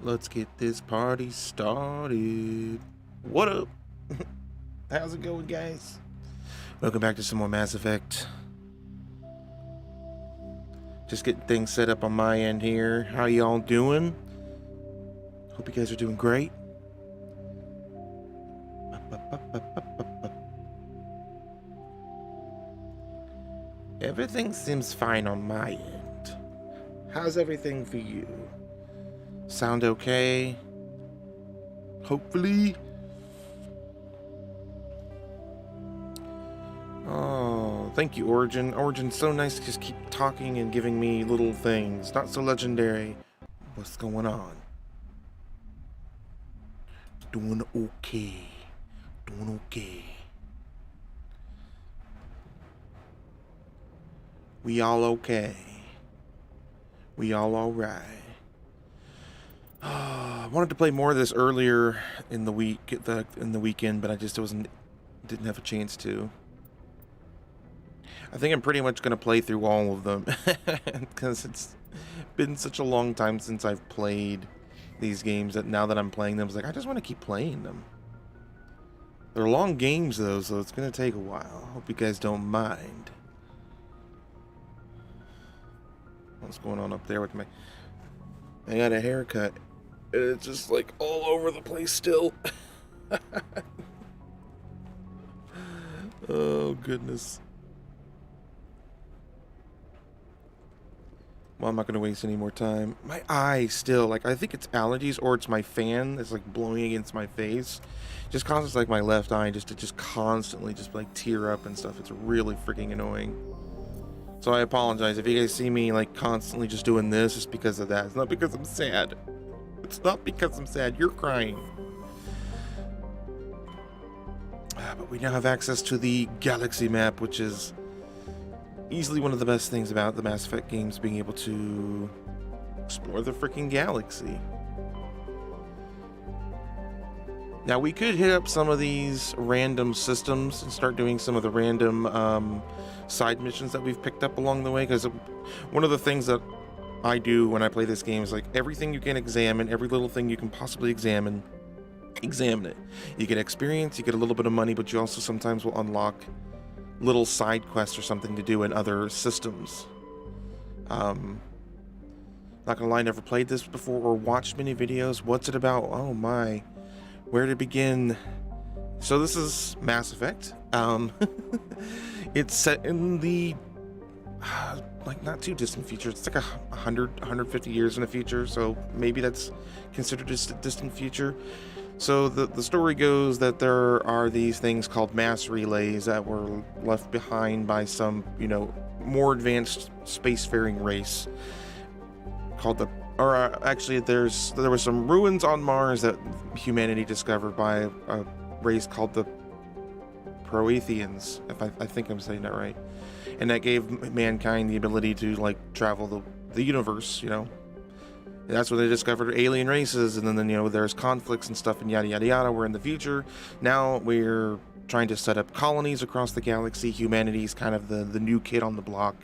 Let's get this party started. What up? How's it going, guys? Welcome back to some more Mass Effect. Just getting things set up on my end here. How y'all doing? Hope you guys are doing great. Everything seems fine on my end. How's everything for you? Sound okay? Hopefully. Oh, thank you, Origin. Origin's so nice to just keep talking and giving me little things. Not so legendary. What's going on? Doing okay. Doing okay. We all okay. We all alright. I wanted to play more of this earlier in the weekend, but I just didn't have a chance to. I think I'm pretty much gonna play through all of them because it's been such a long time since I've played these games that now that I'm playing them, it's like I just want to keep playing them. They're long games though, so it's gonna take a while. Hope you guys don't mind. What's going on up there with me? I got a haircut. It's just like all over the place still. Oh, goodness. Well, I'm not going to waste any more time. My eye still, like, I think it's allergies or it's my fan that's, like, blowing against my face. Just causes, like, my left eye to just constantly just, like, tear up and stuff. It's really freaking annoying. So I apologize. If you guys see me, like, constantly just doing this, it's because of that. It's not because I'm sad. It's not because I'm sad. You're crying. But we now have access to the galaxy map, which is easily one of the best things about the Mass Effect games, being able to explore the freaking galaxy. Now, we could hit up some of these random systems and start doing some of the random side missions that we've picked up along the way, because one of the things that I do when I play this game is, like, everything you can examine, every little thing you can possibly examine it. You get experience, you get a little bit of money, but you also sometimes will unlock little side quests or something to do in other systems. Not gonna lie, never played this before or watched many videos. What's it about? Oh my, where to begin? So this is Mass Effect. It's set in the like not too distant future. It's like 150 years in the future, so maybe that's considered a distant future. So the story goes that there are these things called mass relays that were left behind by some, more advanced spacefaring race called the, actually there was some ruins on Mars that humanity discovered by a race called the Proetheans, if I think I'm saying that right. And that gave mankind the ability to, like, travel the universe, That's when they discovered alien races, and then there's conflicts and stuff and yada yada yada. We're in the future. Now we're trying to set up colonies across the galaxy. Humanity's kind of the new kid on the block.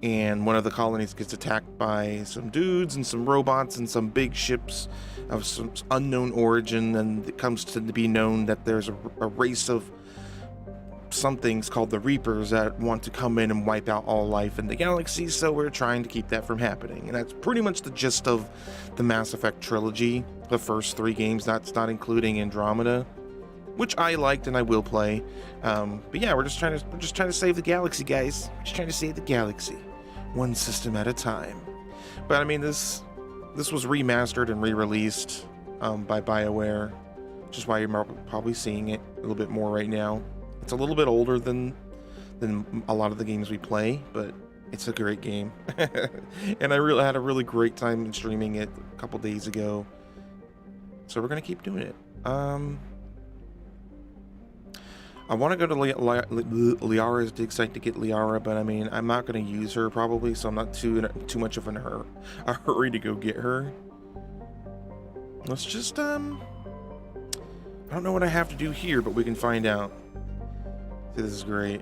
And one of the colonies gets attacked by some dudes and some robots and some big ships of some unknown origin, and it comes to be known that there's a race of something's called the Reapers that want to come in and wipe out all life in the galaxy, so we're trying to keep that from happening. And that's pretty much the gist of the Mass Effect trilogy, the first 3 games. That's not including Andromeda, which I liked and I will play. But yeah, we're just trying to save the galaxy, guys. We're just trying to save the galaxy, one system at a time. But I mean, this was remastered and re-released by BioWare, which is why you're probably seeing it a little bit more right now. It's a little bit older than a lot of the games we play, but it's a great game. And I really had a really great time streaming it a couple days ago. So we're going to keep doing it. I want to go to Liara's dig site to get Liara, but I mean, I'm not going to use her probably, so I'm not too much of a hurry to go get her. Let's just, I don't know what I have to do here, but we can find out. See, this is great.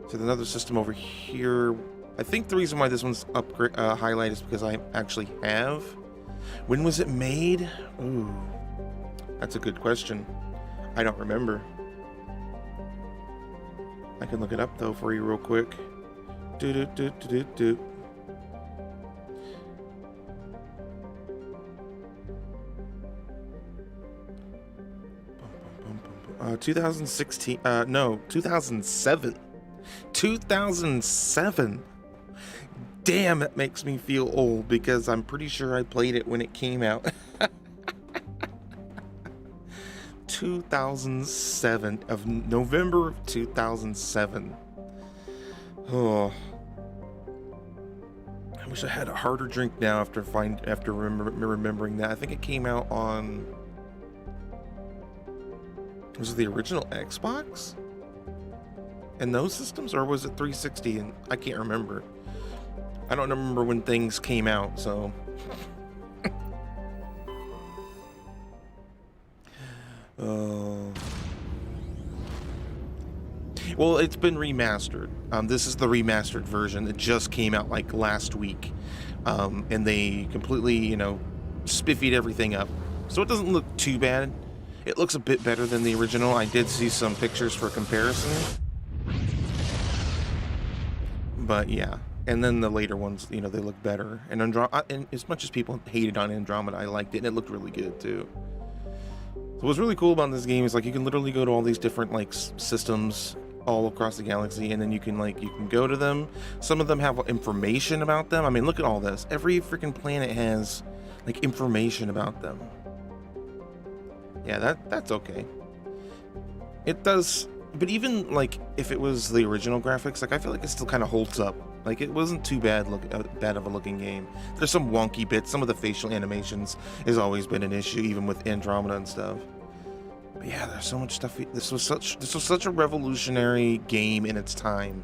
So there's another system over here I think the reason why this one's highlight is because I actually have. When was it made? Ooh, that's a good question. I don't remember. I can look it up though for you real quick. Do do do do do do. 2016. No, 2007. 2007. Damn, it makes me feel old because I'm pretty sure I played it when it came out. 2007, of November of 2007. Oh, I wish I had a harder drink now after remembering that. I think it came out on, was it the original Xbox and those systems, or was it 360? And I can't remember. I don't remember when things came out, so. Well, it's been remastered. This is the remastered version that just came out like last week, and they completely, you know, spiffied everything up, so it doesn't look too bad. It looks a bit better than the original. I did see some pictures for comparison, but yeah. And then the later ones, you know, they look better. And and as much as people hated on Andromeda, I liked it, and it looked really good too. So what's really cool about this game is like you can literally go to all these different like systems all across the galaxy, and then you can go to them. Some of them have information about them. I mean, look at all this. Every freaking planet has like information about them. Yeah, that's okay. It does, but even like if it was the original graphics, like I feel like it still kind of holds up. Like, it wasn't too bad of a looking game. There's some wonky bits. Some of the facial animations has always been an issue, even with Andromeda and stuff. But yeah, there's so much stuff. This was such a revolutionary game in its time.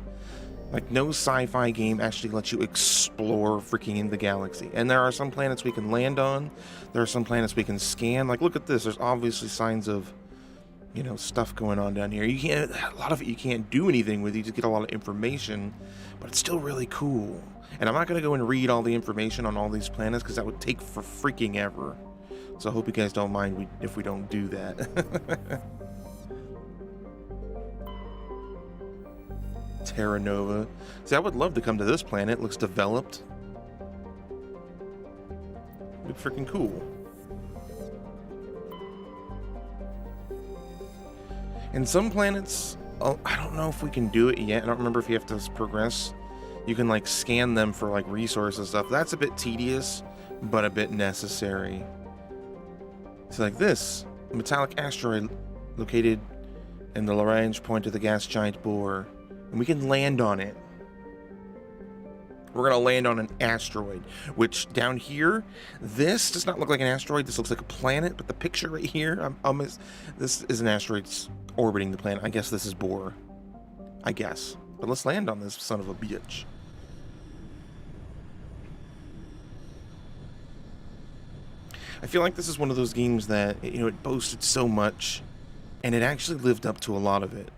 Like, no sci-fi game actually lets you explore freaking in the galaxy. And there are some planets we can land on. There are some planets we can scan. Like, look at this. There's obviously signs of, you know, stuff going on down here. You can't, a lot of it you can't do anything with. You just get a lot of information, but it's still really cool. And I'm not going to go and read all the information on all these planets because that would take for freaking ever. So I hope you guys don't mind if we don't do that. Terra Nova. See, I would love to come to this planet. It looks developed. It'd be freaking cool. And some planets, oh, I don't know if we can do it yet. I don't remember if you have to progress. You can like scan them for like resources and stuff. That's a bit tedious, but a bit necessary. So like this, a metallic asteroid located in the Lagrange point of the gas giant Bohr, and we can land on it. We're gonna land on an asteroid, which down here, this does not look like an asteroid. This looks like a planet, but the picture right here, this is an asteroid orbiting the planet. I guess this is Bohr. I guess. But let's land on this son of a bitch. I feel like this is one of those games that, you know, it boasted so much, and it actually lived up to a lot of it.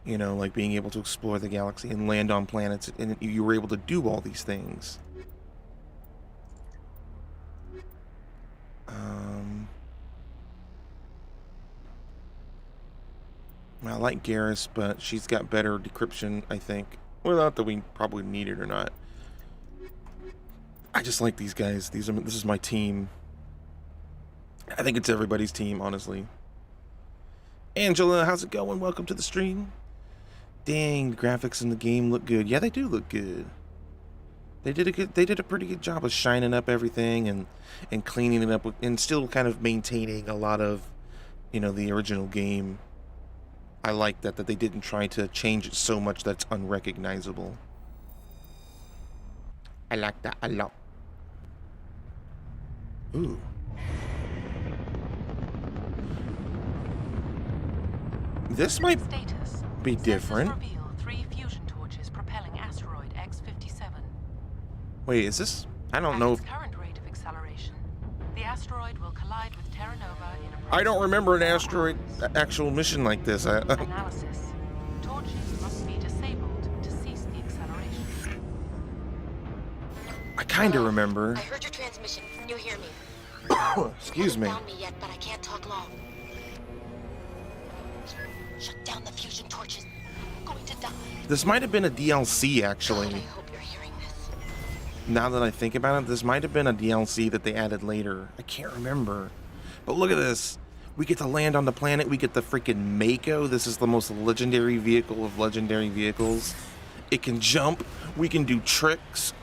You know, like being able to explore the galaxy and land on planets, and you were able to do all these things. I like Garrus, but she's got better decryption, I think. Well, not that we probably need it or not. I just like these guys. This is my team. I think it's everybody's team, honestly. Angela, how's it going? Welcome to the stream. Dang, the graphics in the game look good. Yeah, they do look good. They did a pretty good job of shining up everything and cleaning it up and still kind of maintaining a lot of, you know, the original game. I like that they didn't try to change it so much that it's unrecognizable. I like that a lot. Ooh. This might be different. Reveal 3 fusion torches propelling asteroid X-57. Wait, is this? I don't know. At its current rate of acceleration, the asteroid will collide with Terra Nova in I don't remember an asteroid actual mission like this. Analysis. Torches must be disabled to cease the acceleration. I kind of remember. I heard your transmission. You hear me? Excuse me. You haven't found me yet, but I can't talk long. Shut down the fusion torches. I'm going to die. This might have been a DLC, actually. God, I hope you're hearing this. Now that I think about it, this might have been a DLC that they added later. I can't remember. But look at this. We get to land on the planet. We get the freaking Mako. This is the most legendary vehicle of legendary vehicles. It can jump. We can do tricks.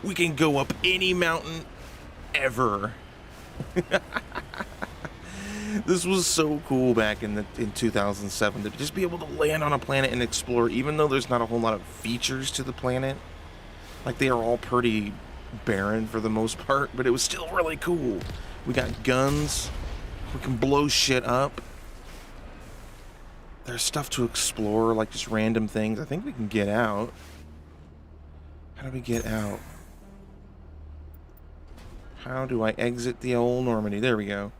We can go up any mountain ever. This was so cool back in 2007 to just be able to land on a planet and explore, even though there's not a whole lot of features to the planet. Like, they are all pretty barren for the most part, but it was still really cool. We got guns. We can blow shit up. There's stuff to explore, like just random things. I think we can get out. How do we get out? How do I exit the old Normandy? There we go.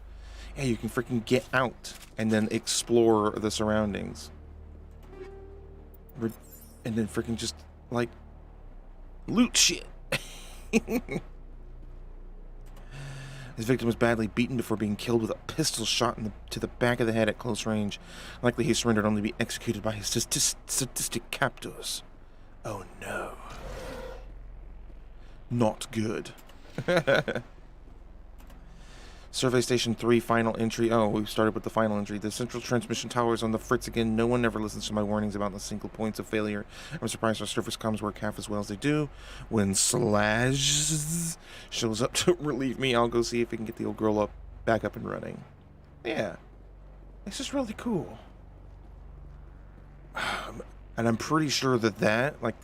Yeah, you can freaking get out and then explore the surroundings. And then freaking just, like, loot shit. His victim was badly beaten before being killed with a pistol shot to the back of the head at close range. Likely he surrendered only to be executed by his sadistic captors. Oh no. Not good. Survey Station 3, final entry. Oh, we started with the final entry. The central transmission tower is on the fritz again. No one ever listens to my warnings about the single points of failure. I'm surprised our surface comms work half as well as they do. When Slash shows up to relieve me, I'll go see if we can get the old girl back up and running. Yeah. It's just really cool. And I'm pretty sure that like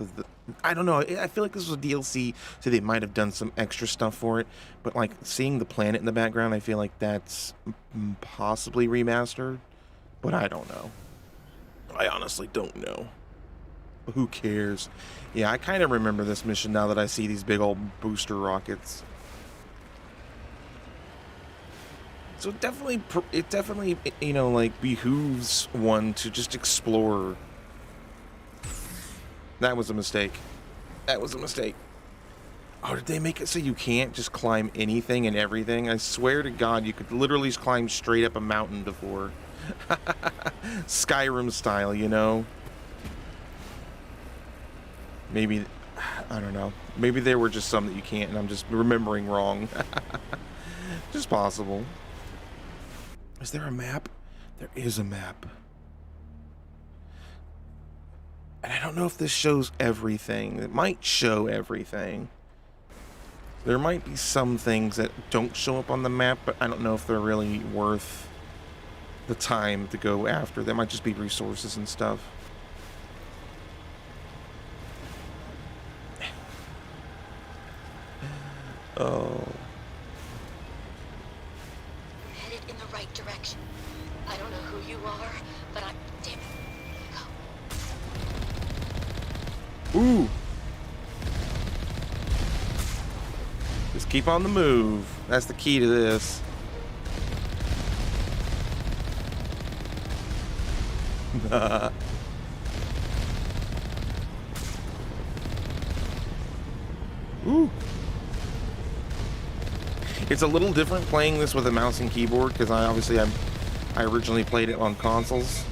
I don't know, I feel like this was a DLC, so they might have done some extra stuff for it, but like seeing the planet in the background, I feel like that's possibly remastered, but I don't know. I honestly don't know. Who cares? Yeah, I kind of remember this mission now that I see these big old booster rockets. So it definitely, you know, like behooves one to just explore. That was a mistake. That was a mistake. Oh, did they make it so you can't just climb anything and everything? I swear to God, you could literally just climb straight up a mountain before. Skyrim style, you know? Maybe, I don't know. Maybe there were just some that you can't, and I'm just remembering wrong. Just possible. Is there a map? There is a map. And I don't know if this shows everything. It might show everything. There might be some things that don't show up on the map, but I don't know if they're really worth the time to go after. There might just be resources and stuff. Oh. Headed in the right direction. I don't know who you are, but I'm... Damn it. Ooh. Just keep on the move. That's the key to this. Ooh. It's a little different playing this with a mouse and keyboard because I originally played it on consoles.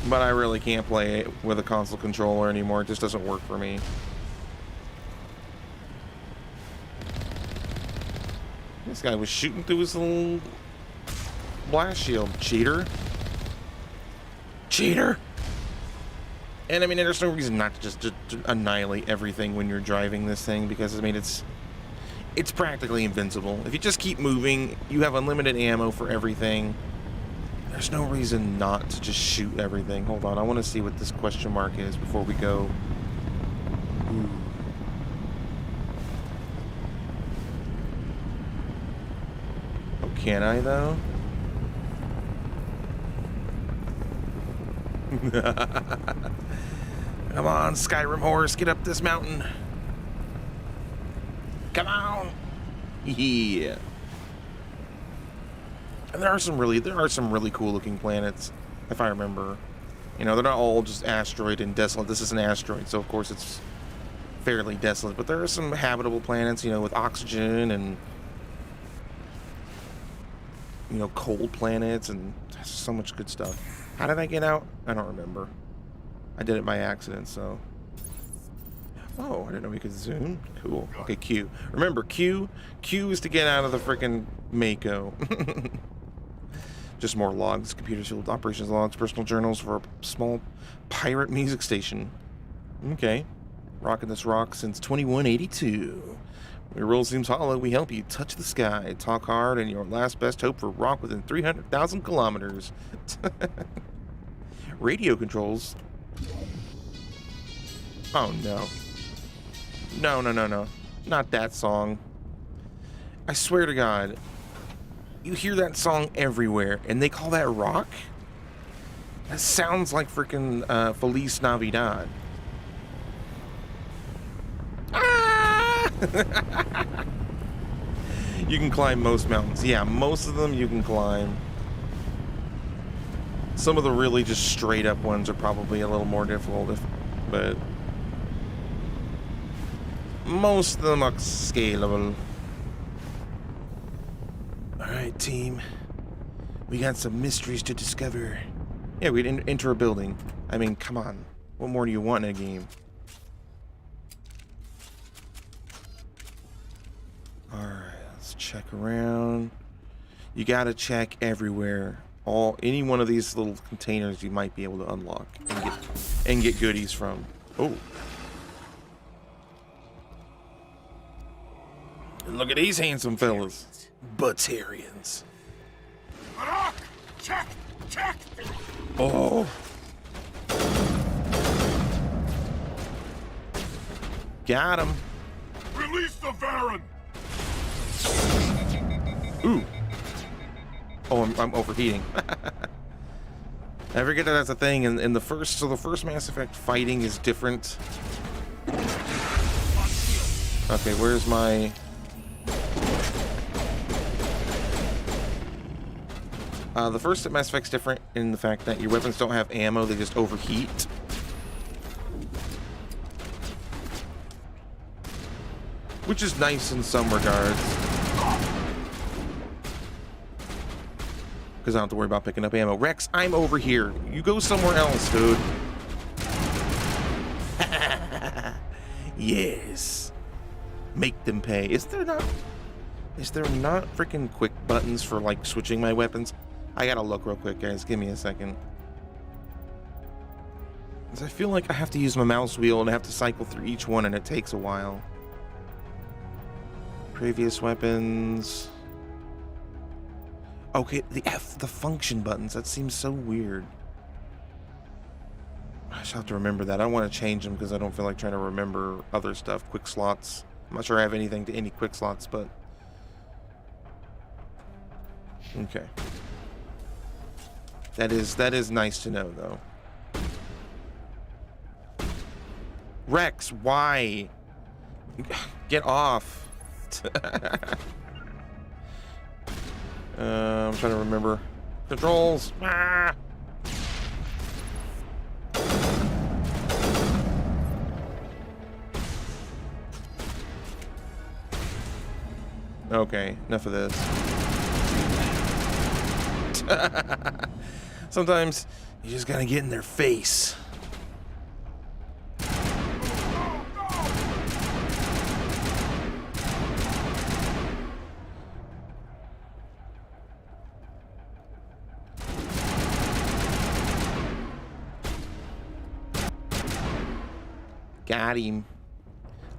But I really can't play it with a console controller anymore. It just doesn't work for me. This guy was shooting through his little blast shield. Cheater. Cheater! And I mean, there's no reason not to just annihilate everything when you're driving this thing, because I mean, it's practically invincible. If you just keep moving, you have unlimited ammo for everything. There's no reason not to just shoot everything. Hold on, I want to see what this question mark is before we go. Ooh. Oh, can I though? Come on, Skyrim horse, get up this mountain. Come on. Yeah. And there are some really cool looking planets, if I remember. You know, they're not all just asteroid and desolate. This is an asteroid, so of course it's fairly desolate. But there are some habitable planets, you know, with oxygen and, you know, cold planets and so much good stuff. How did I get out? I don't remember. I did it by accident, so. Oh, I didn't know we could zoom. Cool. Okay, Q. Remember, Q is to get out of the frickin' Mako. Just more logs, computer field operations logs, personal journals for a small pirate music station. Okay. Rocking this rock since 2182. When your world seems hollow, we help you touch the sky, talk hard, and your last best hope for rock within 300,000 kilometers. Radio controls. Oh, no. No. Not that song. I swear to God. You hear that song everywhere, and they call that rock? That sounds like freaking Feliz Navidad. Ah! You can climb most mountains. Yeah, most of them you can climb. Some of the really just straight up ones are probably a little more difficult, but most of them are scalable. Alright, team. We got some mysteries to discover. Yeah, we'd enter a building. I mean, come on. What more do you want in a game? Alright, let's check around. You gotta check everywhere. Any one of these little containers you might be able to unlock and get goodies from. Oh. And look at these handsome fellas. Batarians. Check! Oh. Got him. Release the Varan! Ooh. Oh, I'm overheating. I forget that that's a thing in the first. So the first Mass Effect fighting is different. Okay, where's my? The first Mass Effect's different in the fact that your weapons don't have ammo; they just overheat. Which is nice in some regards. Because I don't have to worry about picking up ammo. Rex, I'm over here. You go somewhere else, dude. Yes. Make them pay. Is there not freaking quick buttons for, like, switching my weapons? I gotta look real quick, guys. Give me a second. Because I feel like I have to use my mouse wheel and I have to cycle through each one and it takes a while. Previous weapons. Okay, the function buttons. That seems so weird. I just have to remember that. I don't want to change them because I don't feel like trying to remember other stuff. Quick slots. I'm not sure I have anything to any quick slots, but... Okay. That is nice to know, though. Rex, why? Get off. I'm trying to remember. Controls. Ah! Okay, enough of this. Sometimes you just gotta get in their face. Got him.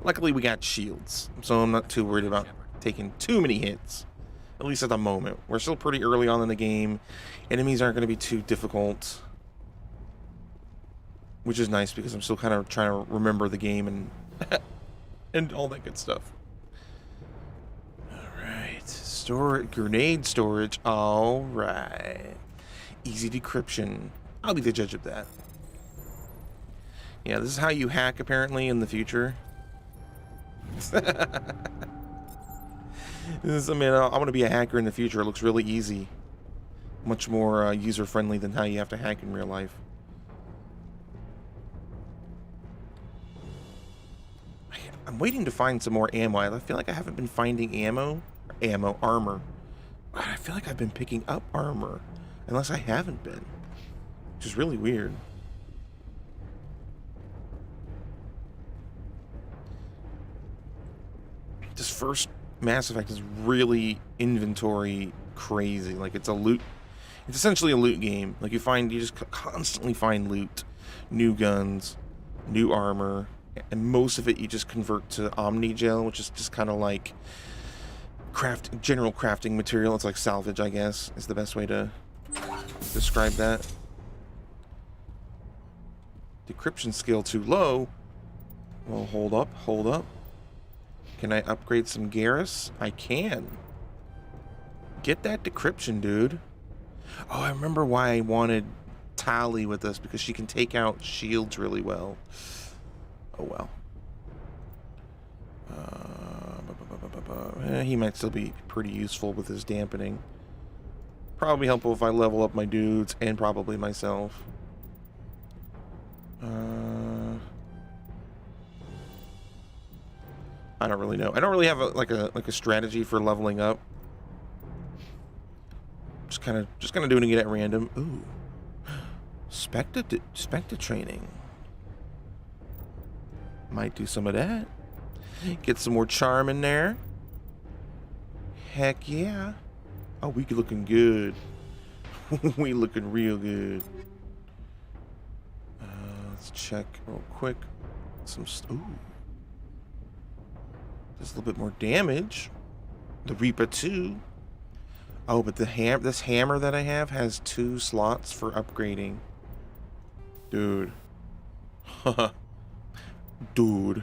Luckily we got shields, so I'm not too worried about taking too many hits. At least at the moment. We're still pretty early on in the game. Enemies aren't going to be too difficult. Which is nice because I'm still kind of trying to remember the game and and all that good stuff. Alright. Grenade storage. Alright. Easy decryption. I'll be the judge of that. Yeah, this is how you hack apparently in the future. I mean, I'm going to be a hacker in the future. It looks really easy. Much more user-friendly than how you have to hack in real life. I'm waiting to find some more ammo. I feel like I haven't been finding armor. But I feel like I've been picking up armor, unless I haven't been, which is really weird. This first Mass Effect is really inventory crazy. Like, it's essentially a loot game. Like, you just constantly find loot, new guns, new armor, and most of it you just convert to Omnigel, which is just kind of like general crafting material. It's like salvage, I guess, is the best way to describe that. Decryption skill too low. Well, hold up. Can I upgrade some Garrus? I can. Get that decryption, dude. Oh, I remember why I wanted Tali with us, because she can take out shields really well. Oh well. He might still be pretty useful with his dampening. Probably helpful if I level up my dudes and probably myself. I don't really know. I don't really have a strategy for leveling up. Just kind of doing it at random. Ooh, Spectre training. Might do some of that. Get some more charm in there. Heck yeah. Oh, we looking good. We looking real good. Let's check real quick. Ooh. There's a little bit more damage. The Reaper 2. Oh, but this hammer that I have has 2 slots for upgrading. Dude. Dude.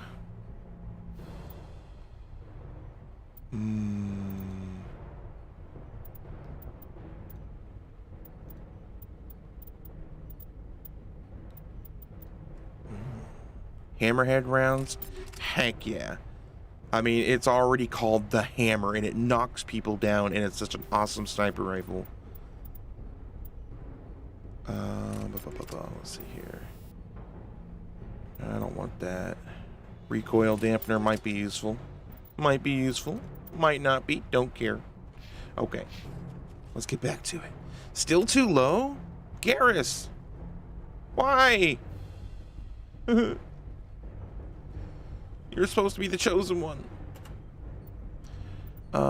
Hammerhead rounds? Heck yeah. I mean, it's already called the Hammer, and it knocks people down, and it's such an awesome sniper rifle. Let's see here. I don't want that. Recoil dampener might be useful. Might be useful. Might not be. Don't care. Okay. Let's get back to it. Still too low? Garrus! Why? You're supposed to be the chosen one.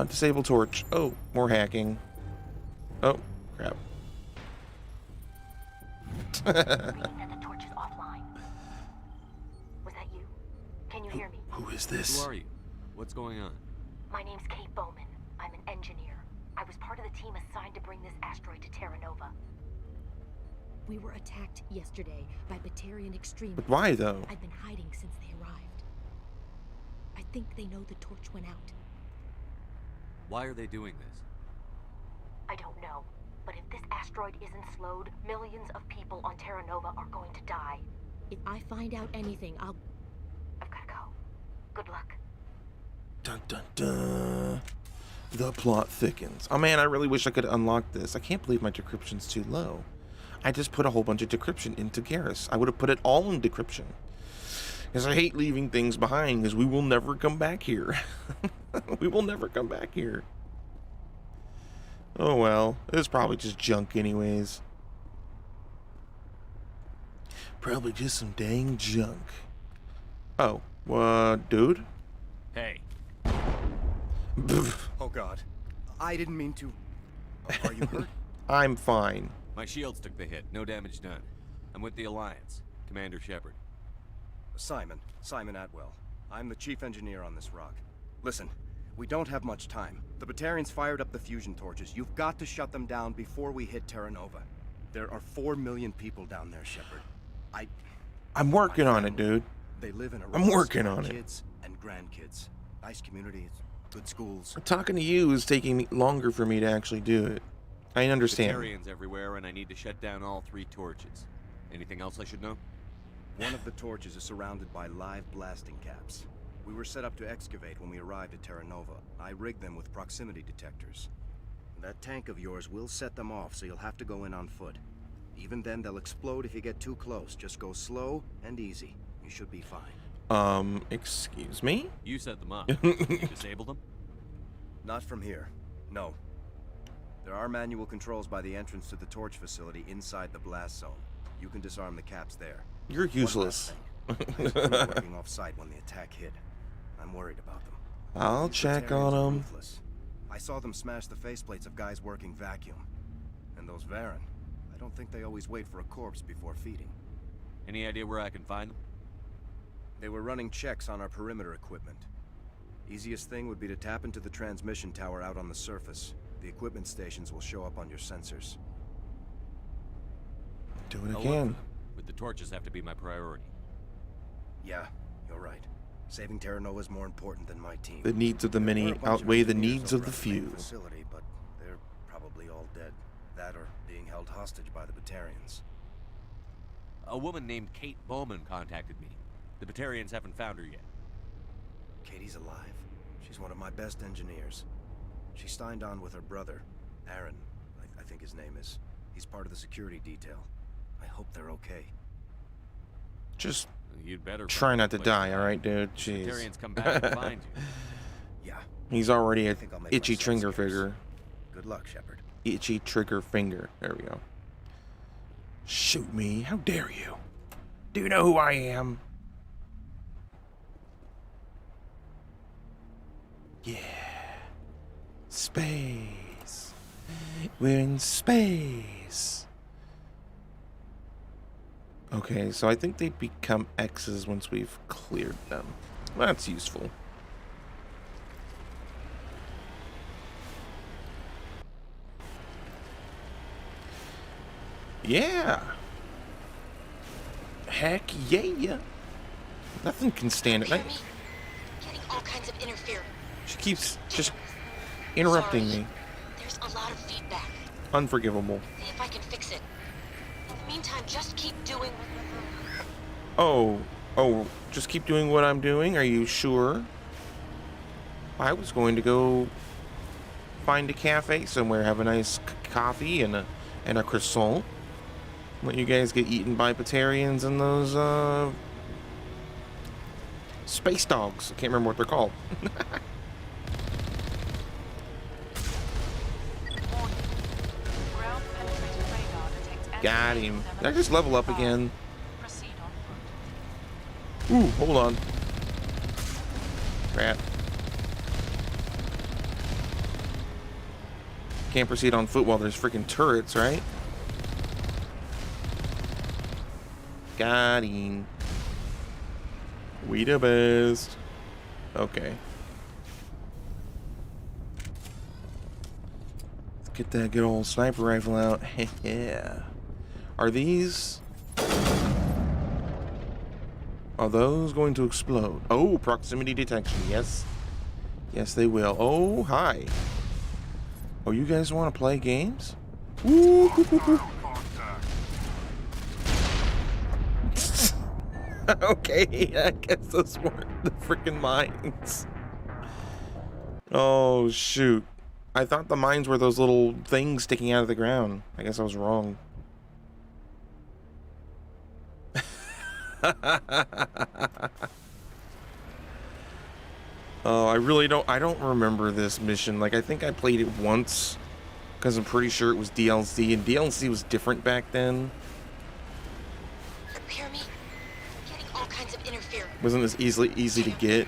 Disable torch. Oh, more hacking. Oh, crap. Reading that the torch is offline. Was that you? Can you hear me? Who is this? Who are you? What's going on? My name's Kate Bowman. I'm an engineer. I was part of the team assigned to bring this asteroid to Terra Nova. We were attacked yesterday by Batarian extremists. But why, though? I've been hiding since they arrived. I think they know the torch went out. Why are they doing this? I don't know. But if this asteroid isn't slowed, millions of people on Terra Nova are going to die. If I find out anything, I've gotta go. Good luck. Dun dun dun. The plot thickens. Oh man, I really wish I could unlock this. I can't believe my decryption's too low. I just put a whole bunch of decryption into Garrus. I would have put it all in decryption. Because I hate leaving things behind, because we will never come back here. We will never come back here. Oh well, it's probably just junk anyways. Probably just some dang junk. Oh, dude? Hey. Oh god. I didn't mean to. Are you hurt? I'm fine. My shields took the hit. No damage done. I'm with the Alliance. Commander Shepard. Simon Atwell. I'm the chief engineer on this rock. Listen, we don't have much time. The Batarians fired up the fusion torches. You've got to shut them down before we hit Terra Nova. There are 4 million people down there, Shepard. I'm working on it, dude. They live in a I'm working on it. Kids and grandkids. Nice communities, good schools. Talking to you is taking longer for me to actually do it. I understand. Batarians everywhere, and I need to shut down all 3 torches. Anything else I should know? One of the torches is surrounded by live blasting caps. We were set up to excavate when we arrived at Terra Nova. I rigged them with proximity detectors. That tank of yours will set them off, so you'll have to go in on foot. Even then, they'll explode if you get too close. Just go slow and easy. You should be fine. Excuse me? You set them up. You disabled them? Not from here. No. There are manual controls by the entrance to the torch facility inside the blast zone. You can disarm the caps there. You're useless. One last thing. I had crew working off-site when the attack hit. I'm worried about them. I'll These check Batarians on are them. ruthless. I saw them smash the faceplates of guys working vacuum. And those Varen, I don't think they always wait for a corpse before feeding. Any idea where I can find them? They were running checks on our perimeter equipment. Easiest thing would be to tap into the transmission tower out on the surface. The equipment stations will show up on your sensors. Do it I'll look again. for them, but the torches have to be my priority. Yeah, you're right. Saving Terra Nova is more important than my team. The needs of the There were many a bunch of outweigh the engineers needs of over the at main few. facility, but they're probably all dead. That or being held hostage by the Batarians. A woman named Kate Bowman contacted me. The Batarians haven't found her yet. Katie's alive. She's one of my best engineers. She signed on with her brother, Aaron, I think his name is. He's part of the security detail. I hope they're okay. Just You'd better try find not to a place die, hide. alright, dude? The Jeez. Batarians come back and find you. Yeah. He's already I a think I'll make itchy myself trigger scarce. finger. Good luck, Shepard. Itchy trigger finger. There we go. Shoot me. How dare you? Do you know who I am? Yeah. Space. We're in space. Okay, so I think they become X's once we've cleared them. That's useful. Yeah. Heck yeah. Nothing can stand it. Hear me? Getting all kinds of interference. She keeps just interrupting Sorry. me. There's a lot of feedback. Unforgivable. See if I can fix it. In the meantime, just keep doing. Oh, just keep doing what I'm doing? Are you sure? I was going to go find a cafe somewhere, have a nice coffee and a croissant. Let you guys get eaten by Batarians and those, space dogs. I can't remember what they're called. Warning. Ground penetrating radar detects Got him. Did I just level up again? Proceed on foot. Ooh, hold on. Crap. Can't proceed on foot while there's freaking turrets, right? Got him. We the best. Okay. Let's get that good old sniper rifle out. Yeah. Are these... Are those going to explode? Oh, proximity detection. Yes. Yes, they will. Oh, hi. Oh, you guys want to play games? Woo! Contact. Okay, I guess those weren't the freaking mines. Oh, shoot. I thought the mines were those little things sticking out of the ground. I guess I was wrong. Oh, I don't remember this mission. Like, I think I played it once because I'm pretty sure it was DLC, and DLC was different back then. Hear me? Getting all kinds of interference. Wasn't as easy to get.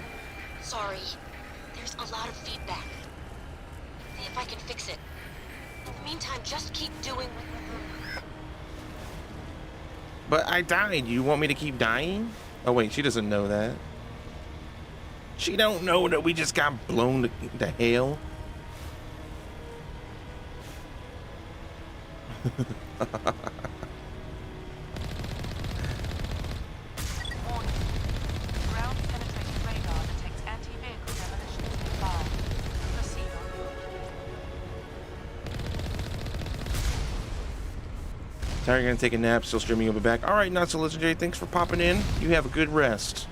Sorry. There's a lot of feedback. See if I can fix it. In the meantime, just keep doing. But I died. You want me to keep dying? Oh wait, she doesn't know that. She don't know that we just got blown to hell. Warning. Ground penetrating radar detects anti-vehicle demolition nearby. Proceed on foot. Sorry, you're gonna take a nap. Still streaming. You'll be back. All right, not so legendary. Thanks for popping in. You have a good rest.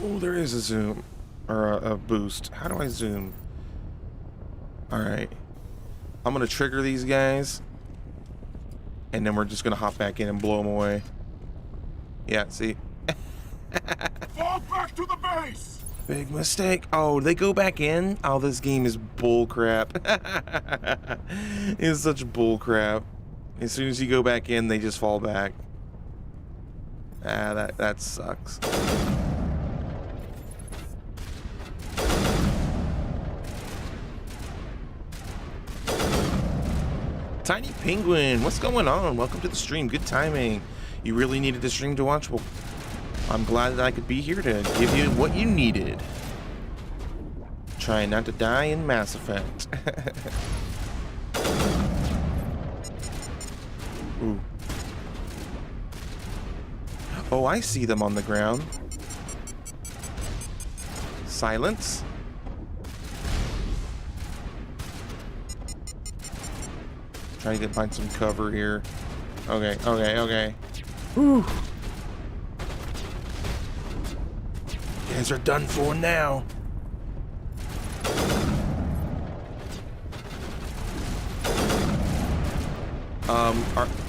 Oh, there is a zoom. Or a boost. How do I zoom? Alright. I'm gonna trigger these guys. And then we're just gonna hop back in and blow them away. Yeah, see? Fall back to the base! Big mistake. Oh, they go back in? Oh, this game is bullcrap. It's such bullcrap. As soon as you go back in, they just fall back. Ah, that sucks. Tiny Penguin, what's going on? Welcome to the stream. Good timing. You really needed the stream to watch? Well, I'm glad that I could be here to give you what you needed. Trying not to die in Mass Effect. Ooh. Oh, I see them on the ground. Silence. Trying to find some cover here. Okay, okay, okay. Whew. You guys are done for now.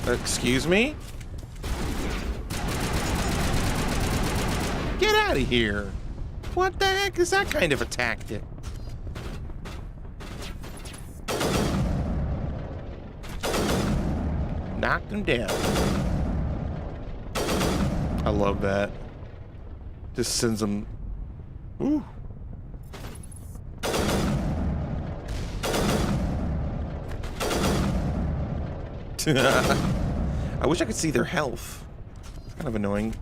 Excuse me? Get out of here. What the heck is that kind of a tactic? Knocked him down. I love that. Just sends them. Ooh. I wish I could see their health. It's kind of annoying.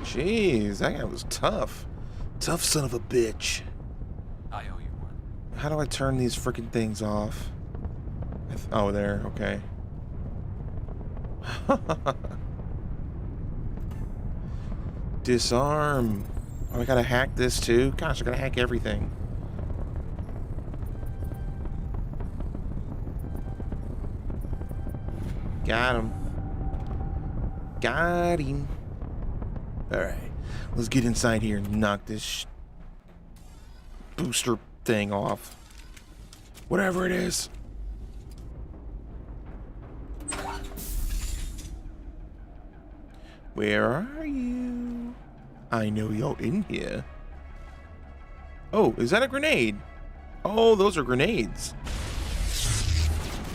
Jeez, that guy was tough. Tough son of a bitch. I owe you one. How do I turn these freaking things off? Oh, there. Okay. Disarm. Oh, I gotta hack this too? Gosh, I gotta hack everything. Got him. Got him. Alright. Let's get inside here and knock this booster thing off. Whatever it is. Where are you? I know you're in here. Oh, is that a grenade? Oh, those are grenades.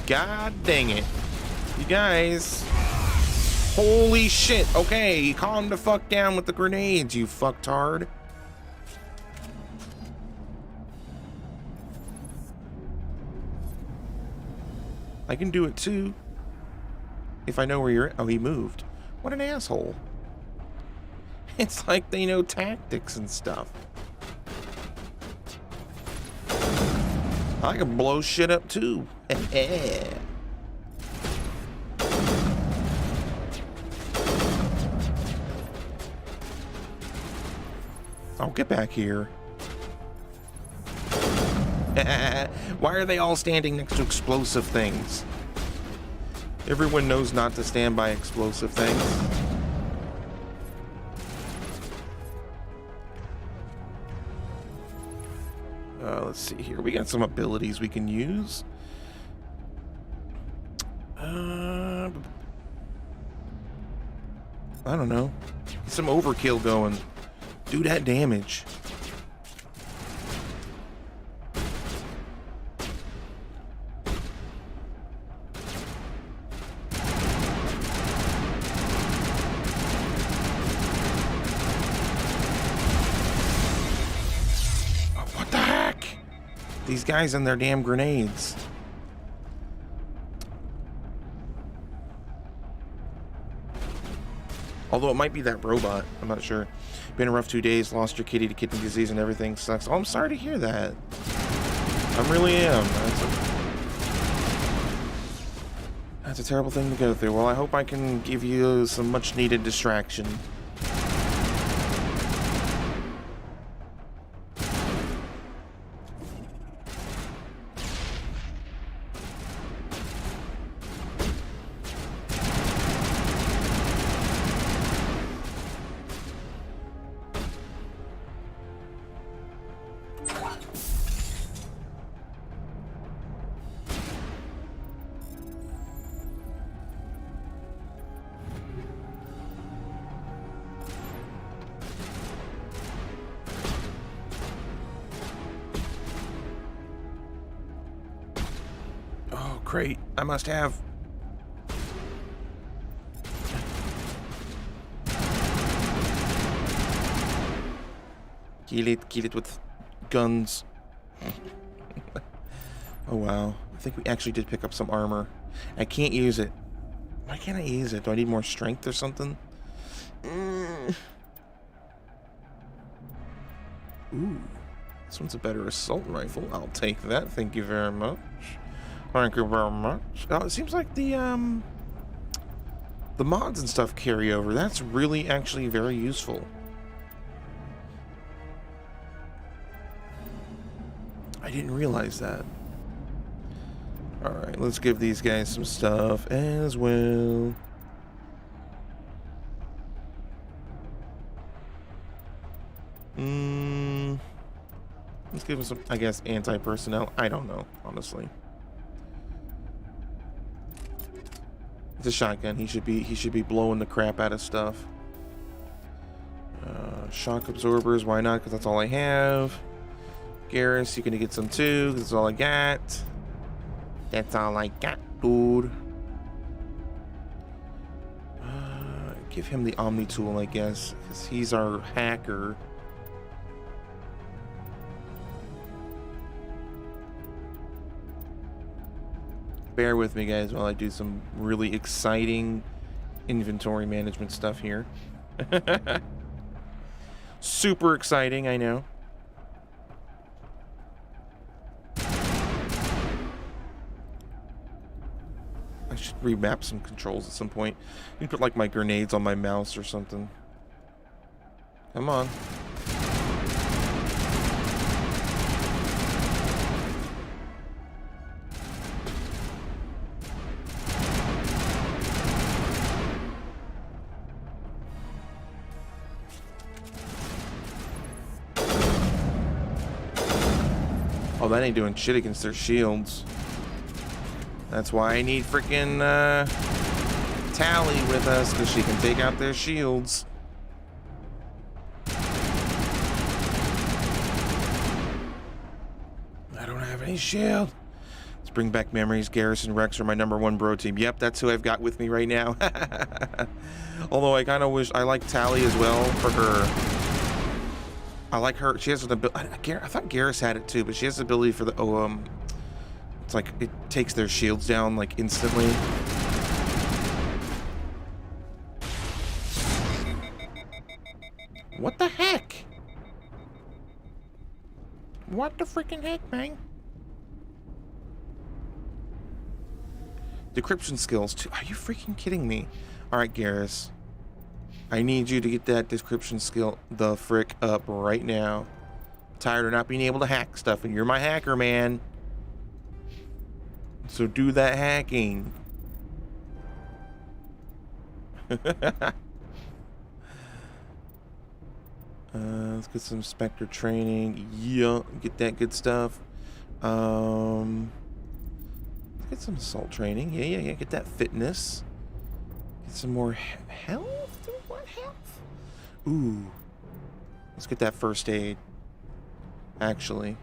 God dang it. You guys. Holy shit. Okay, calm the fuck down with the grenades, you fucktard. I can do it too. If I know where you're at. Oh, he moved. What an asshole. It's like they know tactics and stuff. I can blow shit up too. Oh, get back here. Why are they all standing next to explosive things? Everyone knows not to stand by explosive things. Let's see here. We got some abilities we can use. I don't know. Get some overkill going. Do that damage. These guys and their damn grenades. Although it might be that robot. I'm not sure. Been a rough 2 days. Lost your kitty to kidney disease and everything sucks. Oh, I'm sorry to hear that. I really am. That's a terrible thing to go through. Well, I hope I can give you some much needed distraction. crate. I must have. Kill it with guns. Oh wow. I think we actually did pick up some armor. I can't use it. Why can't I use it? Do I need more strength or something? Ooh. This one's a better assault rifle. I'll take that. Thank you very much. Thank you very much. It seems like the mods and stuff carry over. That's really actually very useful. I didn't realize that. Alright, let's give these guys some stuff as well. Let's give him some, I guess, anti-personnel. I don't know, honestly. It's a shotgun. He should be blowing the crap out of stuff. Shock absorbers, why not? Because that's all I have. Garrus, you're gonna get some too, because that's all I got. That's all I got, dude. Give him the Omni tool, I guess, because he's our hacker. Bear with me, guys, while I do some really exciting inventory management stuff here. Super exciting, I know. I should remap some controls at some point. You can put like my grenades on my mouse or something. Come on. Oh, that ain't doing shit against their shields. That's why I need freaking Tally with us, because she can take out their shields. I don't have any shield. Let's bring back memories. Garrus and Rex are my #1 bro team. Yep, that's who I've got with me right now. Although I kind of wish I like Tally as well for her. I like her. She has an ability. I thought Garrus had it too, but she has the ability for the it's like it takes their shields down like instantly. What the heck? What the freaking heck, man? Decryption skills too. Are you freaking kidding me? All right, Garrus. I need you to get that description skill the frick up right now. I'm tired of not being able to hack stuff, and you're my hacker, man. So do that hacking. Let's get some Spectre training. Yeah, get that good stuff. Let's get some assault training. Yeah. Get that fitness. Get some more health. What health? Ooh. Let's get that first aid. Actually.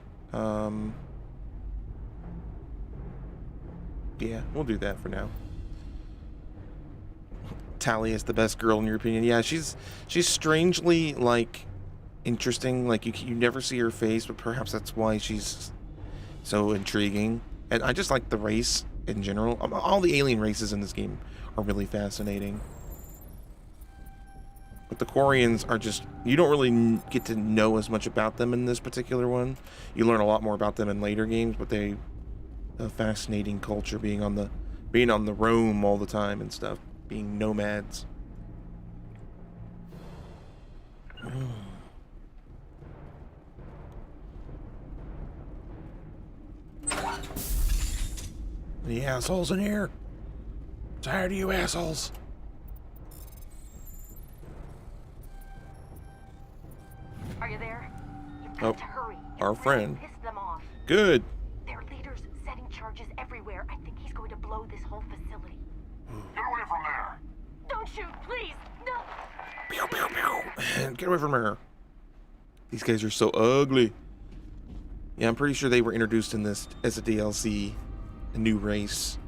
Yeah, we'll do that for now. Tally is the best girl in your opinion. Yeah, she's strangely like interesting. Like you never see her face, but perhaps that's why she's so intriguing. And I just like the race in general. All the alien races in this game are really fascinating. But the Quarians are just, you don't really get to know as much about them in this particular one. You learn a lot more about them in later games, but they a fascinating culture, being on the roam all the time and stuff, being nomads. Any assholes in here? Tired of you assholes. Are you there? You've got to hurry. Our friend. Piss them off. Good. Their leader's setting charges everywhere. I think he's going to blow this whole facility. Get away from there! Don't shoot, please! No! Pew, pew, pew. Get away from her. These guys are so ugly. Yeah, I'm pretty sure they were introduced in this as a DLC. a new race.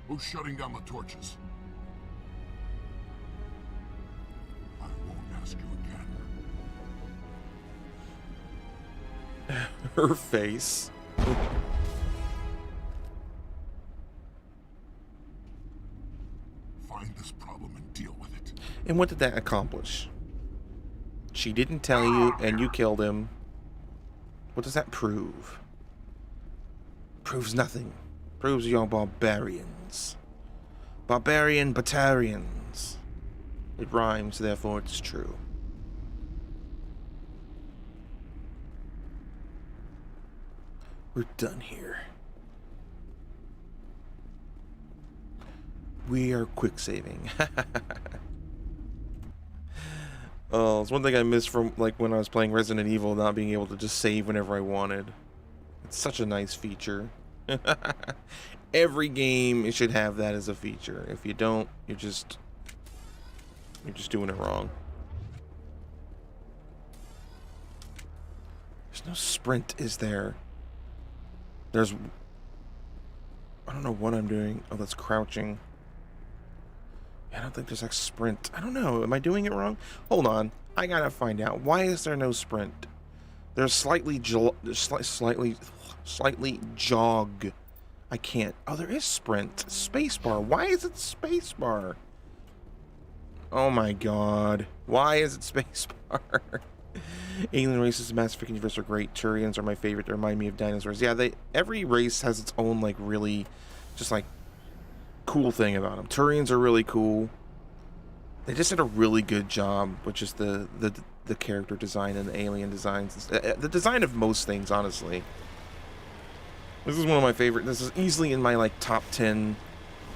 Who's shutting down the torches? I won't ask you again. Her face. Find this problem and deal with it. And what did that accomplish? She didn't tell you, and you killed him. What does that prove? Proves nothing. Proves you're barbarians. Barbarian Batarians. It rhymes, therefore it's true. We're done here. We are quick saving. Oh, it's one thing I missed from like when I was playing Resident Evil, not being able to just save whenever I wanted. It's such a nice feature. Every game should have that as a feature. If you don't, you're just doing it wrong. There's no sprint, is there? There's... I don't know what I'm doing. Oh, that's crouching. I don't think there's like sprint. I don't know. Am I doing it wrong? Hold on. I gotta find out. Why is there no sprint? There's slightly jog. I can't. Oh, there is sprint. Spacebar. Why is it spacebar? Oh my god. Why is it spacebar? Alien races, Mass Effect universe are great. Turians are my favorite. They remind me of dinosaurs. Yeah, every race has its own like really just like cool thing about them. Turians are really cool. They just did a really good job, which is the character design and the alien designs. The design of most things, honestly. This is one of my favorite. This is easily in my like top 10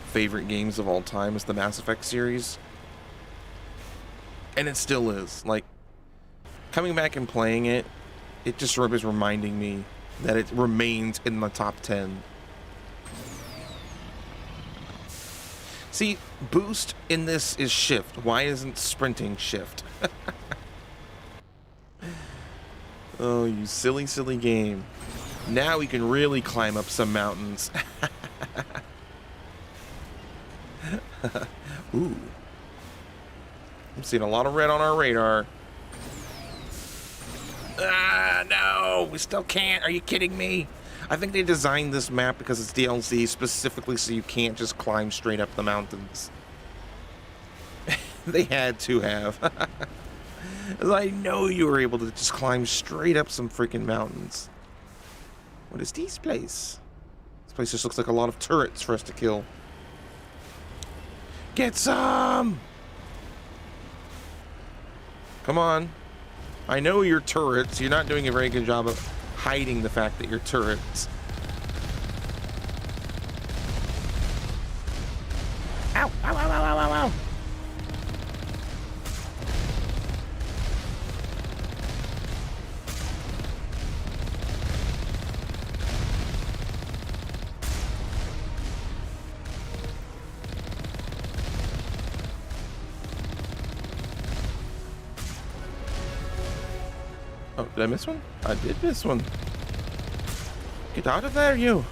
favorite games of all time. Is the Mass Effect series, and it still is. Like coming back and playing it, it just is reminding me that it remains in my top 10. See, boost in this is shift. Why isn't sprinting shift? Oh, you silly, silly game. Now we can really climb up some mountains. Ooh. I'm seeing a lot of red on our radar. Ah, no! We still can't. Are you kidding me? I think they designed this map because it's DLC specifically so you can't just climb straight up the mountains. They had to have. I know you were able to just climb straight up some freaking mountains. What is this place? This place just looks like a lot of turrets for us to kill. Get some! Come on. I know you're turrets. You're not doing a very good job of hiding the fact that you're turrets. Ow! Ow, ow, ow, ow, ow, ow! Oh, did I miss one? I did miss one. Get out of there, you!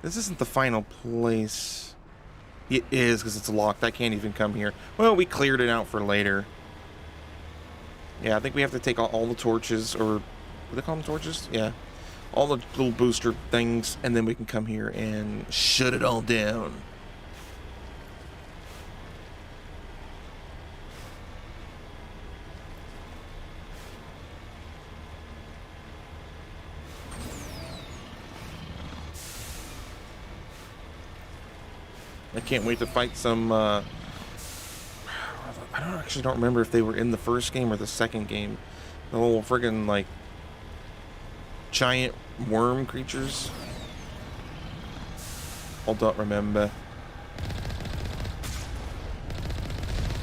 This isn't the final place. It is, because it's locked. I can't even come here. Well, we cleared it out for later. Yeah, I think we have to take all the torches, or... What do they call them, torches? Yeah. All the little booster things, and then we can come here and shut it all down. I can't wait to fight some, I don't remember if they were in the first game or the second game. The little friggin' like giant worm creatures. I don't remember.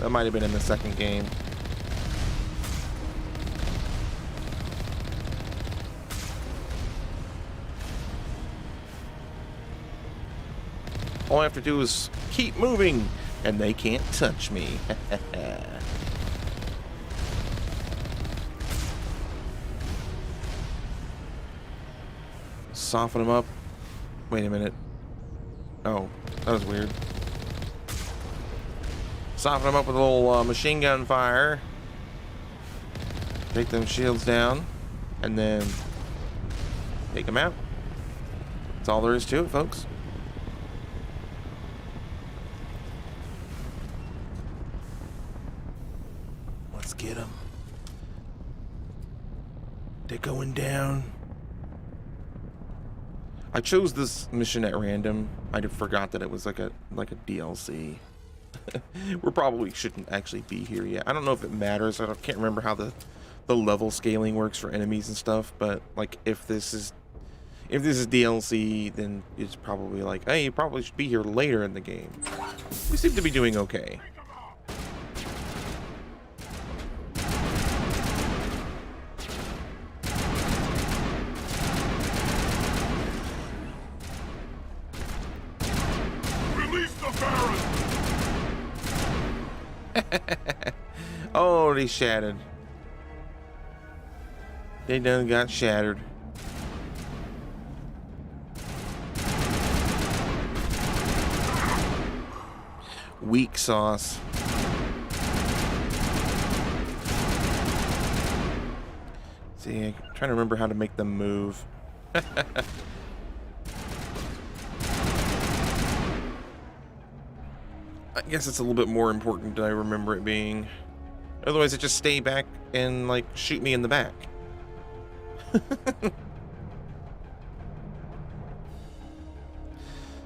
That might have been in the second game. All I have to do is keep moving. And they can't touch me. Soften them up. Wait a minute. Oh, that was weird. Soften them up with a little machine gun fire. Take them shields down. And then take them out. That's all there is to it, folks. Let's get them. They're going down. I chose this mission at random. I forgot that it was like a DLC. We probably shouldn't actually be here yet. I don't know if it matters. Can't remember how the level scaling works for enemies and stuff. But like, if this is DLC, then it's probably like, hey, you probably should be here later in the game. We seem to be doing okay. Oh, they shattered. They done got shattered. Weak sauce. See, I'm trying to remember how to make them move. I guess it's a little bit more important than I remember it being. Otherwise, it just stay back and, like, shoot me in the back.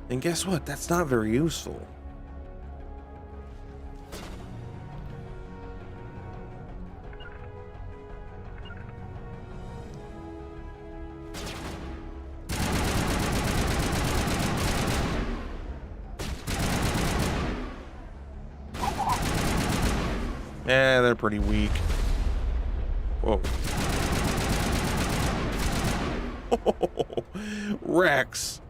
And guess what? That's not very useful. Yeah, they're pretty weak. Whoa. Rex,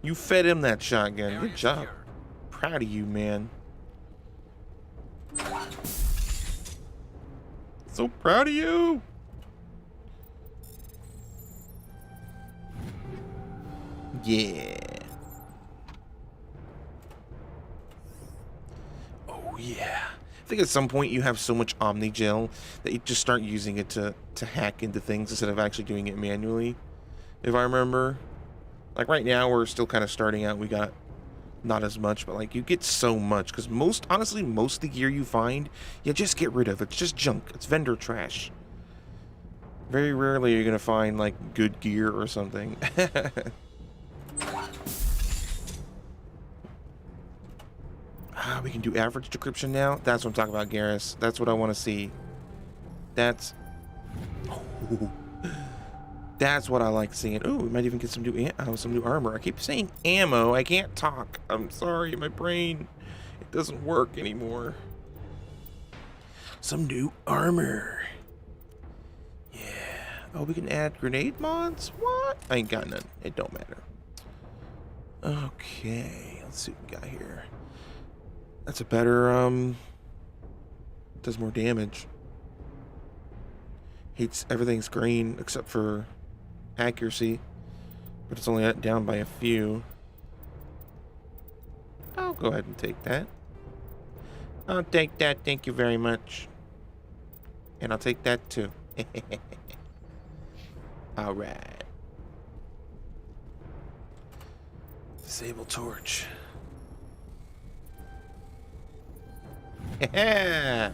you fed him that shotgun. Good job. Proud of you, man. So proud of you. Yeah. Oh, yeah. I think at some point you have so much Omni Gel that you just start using it to hack into things instead of actually doing it manually, if I remember. Like right now we're still kind of starting out, we got not as much, but like you get so much, because honestly most of the gear you find, you just get rid of. It's just junk. It's vendor trash. Very rarely you're gonna find like good gear or something. We can do average decryption now. That's what I'm talking about, Garrus. That's what I want to see. That's what I like seeing. Oh, we might even get some new armor. I keep saying ammo. I can't talk. I'm sorry, my brain, it doesn't work anymore. Some new armor. Yeah. Oh, we can add grenade mods? What? I ain't got none. It don't matter. Okay, let's see what we got here. That's a better, does more damage. Everything's green except for accuracy, but it's only down by a few. I'll go ahead and take that. I'll take that, thank you very much. And I'll take that too. Alright. Disable torch. Yeah.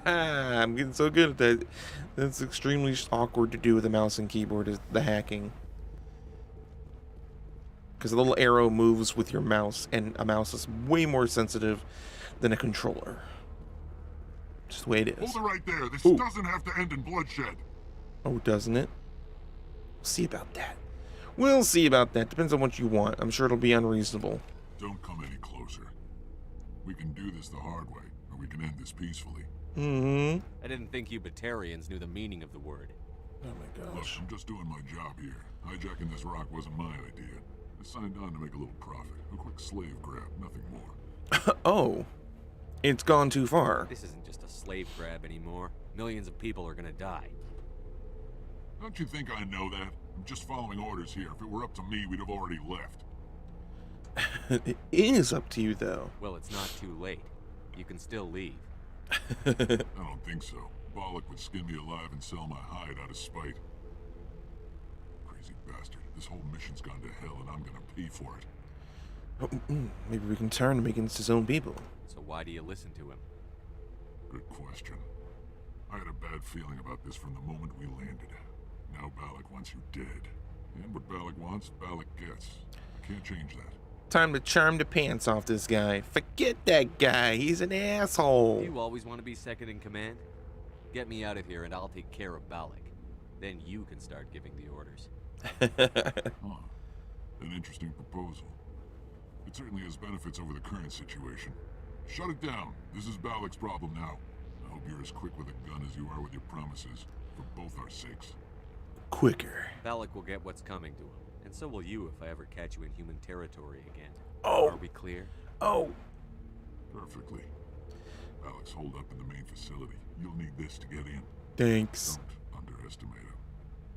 I'm getting so good at that. That's extremely awkward to do with a mouse and keyboard, is the hacking. Because the little arrow moves with your mouse, and a mouse is way more sensitive than a controller. Just the way it is. Hold it right there. This doesn't have to end in bloodshed. Oh, doesn't it? We'll see about that. We'll see about that. Depends on what you want. I'm sure it'll be unreasonable. Don't come any closer. We can do this the hard way, or we can end this peacefully. Mm-hmm. I didn't think you Batarians knew the meaning of the word. Oh my Look, gosh. I'm just doing my job here. Hijacking this rock wasn't my idea. I signed on to make a little profit. A quick slave grab, nothing more. Oh, it's gone too far. This isn't just a slave grab anymore. Millions of people are gonna die. Don't you think I know that? I'm just following orders here. If it were up to me, we'd have already left. It is up to you, though. Well, it's not too late. You can still leave. I don't think so. Bollock would skin me alive and sell my hide out of spite. Crazy bastard. This whole mission's gone to hell and I'm gonna pay for it. Oh, maybe we can turn him against his own people. So why do you listen to him? Good question. I had a bad feeling about this from the moment we landed. Now Bollock wants you dead. And what Bollock wants, Bollock gets. Can't change that. Time to charm the pants off this guy. Forget that guy. He's an asshole. You always want to be second in command? Get me out of here and I'll take care of Bollock. Then you can start giving the orders. Huh. An interesting proposal. It certainly has benefits over the current situation. Shut it down. This is Bollock's problem now. I hope you're as quick with a gun as you are with your promises. For both our sakes. Quicker. Bollock will get what's coming to him. And so will you if I ever catch you in human territory again. Oh. Are we clear? Oh. Perfectly. Bollock's holed up in the main facility. You'll need this to get in. Thanks. Don't underestimate him.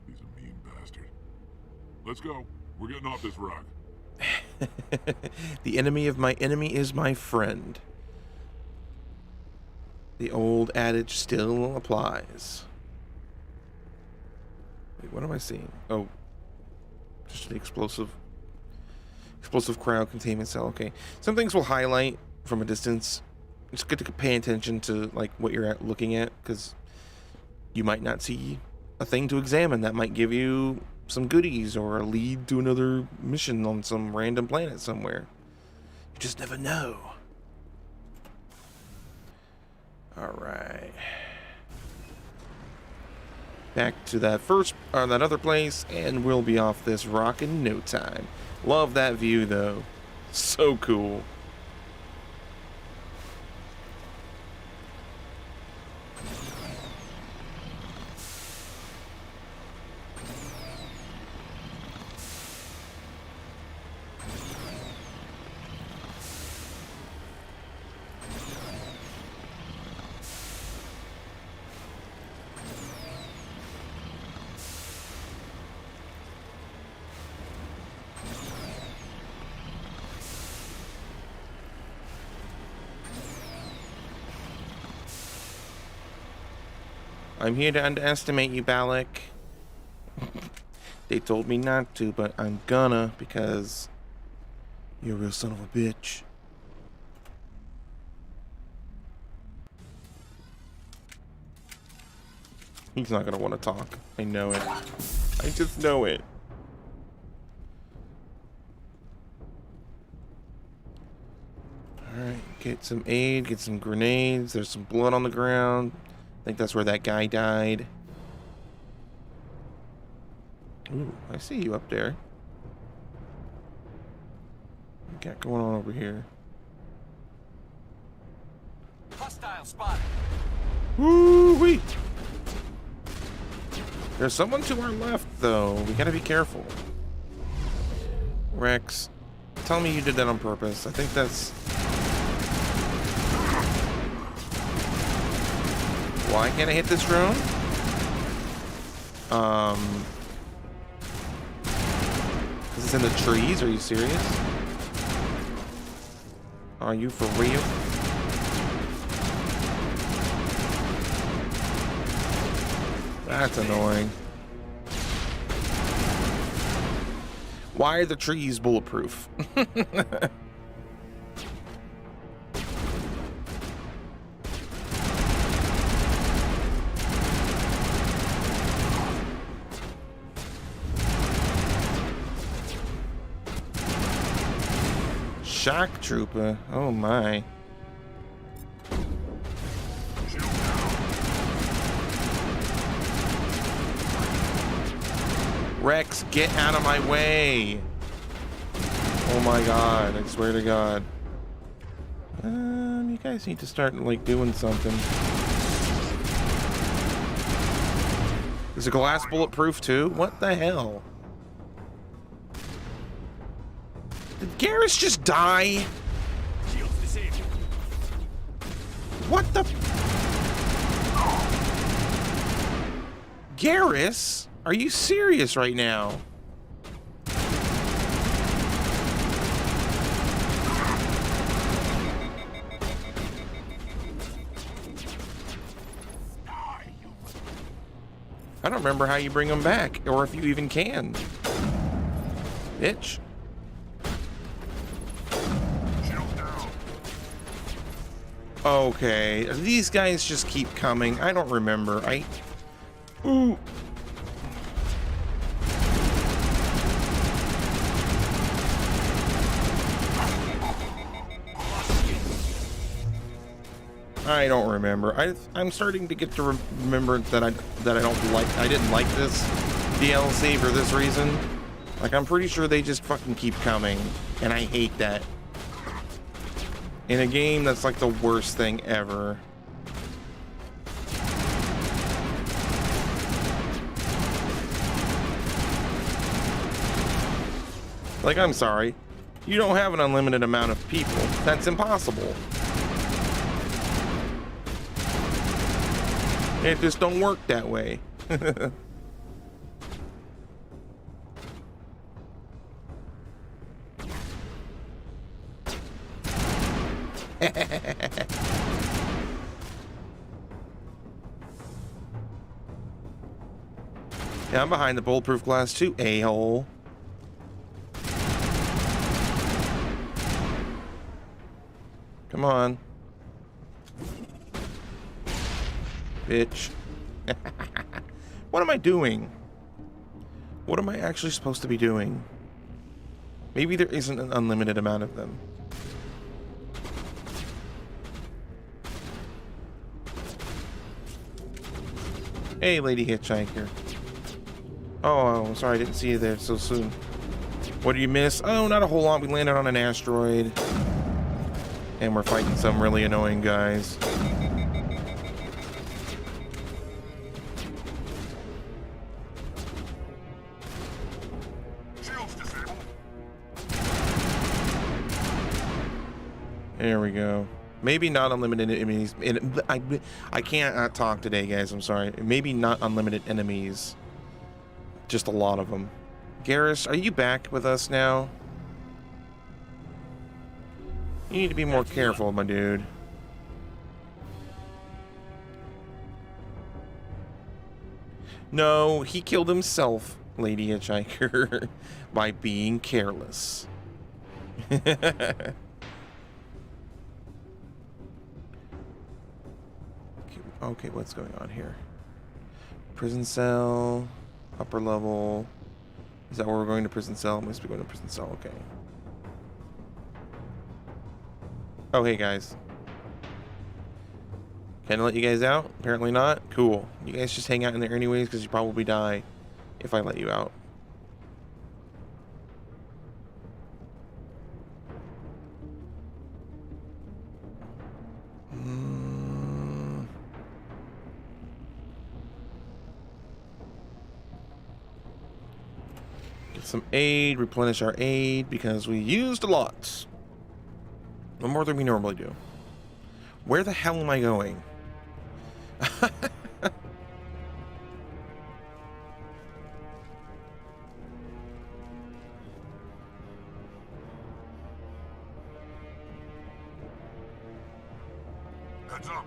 He's a mean bastard. Let's go. We're getting off this rock. The enemy of my enemy is my friend. The old adage still applies. Wait, what am I seeing? Oh, just an explosive crowd containment cell. Okay, some things will highlight from a distance. It's good to pay attention to like what you're looking at, because you might not see a thing to examine that might give you some goodies or a lead to another mission on some random planet somewhere. You just never know. Alright. Back to that that other place, and we'll be off this rock in no time. Love that view, though. So cool. I'm here to underestimate you, Bollock. They told me not to, but I'm gonna, because you're a real son of a bitch. He's not gonna want to talk. I know it. I just know it. Alright, get some aid, get some grenades. There's some blood on the ground. I think that's where that guy died. Ooh, I see you up there. What you got going on over here? Hostile spotted. Woo-wee! There's someone to our left, though. We gotta be careful. Rex, tell me you did that on purpose. I think that's... Why can't I hit this drone? Is this in the trees? Are you serious? Are you for real? That's annoying. Why are the trees bulletproof? Shock trooper. Oh my. Rex, get out of my way. Oh my god, I swear to god. You guys need to start like doing something. Is the glass bulletproof too? What the hell? Did Garrus just die? Shields disabled. What the? Garrus? Are you serious right now? I don't remember how you bring them back, or if you even can. Bitch. Okay, these guys just keep coming. I don't remember. Ooh. I don't remember. I'm starting to get to remember that I didn't like this DLC for this reason. Like, I'm pretty sure they just fucking keep coming, and I hate that. In a game that's like the worst thing ever. Like, I'm sorry. You don't have an unlimited amount of people. That's impossible. It just don't work that way. Yeah, I'm behind the bulletproof glass too, a-hole. Come on. Bitch. What am I doing? What am I actually supposed to be doing? Maybe there isn't an unlimited amount of them. Hey, Lady Hitchhiker. Oh, sorry, I didn't see you there so soon. What did you miss? Oh, not a whole lot. We landed on an asteroid. And we're fighting some really annoying guys. There we go. Maybe not unlimited enemies. I can't talk today, guys. I'm sorry. Maybe not unlimited enemies. Just a lot of them. Garrus, are you back with us now? You need to be more careful, my dude. No, he killed himself, Lady Hitchhiker, by being careless. Okay, what's going on here? Prison cell, upper level. Is that where we're going to prison cell? Must be going to prison cell, okay. Oh, hey guys. Can I let you guys out? Apparently not. Cool. You guys just hang out in there anyways, because you probably die if I let you out. Get some aid, replenish our aid, because we used a lot. No more than we normally do. Where the hell am I going? Heads up.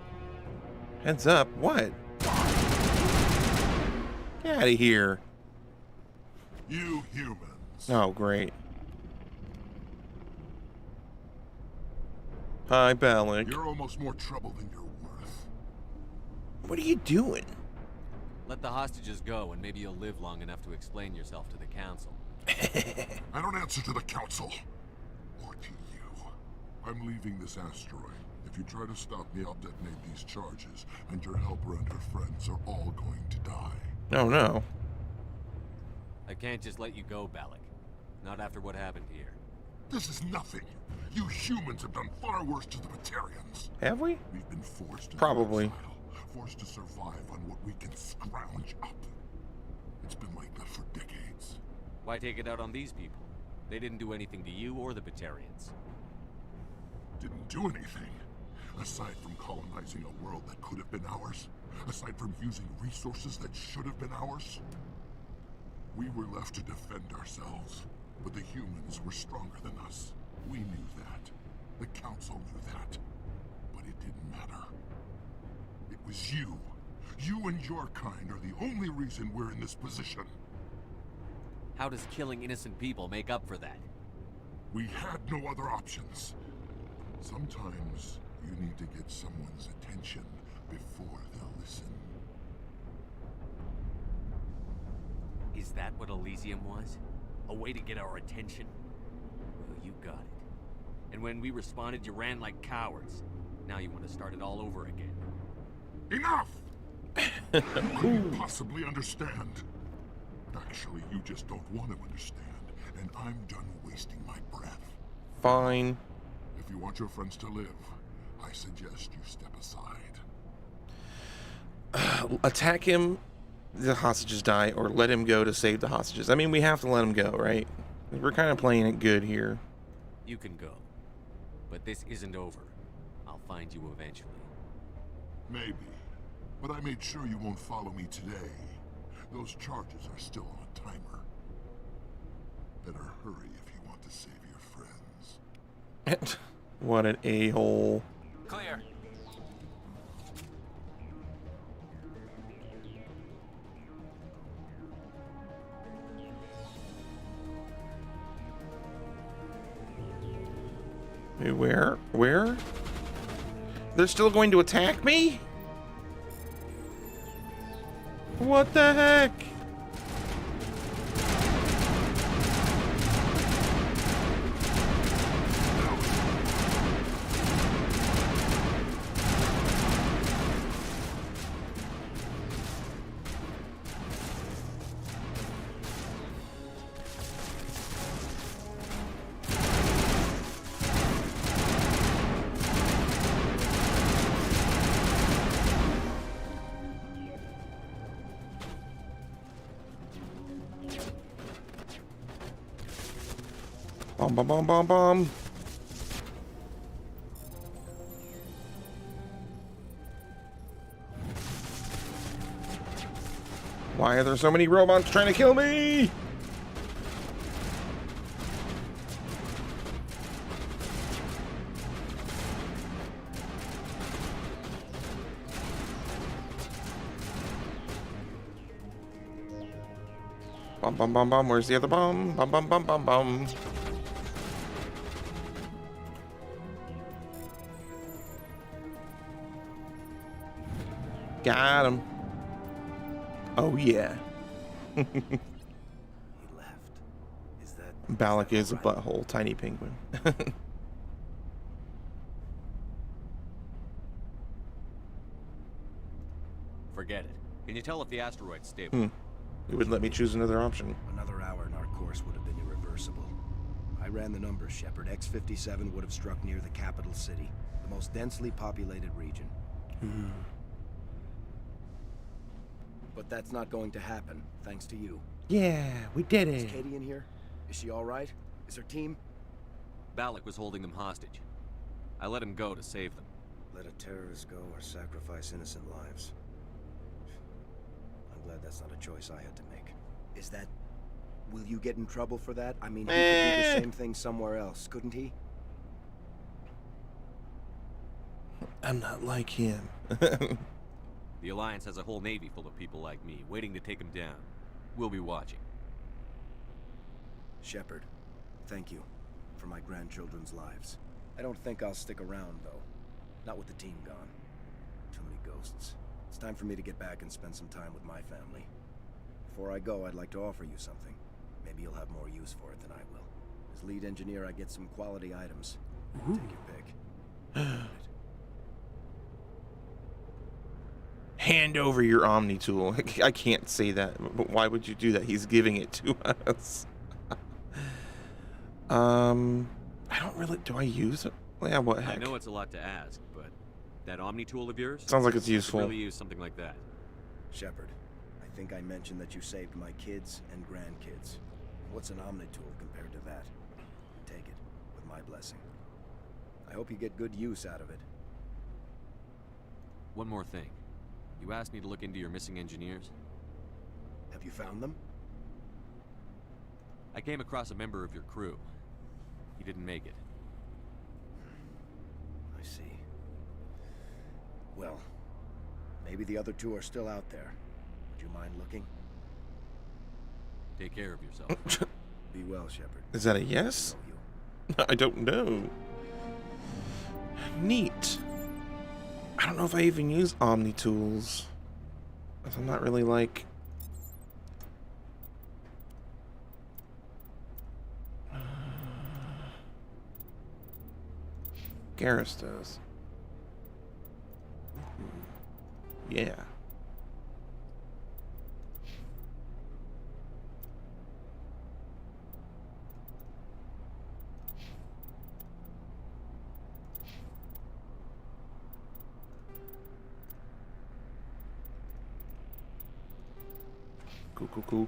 Heads up? What? Get out of here. You humans. Oh, great. Hi, Balak. You're almost more trouble than you're worth. What are you doing? Let the hostages go, and maybe you'll live long enough to explain yourself to the council. I don't answer to the council. Or to you. I'm leaving this asteroid. If you try to stop me, I'll detonate these charges, and your helper and her friends are all going to die. Oh, no. I can't just let you go, Balak. Not after what happened here. This is nothing. You humans have done far worse to the Batarians. Have we? We've been forced to Probably. exile, forced to survive on what we can scrounge up. It's been like that for decades. Why take it out on these people? They didn't do anything to you or the Batarians. Didn't do anything. Aside from colonizing a world that could have been ours, aside from using resources that should have been ours, we were left to defend ourselves. But the humans were stronger than us. We knew that. The Council knew that. But it didn't matter. It was you. You and your kind are the only reason we're in this position. How does killing innocent people make up for that? We had no other options. Sometimes you need to get someone's attention before they'll listen. Is that what Elysium was? A way to get our attention? Well, you got it. And when we responded, you ran like cowards. Now you want to start it all over again. Enough! How can you possibly understand? Actually, you just don't want to understand, and I'm done wasting my breath. Fine. If you want your friends to live, I suggest you step aside. Attack him, the hostages die, or let him go to save the hostages. I mean, we have to let him go, right? We're kind of playing it good here. You can go. But this isn't over. I'll find you eventually. Maybe. But I made sure you won't follow me today. Those charges are still on a timer. Better hurry if you want to save your friends. What an a-hole. Clear. Wait, where? Where? They're still going to attack me? What the heck? Bomb, bomb, bomb, bomb, bomb. Why are there so many robots trying to kill me? Bomb, bomb, bomb, bomb. Where's the other bomb? Bomb, bomb, bomb, bomb, bomb. Got him. Oh yeah. He left. Is that... Balak is a butthole, tiny penguin. Forget it. Can you tell if the asteroid's stable? You wouldn't let me choose another option. Another hour and our course would have been irreversible. I ran the numbers, Shepard. X-57 would have struck near the capital city, the most densely populated region. But that's not going to happen, thanks to you. Yeah, we did Is it. Katie in here? Is she all right? Is her team? Balak was holding them hostage. I let him go to save them. Let a terrorist go or sacrifice innocent lives. I'm glad that's not a choice I had to make. Is that... Will you get in trouble for that? I mean, he could do the same thing somewhere else, couldn't he? I'm not like him. The Alliance has a whole navy full of people like me, waiting to take him down. We'll be watching. Shepard, thank you for my grandchildren's lives. I don't think I'll stick around, though. Not with the team gone. Too many ghosts. It's time for me to get back and spend some time with my family. Before I go, I'd like to offer you something. Maybe you'll have more use for it than I will. As lead engineer, I get some quality items. Take your pick. Hand over your Omni tool. I can't say that, but why would you do that? He's giving it to us. I don't really... Do I use it? Yeah, what heck? I know it's a lot to ask, but that Omni tool of yours? Sounds like it's I could useful. really use something like that. Shepard, I think I mentioned that you saved my kids and grandkids. What's an Omni tool compared to that? Take it, with my blessing. I hope you get good use out of it. one more thing. You asked me to look into your missing engineers. Have you found them? I came across a member of your crew. He didn't make it. I see. Well, maybe the other two are still out there. Would you mind looking? Take care of yourself. Be well, Shepard. Is that a yes? I know you. I don't know. Neat. I don't know if I even use Omni tools. 'Cause I'm not really like... Garrus does. Yeah. Cool.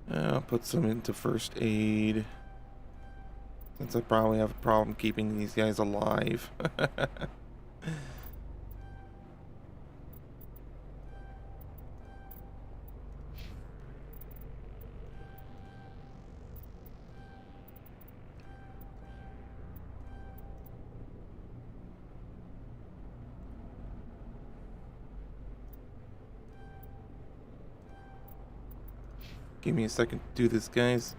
I'll put some into first aid, since I probably have a problem keeping these guys alive. Give me a second to do this, guys.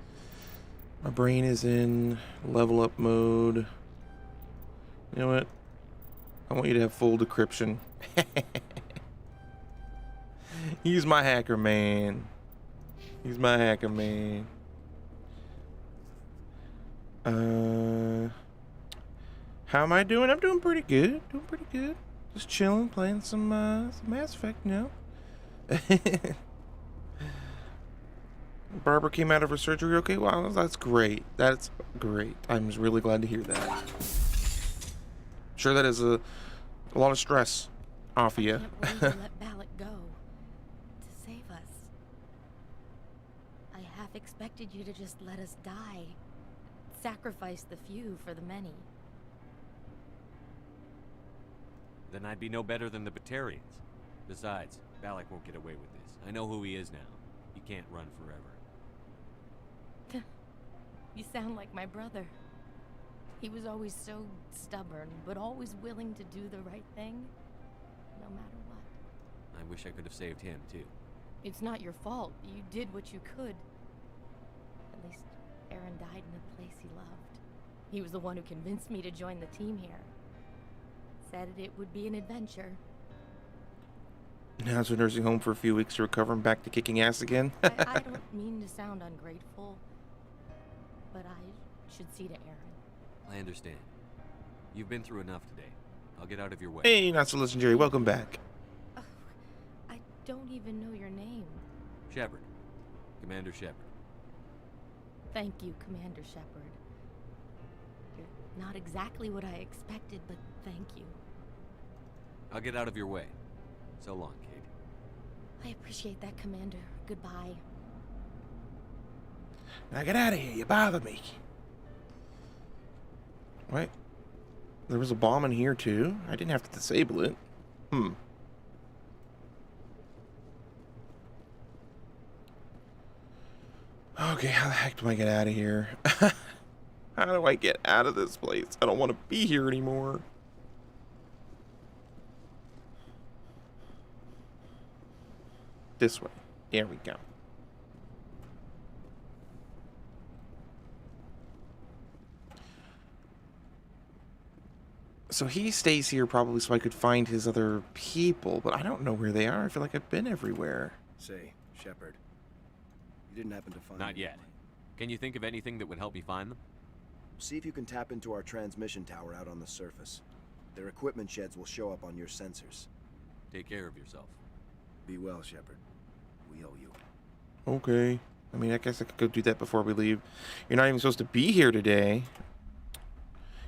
My brain is in level up mode. You know what? I want you to have full decryption. He's my hacker man. He's my hacker man. How am I doing? I'm doing pretty good. Just chilling, playing some Mass Effect, you know. Barbara came out of her surgery okay? Wow, that's great. That's great. I'm just really glad to hear that. Sure, that is a lot of stress off of you. I can't believe you let Balak go to save us. I half expected you to just let us die. Sacrifice the few for the many. Then I'd be no better than the Batarians. Besides, Balak won't get away with this. I know who he is now. He can't run forever. You sound like my brother. He was always so stubborn, but always willing to do the right thing, no matter what. I wish I could have saved him, too. It's not your fault. You did what you could. At least Aaron died in a place he loved. He was the one who convinced me to join the team here. Said it would be an adventure. Now to a nursing home for a few weeks to recover and back to kicking ass again. I don't mean to sound ungrateful, but I should see to Aaron. I understand. You've been through enough today. I'll get out of your way. Hey, not so legendary. Welcome back. Oh, I don't even know your name. Shepard. Commander Shepard. Thank you, Commander Shepard. You're not exactly what I expected, but thank you. I'll get out of your way. So long, Kate. I appreciate that, Commander. Goodbye. Now get out of here. You bother me. Wait. There was a bomb in here, too? I didn't have to disable it. Okay, how the heck do I get out of here? How do I get out of this place? I don't want to be here anymore. This way. There we go. So he stays here probably so I could find his other people, but I don't know where they are. I feel like I've been everywhere. Say, Shepard, you didn't happen to find Not anyone? yet. Can you think of anything that would help me find them? See if you can tap into our transmission tower out on the surface. Their equipment sheds will show up on your sensors. Take care of yourself. Be well, Shepard. We owe you. Okay. I mean, I guess I could go do that before we leave. You're not even supposed to be here today.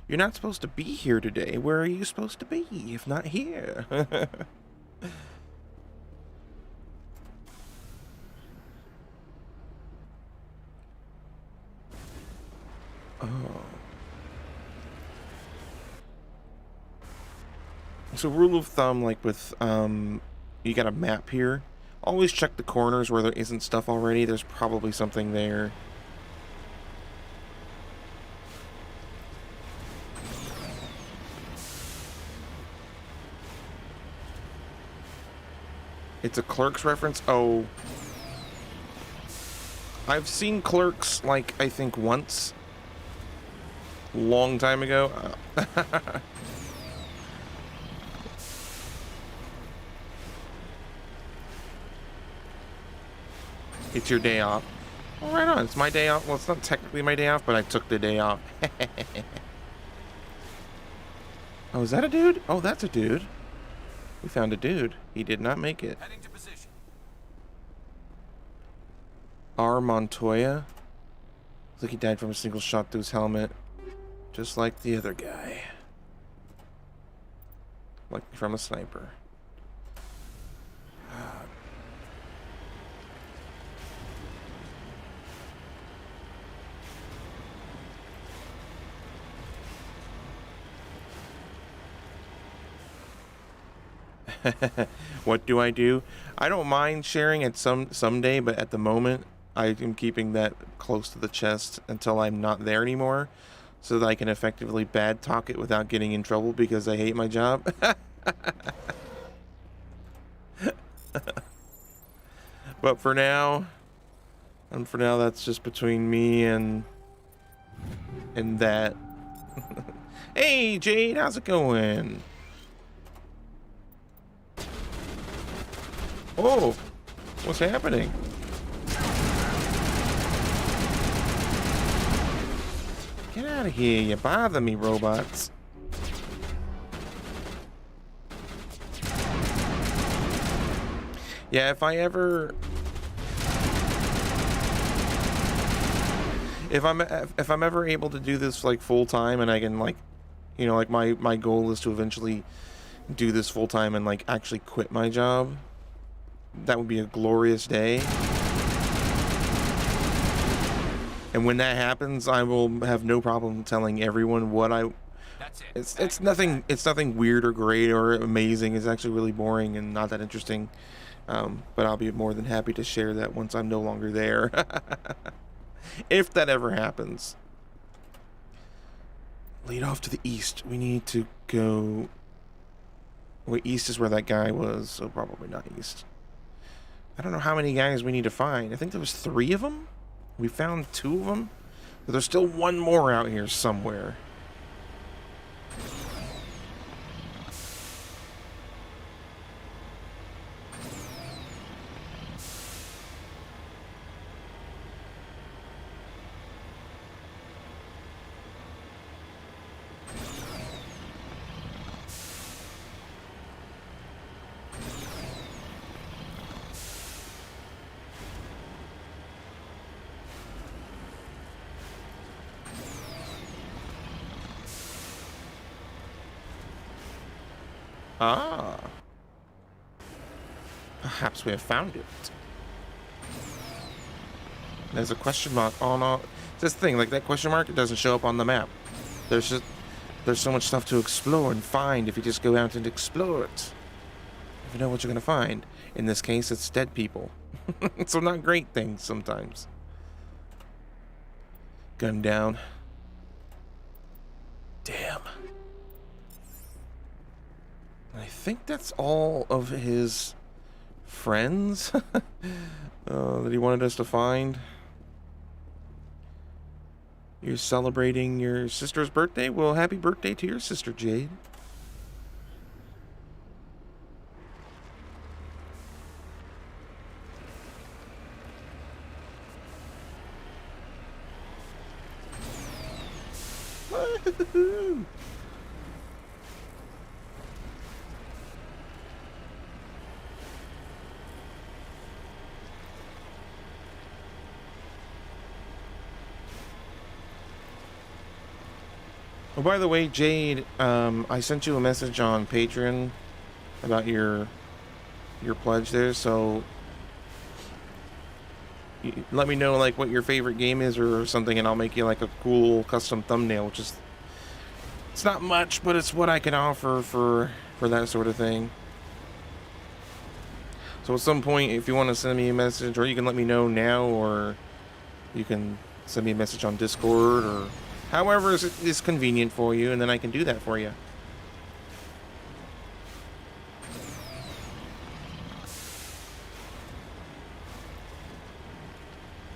You're not supposed to be here today. Where are you supposed to be if not here? Oh. So rule of thumb, like with, you got a map here. Always check the corners where there isn't stuff already. There's probably something there. It's a Clerks reference? Oh. I've seen Clerks, like, I think once. Long time ago. It's your day off. Well, right on. It's my day off. Well, it's not technically my day off, but I took the day off. Oh, is that a dude? Oh, that's a dude. We found a dude. He did not make it. Heading to position. R. Montoya. Looks like he died from a single shot through his helmet. Just like the other guy. Like from a sniper. What do? I don't mind sharing it someday, but at the moment I am keeping that close to the chest until I'm not there anymore, so that I can effectively bad talk it without getting in trouble because I hate my job. But for now, that's just between me and that. Hey Jade, how's it going? Oh, what's happening? Get out of here, you bother me, robots. Yeah, if I'm ever able to do this like full time, and I can like, you know, like my goal is to eventually do this full time and like actually quit my job. That would be a glorious day. And when that happens, I will have no problem telling everyone what I. That's it. It's nothing. It's nothing weird or great or amazing. It's actually really boring and not that interesting. But I'll be more than happy to share that once I'm no longer there. If that ever happens. Lead off to the east. We need to go. Wait, east is where that guy was, so probably not east. I don't know how many guys we need to find. I think there was 3 of them. We found 2 of them. But there's still one more out here somewhere. Ah. Perhaps we have found it. There's a question mark on all. This thing, like that question mark, it doesn't show up on the map. There's so much stuff to explore and find if you just go out and explore it. You know what you're gonna find. In this case, it's dead people. So not great things sometimes. Gun down. Damn. I think that's all of his friends that he wanted us to find. You're celebrating your sister's birthday? Well, happy birthday to your sister, Jade. Woo-hoo-hoo. Oh, by the way, Jade, I sent you a message on Patreon about your pledge there, so let me know like what your favorite game is or something, and I'll make you like a cool custom thumbnail, which is, it's not much, but it's what I can offer for that sort of thing. So at some point, if you want to send me a message, or you can let me know now, or you can send me a message on Discord, or however is convenient for you, and then I can do that for you.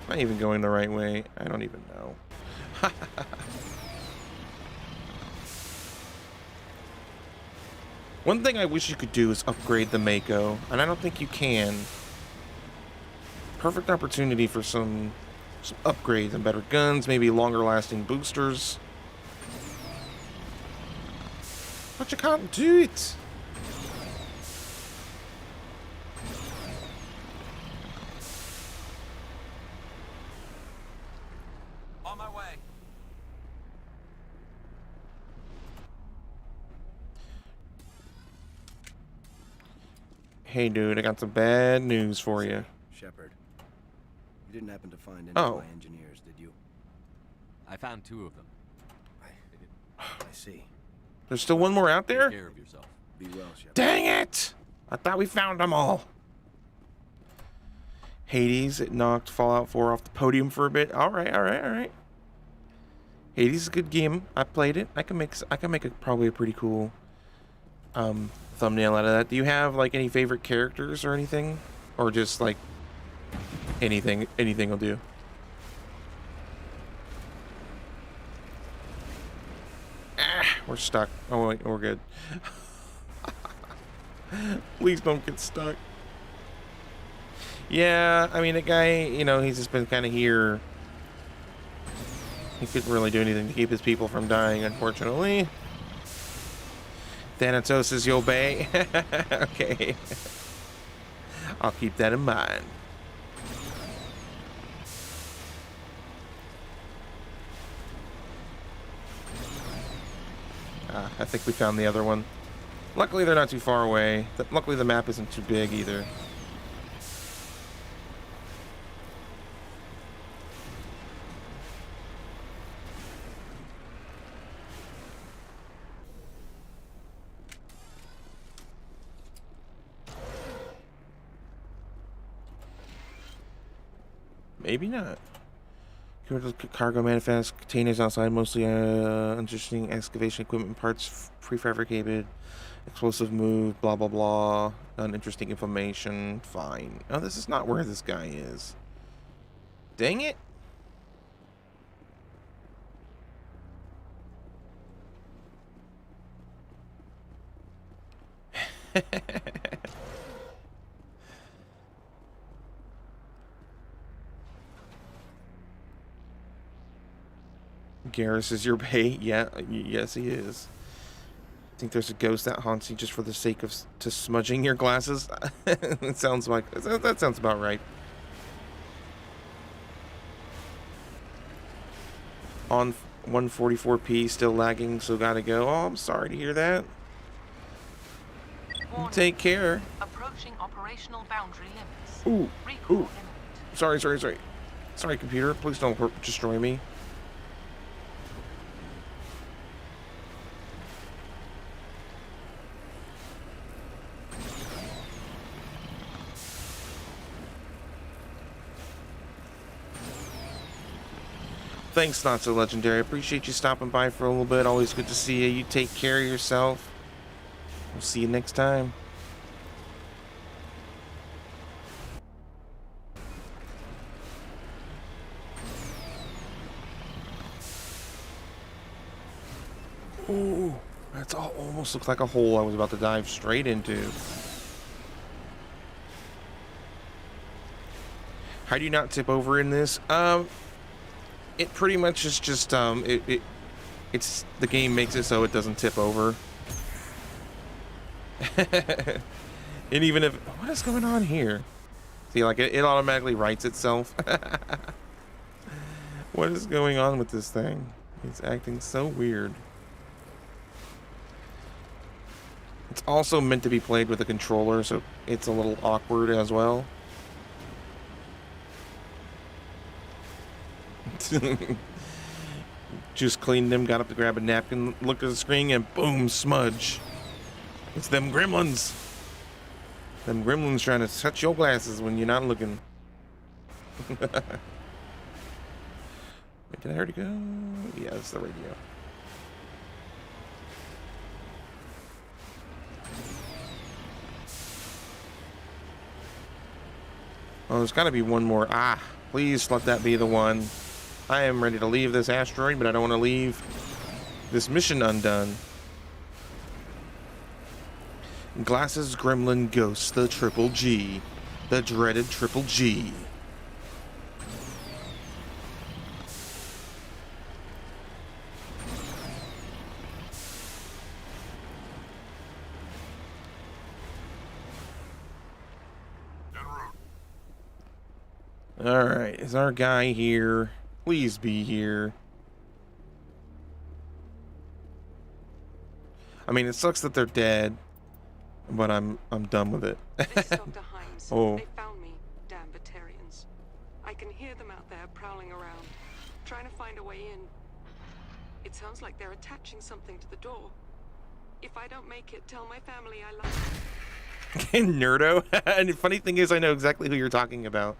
Am I even going the right way? I don't even know. One thing I wish you could do is upgrade the Mako, and I don't think you can. Perfect opportunity for some upgrades and better guns, maybe longer lasting boosters. But you can't do it. On my way. Hey dude, I got some bad news for you. Shepard, you didn't happen to find any Oh. of my engineers, did you? I found 2 of them. I see. There's still one more out there? Take care of yourself. Be well, Shepard. Dang it! I thought we found them all. Hades, it knocked Fallout 4 off the podium for a bit. Alright. Hades is a good game. I played it. I can make probably a pretty cool thumbnail out of that. Do you have like any favorite characters or anything? Or just like anything will do? We're stuck. Oh wait, we're good. Please don't get stuck. Yeah, I mean, the guy, you know, he's just been kind of here. He couldn't really do anything to keep his people from dying, unfortunately. Thanatos is your bay. Okay. I'll keep that in mind. I think we found the other one. Luckily, they're not too far away. Luckily, the map isn't too big either. Maybe not. Cargo manifest containers outside, mostly interesting excavation equipment parts, prefabricated, explosive move, blah blah blah, uninteresting information. Fine. Oh, this is not where this guy is. Dang it. Garrus is your bait? Yeah, yes he is. Think there's a ghost that haunts you just for the sake of smudging your glasses? That sounds like that sounds about right. On 144p, still lagging, so gotta go. Oh, I'm sorry to hear that. Warning. Take care. Approaching operational boundary limits. Ooh, Recall ooh. imminent. Sorry, computer. Please don't destroy me. Thanks, Not So Legendary. Appreciate you stopping by for a little bit. Always good to see you. You take care of yourself. We'll see you next time. Ooh, that's all almost looks like a hole I was about to dive straight into. How do you not tip over in this? It pretty much is just it's the game makes it so it doesn't tip over. And even if, what is going on here? See, like it automatically writes itself. What is going on with this thing? It's acting so weird. It's also meant to be played with a controller, so it's a little awkward as well. Just cleaned them, got up to grab a napkin, looked at the screen, and boom, smudge. It's them gremlins. Them gremlins trying to touch your glasses when you're not looking. Wait, did I already go? Yeah, it's the radio. Oh, there's got to be one more. Ah, please let that be the one. I am ready to leave this asteroid, but I don't want to leave this mission undone. Glasses, Gremlin, Ghosts, the Triple G. The dreaded Triple G. Alright, is our guy here? Please be here. I mean, it sucks that they're dead, but I'm done with it. This is Dr. Himes. Oh. They found me, damn Batarians. I can hear them out there prowling around, trying to find a way in. It sounds like they're attaching something to the door. If I don't make it, tell my family I love them. Nerdo. And the funny thing is, I know exactly who you're talking about.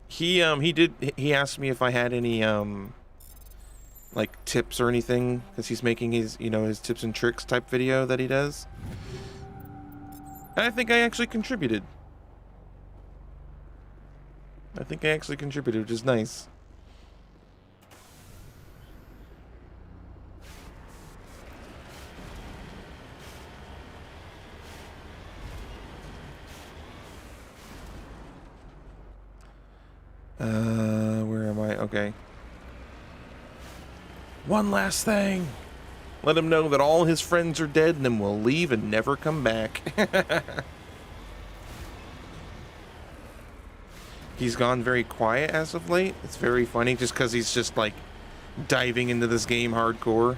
He asked me if I had any like tips or anything, because he's making his his tips and tricks type video that he does, and I think I actually contributed. Which is nice. Where am I? Okay. One last thing. Let him know that all his friends are dead and then we'll leave and never come back. He's gone very quiet as of late. It's very funny just because he's just like diving into this game hardcore.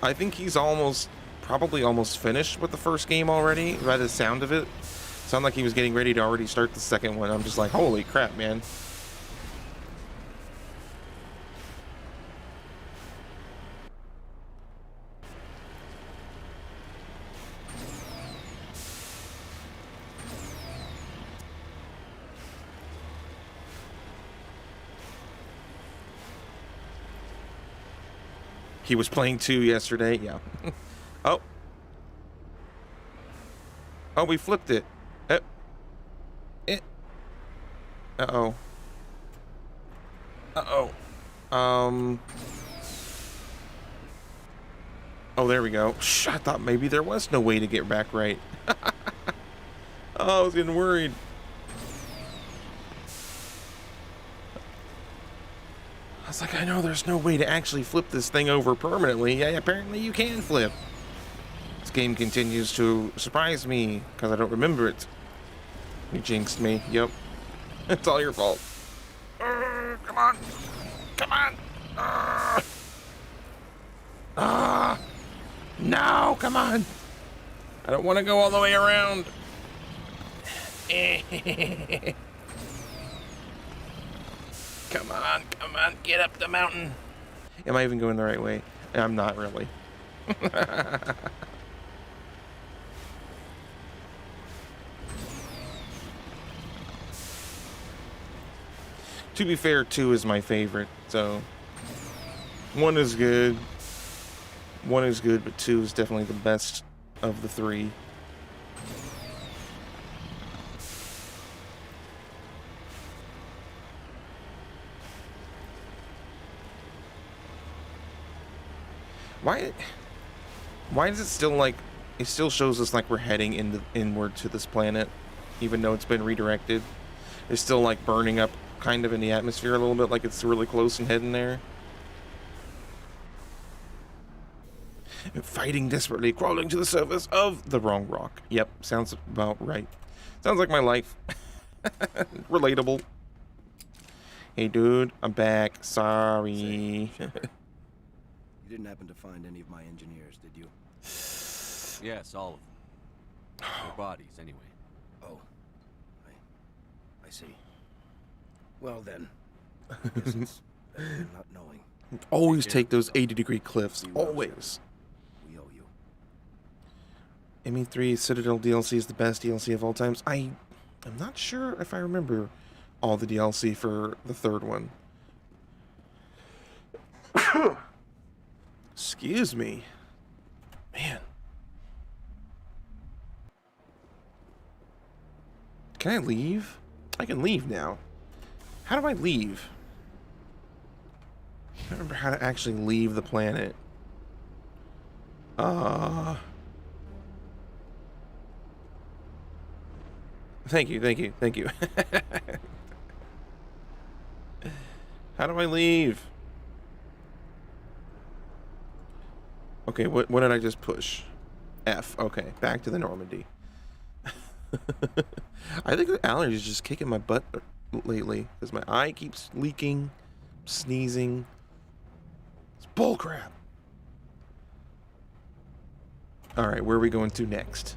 I think he's probably almost finished with the first game already by the sound of it. Sounded like he was getting ready to already start the second one. I'm just like, holy crap, man. He was playing 2 yesterday, yeah. Oh, we flipped it. Uh-oh. Oh, there we go. Shh, I thought maybe there was no way to get back right. Oh, I was getting worried. I was like, I know there's no way to actually flip this thing over permanently. Yeah, apparently you can flip. This game continues to surprise me because I don't remember it. You jinxed me. Yep. It's all your fault. Come on. Come on. No, come on. I don't want to go all the way around. Come on, get up the mountain. Am I even going the right way? I'm not really. To be fair, 2 is my favorite, so 1 is good. 1 is good, but 2 is definitely the best of the 3. Why does it still like it still shows us like we're heading inward to this planet, even though it's been redirected? It's still like burning up kind of in the atmosphere a little bit, like it's really close and heading there. Fighting desperately, crawling to the surface of the wrong rock. Yep, sounds about right. Sounds like my life. Relatable. Hey dude, I'm back. Sorry. You didn't happen to find any of my engineers, did you? Yes, all of them. Their bodies, anyway. Oh. I see. Well then. I guess it's better than not knowing. Always take those 80-degree cliffs. Always. We owe you. ME3 Citadel DLC is the best DLC of all times. I'm not sure if I remember all the DLC for the third one. Excuse me. Man. Can I leave? I can leave now. How do I leave? I don't remember how to actually leave the planet. Thank you. How do I leave? Okay, what did I just push? F. Okay, back to the Normandy. I think the allergy is just kicking my butt lately because my eye keeps leaking, sneezing. It's bullcrap. Alright, where are we going to next?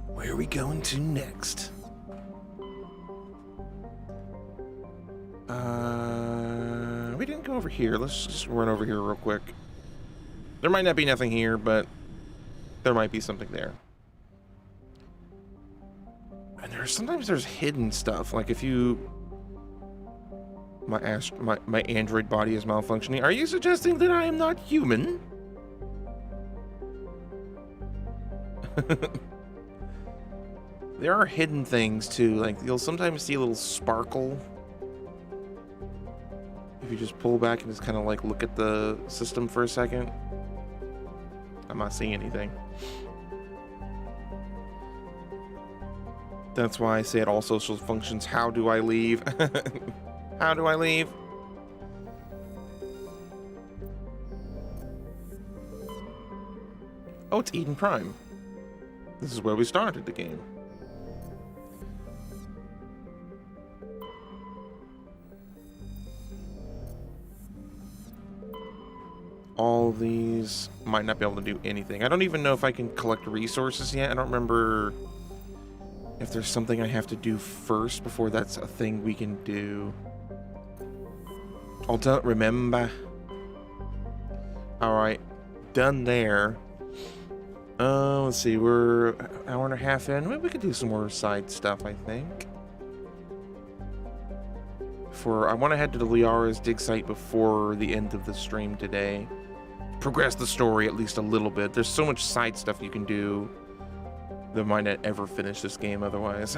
Where are we going to next? We didn't go over here. Let's just run over here real quick. There might not be nothing here, but there might be something there. And sometimes there's hidden stuff. Like if you... My android body is malfunctioning. Are you suggesting that I am not human? There are hidden things too. Like you'll sometimes see a little sparkle. If you just pull back and just kind of like look at the system for a second. I'm not seeing anything. That's why I say at all social functions, how do I leave? How do I leave? Oh, it's Eden Prime. This is where we started the game. All these might not be able to do anything. I don't even know if I can collect resources yet. I don't remember if there's something I have to do first before that's a thing we can do. I don't remember. Alright, done there. Let's see, we're an hour and a half in. Maybe we could do some more side stuff, I think. I want to head to the Liara's dig site before the end of the stream today. Progress the story at least a little bit. There's so much side stuff you can do that might not ever finish this game otherwise.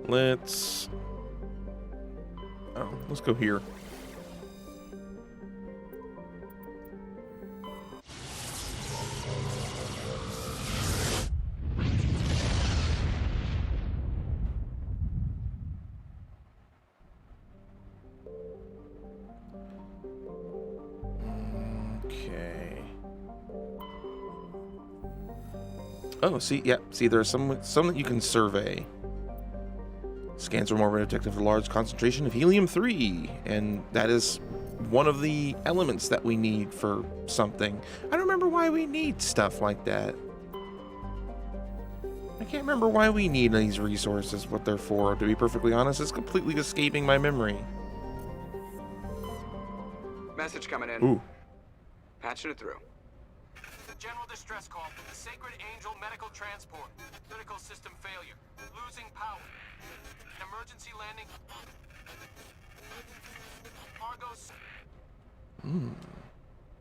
Let's go here. Oh, see, yeah, see, there's some that you can survey. Scans are more radioactive to large concentration of helium-3, and that is one of the elements that we need for something. I don't remember why we need stuff like that. I can't remember why we need these resources, what they're for. To be perfectly honest, it's completely escaping my memory. Message coming in. Ooh. Patching it through. General distress call. Sacred Angel medical transport. Critical system failure. Losing power. An emergency landing. Argos.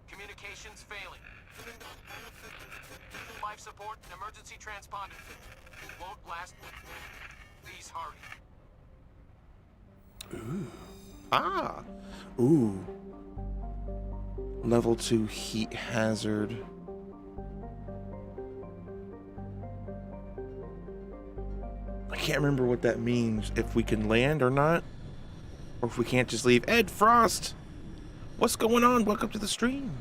Communications failing. Life support and emergency transponder. Won't last. Please hurry. Ooh. Ah. Ooh. Level 2 heat hazard. I can't remember what that means, if we can land or not, or if we can't just leave. Ed Frost, what's going on? Welcome to the stream.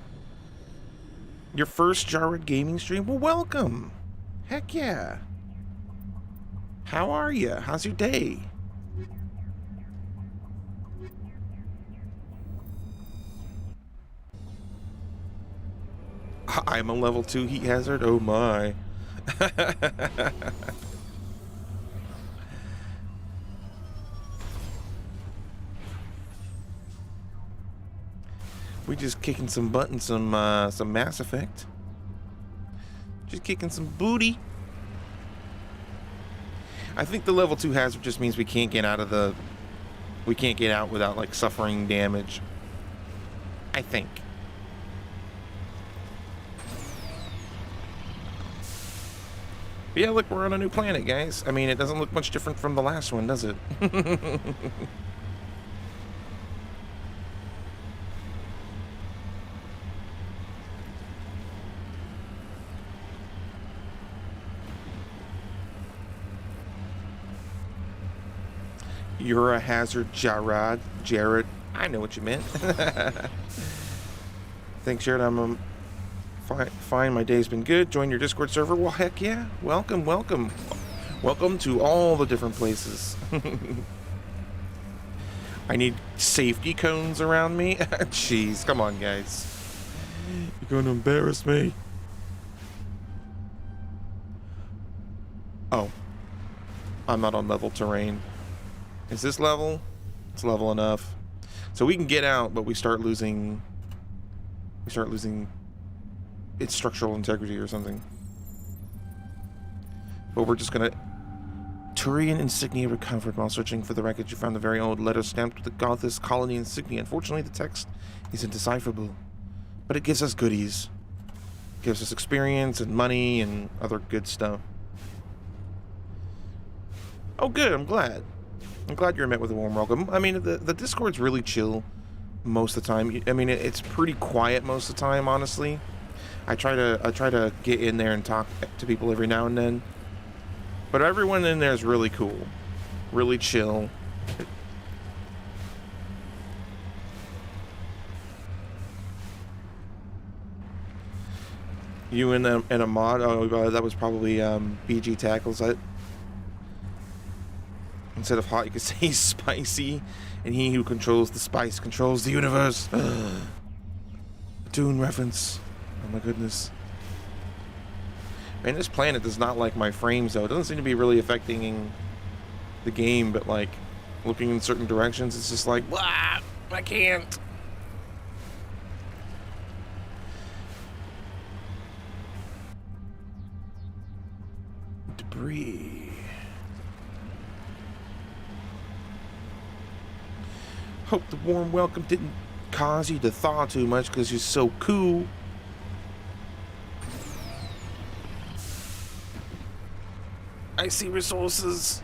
Your first Jarred Gaming stream? Well, welcome. Heck yeah. How are you? How's your day? I'm a level 2 heat hazard? Oh my. We just kicking some butt in some Mass Effect. Just kicking some booty. I think the level 2 hazard just means we can't get out of the... We can't get out without, like, suffering damage. I think. But yeah, look, we're on a new planet, guys. I mean, it doesn't look much different from the last one, does it? You're a hazard, Jared. I know what you meant. Thanks, Jared. I'm fine. My day's been good. Join your Discord server. Well, heck yeah. Welcome, welcome. Welcome to all the different places. I need safety cones around me. Jeez, come on, guys. You're going to embarrass me. Oh. I'm not on level terrain. Is this level? It's level enough. So we can get out, but we start losing its structural integrity or something. But we're just gonna... Turian insignia recovered. While searching for the wreckage, you found the very old letter stamped with the Gothis colony insignia. Unfortunately, the text is indecipherable. But it gives us goodies. It gives us experience and money and other good stuff. Oh good, I'm glad. I'm glad you're met with a warm welcome. I mean, the Discord's really chill most of the time. I mean, it's pretty quiet most of the time, honestly. I try to get in there and talk to people every now and then. But everyone in there is really cool. Really chill. You and a mod? Oh, that was probably BG Tackles. Instead of hot, you could say spicy, and he who controls the spice controls the universe. A Dune reference. Oh my goodness. Man, this planet does not like my frames, though. It doesn't seem to be really affecting the game, but, like, looking in certain directions, it's just like, blah, I can't. Debris. Hope the warm welcome didn't cause you to thaw too much because you're so cool. I see resources.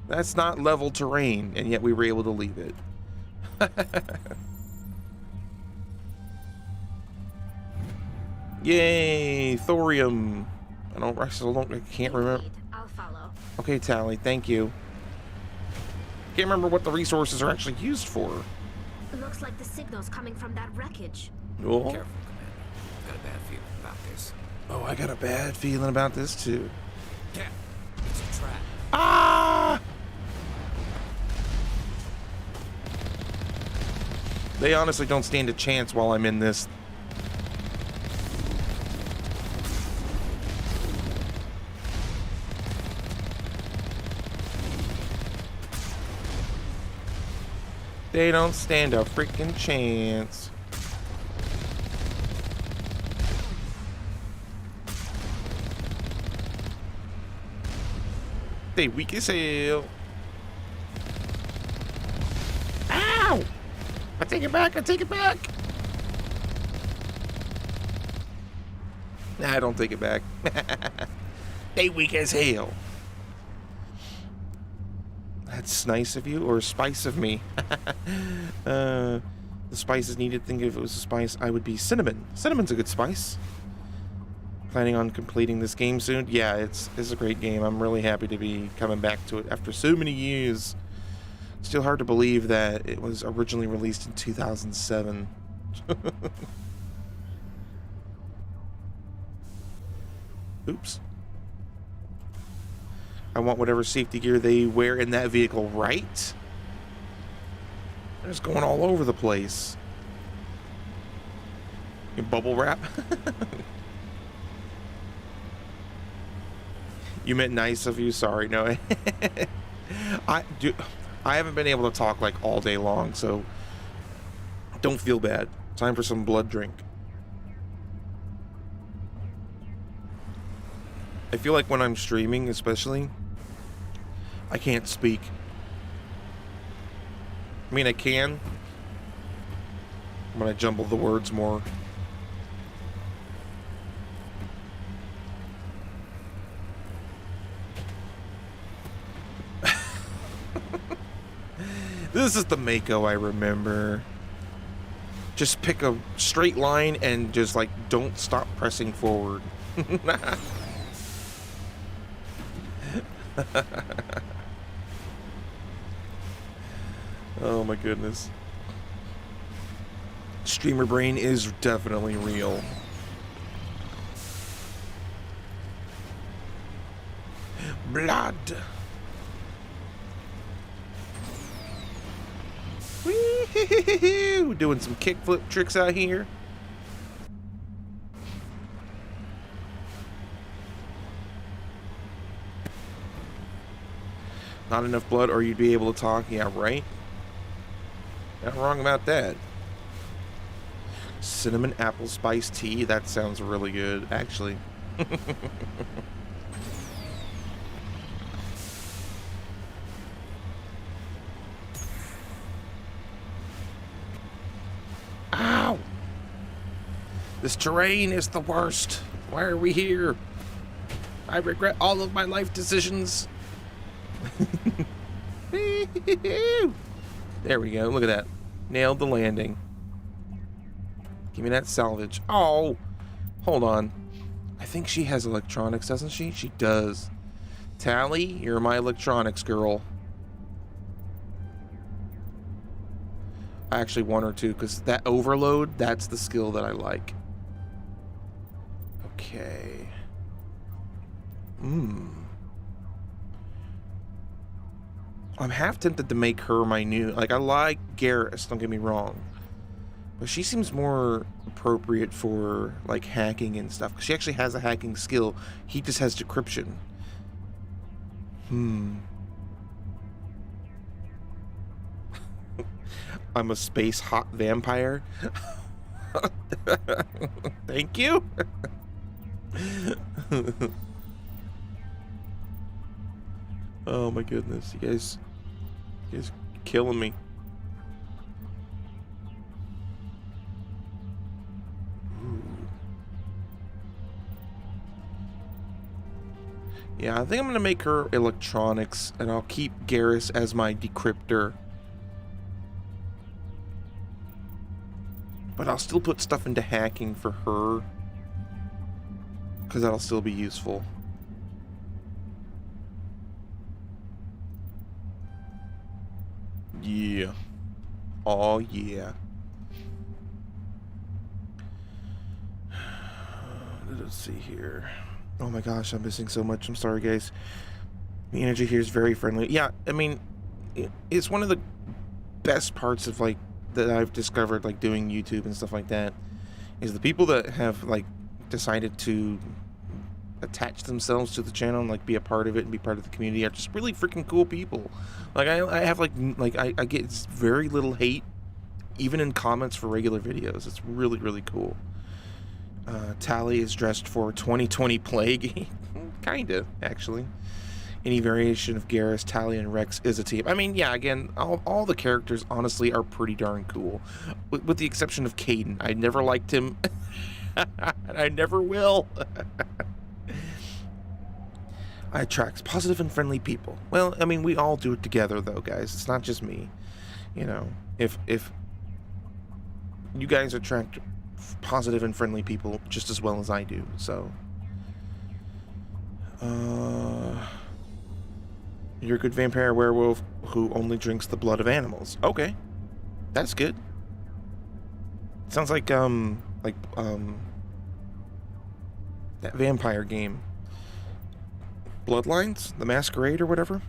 That's not level terrain, and yet we were able to leave it. Yay, thorium. I can't remember. I'll follow. Okay, Tally, thank you. Can't remember what the resources are actually used for. Looks like the signal's coming from that wreckage. Oh. Careful, Commander. Got a bad feeling about this. Oh, I got a bad feeling about this too. Yeah, it's a trap. Ah! They honestly don't stand a chance while I'm in this. They don't stand a freaking chance. They weak as hell. Ow! I take it back, I take it back. Nah, I don't take it back. They weak as hell. That's nice of you, or spice of me. The spice is needed. Think if it was a spice, I would be cinnamon. Cinnamon's a good spice. planning on completing this game soon. Yeah, it's a great game. I'm really happy to be coming back to it after so many years. Still hard to believe that it was originally released in 2007. Oops. I want whatever safety gear they wear in that vehicle, right? They're just going all over the place. Bubble wrap? You meant nice of you? Sorry, no. I haven't been able to talk like all day long, so don't feel bad. Time for some blood drink. I feel like when I'm streaming, especially, I can't speak. I mean, I can, but I jumble the words more. This is the Mako I remember. Just pick a straight line and just like don't stop pressing forward. Oh my goodness. Streamer brain is definitely real. Blood. Wee-hee-hee-hee-hee. Doing some kickflip tricks out here. Not enough blood or you'd be able to talk. Yeah, right? Not wrong about that. Cinnamon apple spice tea. That sounds really good, actually. Ow! This terrain is the worst. Why are we here? I regret all of my life decisions. There we go. Look at that. Nailed the landing. Give me that salvage. Oh! Hold on. I think she has electronics, doesn't she? She does. Tally, you're my electronics girl. I actually want her to, because that overload, that's the skill that I like. Okay. I'm half tempted to make her my new... Like, I like Garrus, don't get me wrong. But she seems more appropriate for, like, hacking and stuff. 'Cause she actually has a hacking skill. He just has decryption. I'm a space hot vampire. Thank you. Oh my goodness, you guys killing me. Ooh. Yeah, I think I'm gonna make her electronics, and I'll keep Garrus as my decryptor. But I'll still put stuff into hacking for her, because that'll still be useful. Yeah. Oh, yeah. Let's see here. Oh my gosh, I'm missing so much. I'm sorry, guys. The energy here is very friendly. Yeah, I mean, it's one of the best parts of, like, that I've discovered, like, doing YouTube and stuff like that, is the people that have, like, decided to attach themselves to the channel and like be a part of it and be part of the community are just really freaking cool people. Like I have I get very little hate even in comments for regular videos. It's really, really cool. Tally is dressed for 2020 Plague. Kinda, actually. Any variation of Garrus, Tally, and Rex is a team. I mean, yeah, again, all the characters honestly are pretty darn cool, with the exception of Caden. I never liked him and I never will. I attract positive and friendly people. Well, I mean, we all do it together, though, guys. It's not just me. You know, if you guys attract positive and friendly people just as well as I do, so You're a good vampire werewolf who only drinks the blood of animals. Okay. That's good. Sounds like that vampire game. Bloodlines? The Masquerade or whatever?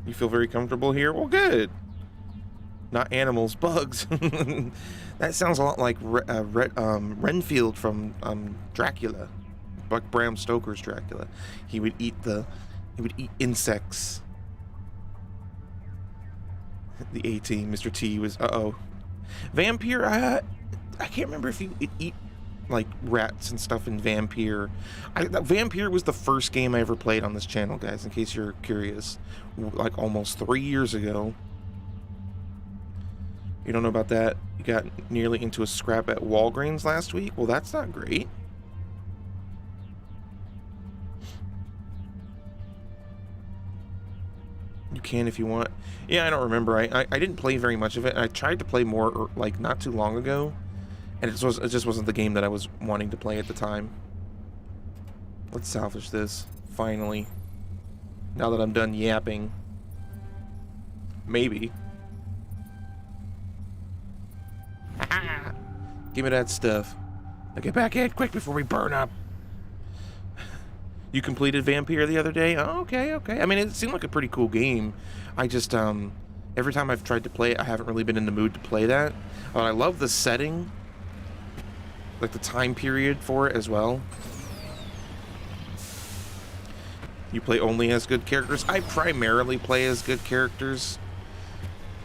You feel very comfortable here? Well, good. Not animals, bugs. That sounds a lot like Renfield from Dracula. Like Bram Stoker's Dracula. He would eat insects. The A-Team, Mr. T was, Vampire, I can't remember if you eat like rats and stuff in Vampire. Vampire was the first game I ever played on this channel, guys, in case you're curious. Like almost 3 years ago. You don't know about that? You got nearly into a scrap at Walgreens last week? Well, that's not great. You can if you want. Yeah, I don't remember. I didn't play very much of it. I tried to play more like not too long ago, and it just wasn't the game that I was wanting to play at the time. Let's salvage this finally. Now that I'm done yapping. Maybe. Give me that stuff. Now get back in quick before we burn up. You completed Vampire the other day? Oh, okay. I mean, it seemed like a pretty cool game. I just, every time I've tried to play it, I haven't really been in the mood to play that. I love the setting. Like the time period for it as well. You play only as good characters? I primarily play as good characters.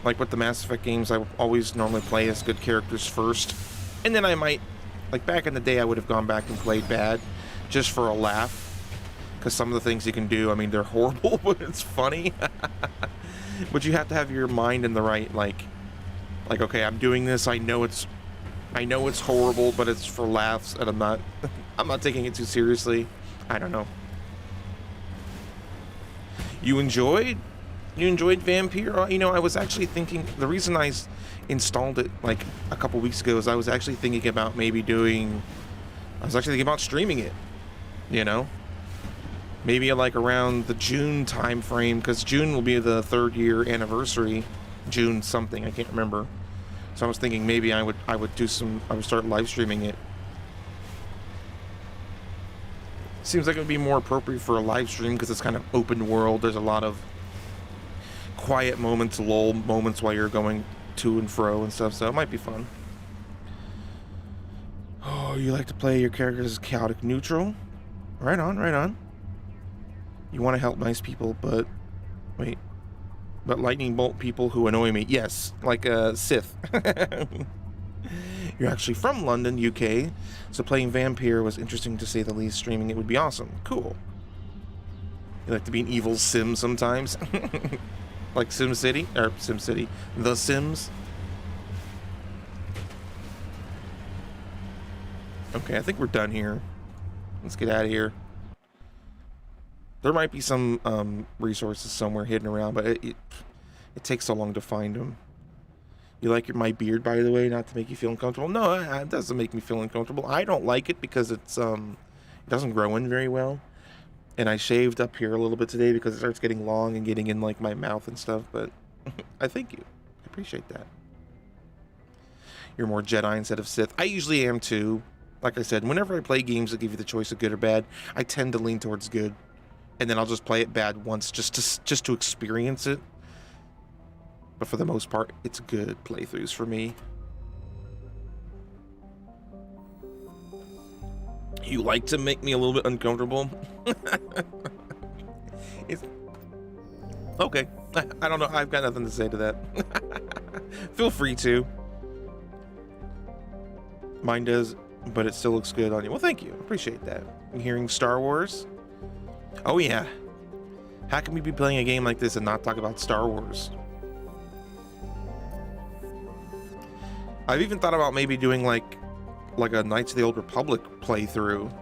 Like with the Mass Effect games, I always normally play as good characters first. And then I might, like back in the day, I would have gone back and played bad just for a laugh. Because some of the things you can do, I mean, they're horrible, but it's funny. But you have to have your mind in the right, like, okay, I'm doing this. I know it's horrible, but it's for laughs, and I'm not taking it too seriously. I don't know. You enjoyed Vampire? You know, I was actually thinking, the reason I installed it like a couple weeks ago is I was actually thinking about streaming it, you know? Maybe like around the June time frame, because June will be the 3rd year anniversary. June something, I can't remember. So I was thinking maybe I would start live streaming it. Seems like it would be more appropriate for a live stream because it's kind of open world. There's a lot of quiet moments, lull moments while you're going to and fro and stuff, so it might be fun. Oh, you like to play your characters as chaotic neutral? Right on. You want to help nice people, but lightning bolt people who annoy me. Yes, like Sith. You're actually from London, UK, so playing Vampire was interesting to say the least. Streaming it would be awesome. Cool. You like to be an evil sim sometimes? Like SimCity, The Sims. Okay, I think we're done here. Let's get out of here. There might be some resources somewhere hidden around, but it takes so long to find them. You like my beard, by the way, not to make you feel uncomfortable? No, it doesn't make me feel uncomfortable. I don't like it because it doesn't grow in very well. And I shaved up here a little bit today because it starts getting long and getting in like my mouth and stuff, but I thank you. I appreciate that. You're more Jedi instead of Sith. I usually am too. Like I said, whenever I play games that give you the choice of good or bad, I tend to lean towards good. And then I'll just play it bad once just to experience it. But for the most part, it's good playthroughs for me. You like to make me a little bit uncomfortable? It's okay. I don't know. I've got nothing to say to that. Feel free to. Mine does, but it still looks good on you. Well, thank you. Appreciate that. I'm hearing Star Wars. Oh yeah. How can we be playing a game like this and not talk about Star Wars? I've even thought about maybe doing like a Knights of the Old Republic playthrough,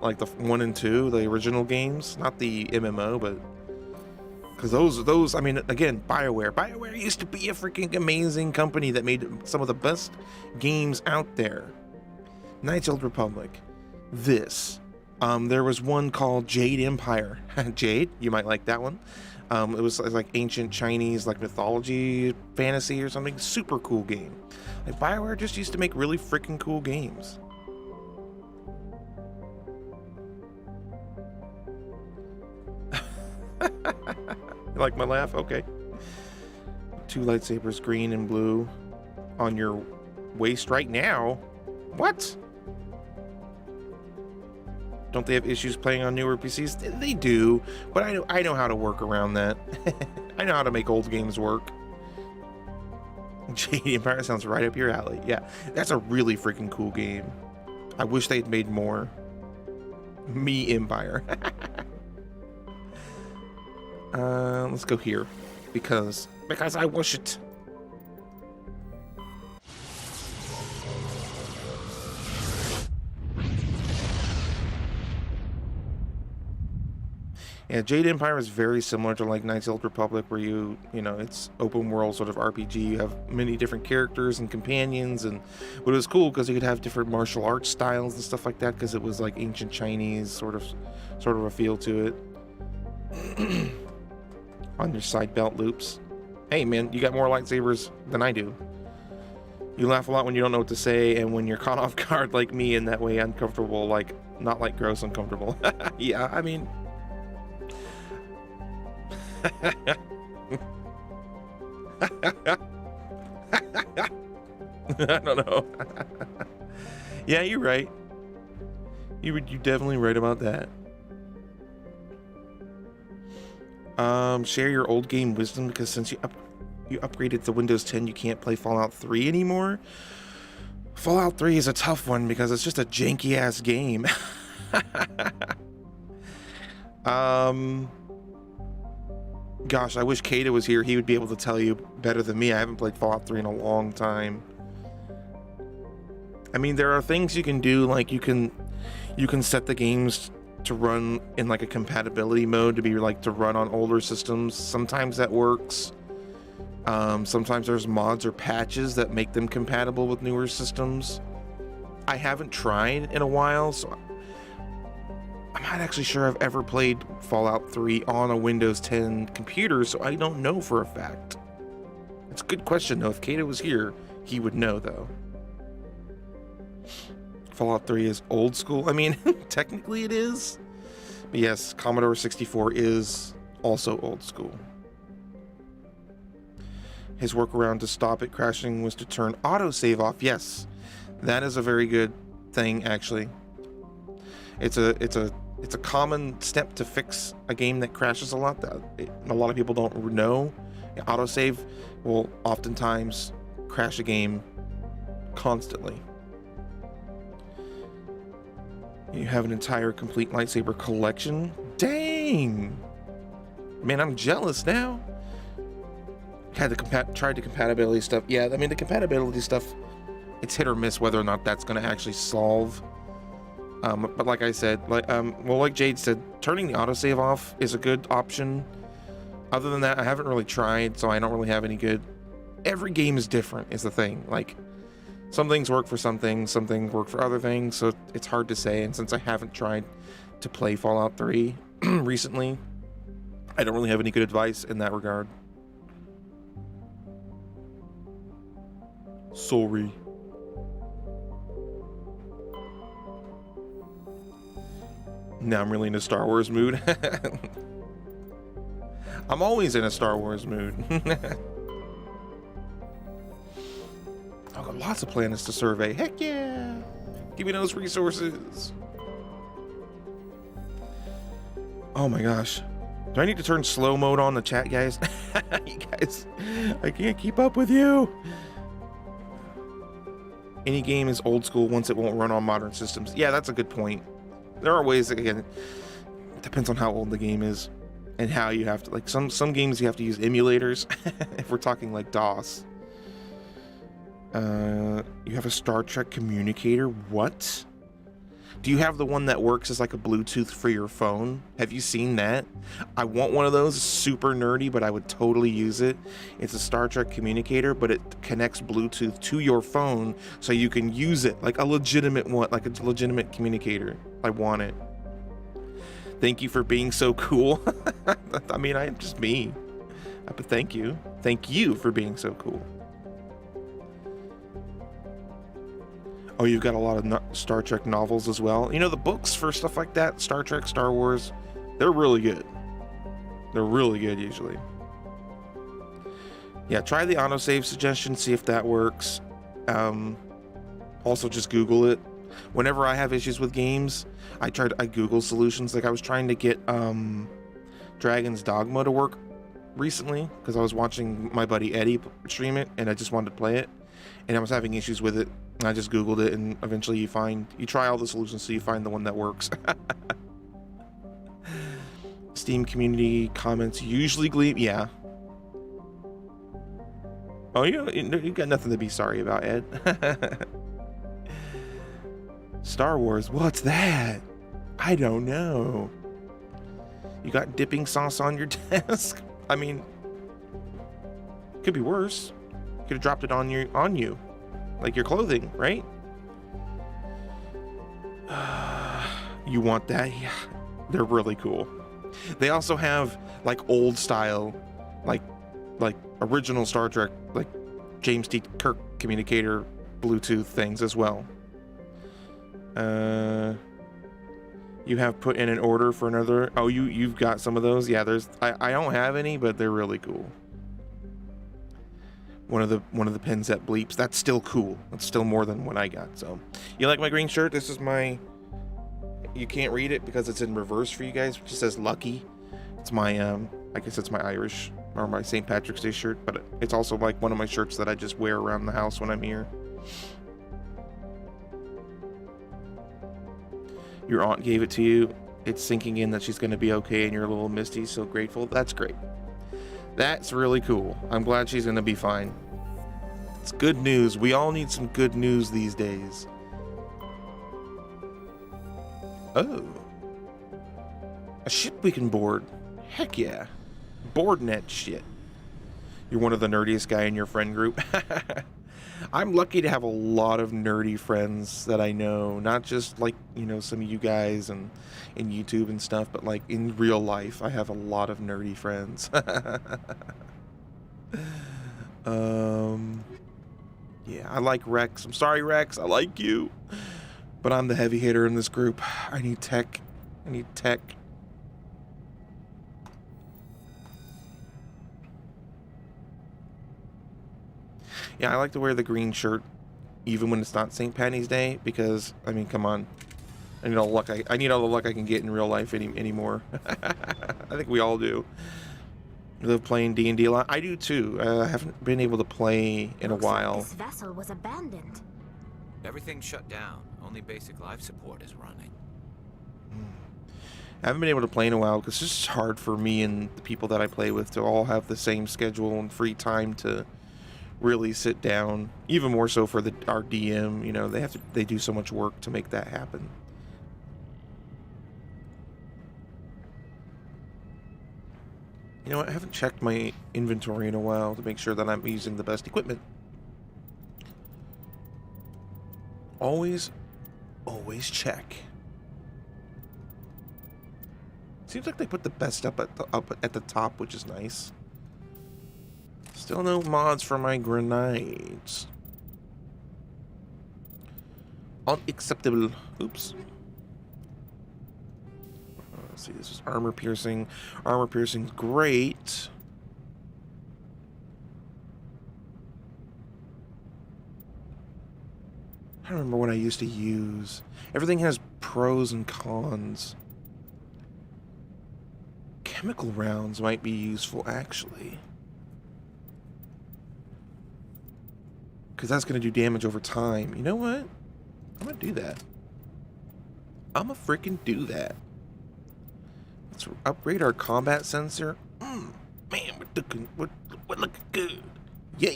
like the 1 and 2, the original games, not the MMO, but because those, I mean, again, BioWare used to be a freaking amazing company that made some of the best games out there. Knights of the Old Republic. This. There was one called Jade Empire. Jade, you might like that one. It was like ancient Chinese, like mythology, fantasy or something. Super cool game. Like BioWare just used to make really freaking cool games. You like my laugh? Okay. 2 lightsabers, green and blue, on your waist right now. What? Don't they have issues playing on newer PCs? They do, but I know how to work around that. I know how to make old games work. Jade Empire sounds right up your alley. Yeah, that's a really freaking cool game. I wish they'd made more. Me Empire. Let's go here because I wish it. Yeah, Jade Empire is very similar to like Knights of the Old Republic, where you know, it's open world sort of RPG. You have many different characters and companions, and but it was cool because you could have different martial arts styles and stuff like that because it was like ancient Chinese sort of a feel to it. On your side belt loops. Hey man, you got more lightsabers than I do. You laugh a lot when you don't know what to say, and when you're caught off guard like me in that way, uncomfortable, like not like gross uncomfortable. Yeah, I mean. I don't know. Yeah, you're right. You're definitely right about that. Share your old game wisdom, because since you upgraded to Windows 10, you can't play Fallout 3 anymore. Fallout 3 is a tough one because it's just a janky ass game. Gosh, I wish Kata was here. He would be able to tell you better than me. I haven't played Fallout 3 in a long time. I mean, there are things you can do, like you can set the games to run in like a compatibility mode, to be like to run on older systems. Sometimes that works. Sometimes there's mods or patches that make them compatible with newer systems. I haven't tried in a while, so I'm not actually sure I've ever played Fallout 3 on a Windows 10 computer, so I don't know for a fact. It's a good question though. If Kata was here, he would know though. Fallout 3 is old school. I mean, technically it is. But yes, Commodore 64 is also old school. His workaround to stop it crashing was to turn autosave off. Yes, that is a very good thing, actually. It's a common step to fix a game that crashes a lot. A lot of people don't know. Autosave will oftentimes crash a game constantly. You have an entire complete lightsaber collection? Dang! Man, I'm jealous now. Tried the compatibility stuff. Yeah, I mean, the compatibility stuff, it's hit or miss whether or not that's going to actually solve. But like I said, like Jade said, turning the autosave off is a good option. Other than that, I haven't really tried, so I don't really have any good. Every game is different, is the thing. Like, some things work for some things work for other things, so it's hard to say. And since I haven't tried to play Fallout 3 recently, I don't really have any good advice in that regard. Sorry. Now I'm really in a Star Wars mood. I'm always in a Star Wars mood. I've got lots of planets to survey. Heck yeah! Give me those resources. Oh my gosh. Do I need to turn slow mode on the chat, guys? You guys, I can't keep up with you. Any game is old school once it won't run on modern systems. Yeah, that's a good point. There are ways, again, it depends on how old the game is and how you have to, like, some games you have to use emulators. If we're talking like DOS. You have a Star Trek communicator? What? Do you have the one that works as like a Bluetooth for your phone? Have you seen that? I want one of those. Super nerdy, but I would totally use it. It's a Star Trek communicator, but it connects Bluetooth to your phone so you can use it like a legitimate one, like a legitimate communicator. I want it. Thank you for being so cool. I mean, I'm just me. But thank you. Thank you for being so cool. Oh, you've got a lot of Star Trek novels as well. You know, the books for stuff like that, Star Trek, Star Wars, they're really good. They're really good usually. Yeah, try the autosave suggestion, see if that works. Also, just Google it. Whenever I have issues with games, I Google solutions. Like I was trying to get Dragon's Dogma to work recently because I was watching my buddy Eddie stream it and I just wanted to play it, and I was having issues with it. And I just Googled it, and eventually you try all the solutions so you find the one that works. Steam community comments usually gleam. Yeah. Oh, you got nothing to be sorry about, Ed. Star Wars, what's that? I don't know. You got dipping sauce on your desk? I mean, could be worse. Could have dropped it on you. Like your clothing, right? You want that? Yeah, they're really cool. They also have like old style, like original Star Trek, like James T. Kirk communicator Bluetooth things as well. You have put in an order for another. Oh, you've got some of those. Yeah, I don't have any, but they're really cool. One of the pins that bleeps. That's still cool. That's still more than what I got. So, you like my green shirt? This is my. You can't read it because it's in reverse for you guys. It just says Lucky. It's my I guess it's my Irish or my St. Patrick's Day shirt, but it's also like one of my shirts that I just wear around the house when I'm here. Your aunt gave it to you. It's sinking in that she's going to be okay, and you're a little misty. So grateful. That's great. That's really cool. I'm glad she's going to be fine. It's good news. We all need some good news these days. Oh. A ship we can board. Heck yeah. Board net shit. You're one of the nerdiest guy in your friend group. I'm lucky to have a lot of nerdy friends that I know. Not just like, some of you guys and in YouTube and stuff, but like in real life, I have a lot of nerdy friends. Yeah, I like Rex. I'm sorry, Rex. I like you. But I'm the heavy hitter in this group. I need tech. Yeah, I like to wear the green shirt even when it's not St. Patty's Day because, I mean, come on. I need all the luck I can get in real life anymore. I think we all do. I love playing D&D a lot. I do too. I haven't been able to play in a while. Like this vessel was abandoned. Everything's shut down. Only basic life support is running. I haven't been able to play in a while because it's just hard for me and the people that I play with to all have the same schedule and free time to really sit down. Even more so for our DM. They do so much work to make that happen. You know what? I haven't checked my inventory in a while to make sure that I'm using the best equipment. Always check. Seems like they put the best up at the top, which is nice. Still no mods for my grenades. Unacceptable. Oops. Let's see, this is armor piercing. Armor piercing's great. I don't remember what I used to use. Everything has pros and cons. Chemical rounds might be useful, actually. Because that's going to do damage over time. You know what? I'm going to do that. I'm going to freaking do that. Let's upgrade our combat sensor. Man, we're looking good. Yeah.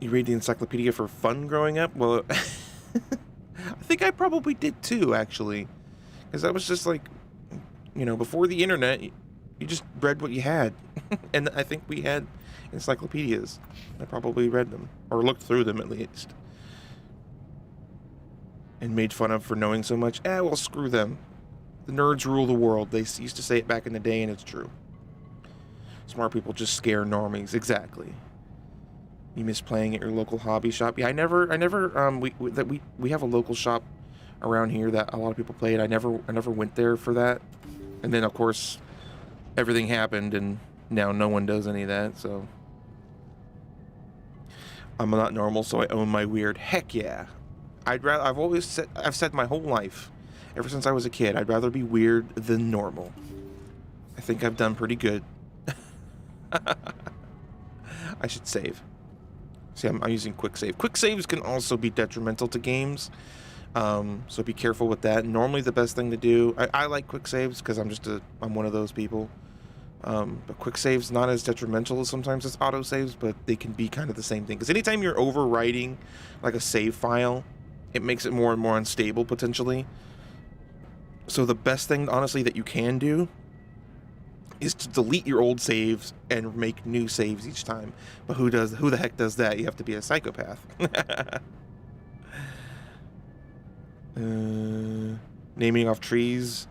You read the encyclopedia for fun growing up? Well, I think I probably did too, actually. Because I was just like, you know, before the internet, you just read what you had. And I think we had encyclopedias. I probably read them, or looked through them at least. And made fun of for knowing so much. Well, screw them. The nerds rule the world. They used to say it back in the day, and it's true. Smart people just scare normies. Exactly. You miss playing at your local hobby shop? Yeah, I never, we have a local shop around here that a lot of people play at. I never went there for that. And then, of course, everything happened, and now no one does any of that, so. I'm not normal, so I own my weird. Heck yeah. I've said my whole life, ever since I was a kid, I'd rather be weird than normal. I think I've done pretty good. I should save. See, I'm using quick save. Quick saves can also be detrimental to games, so be careful with that. Normally, the best thing to do, I like quick saves because I'm one of those people. But quick saves not as detrimental as sometimes as auto saves, but they can be kind of the same thing. Because anytime you're overwriting like a save file, it makes it more and more unstable potentially. So the best thing, honestly, that you can do is to delete your old saves and make new saves each time. But who the heck does that? You have to be a psychopath. Naming off trees.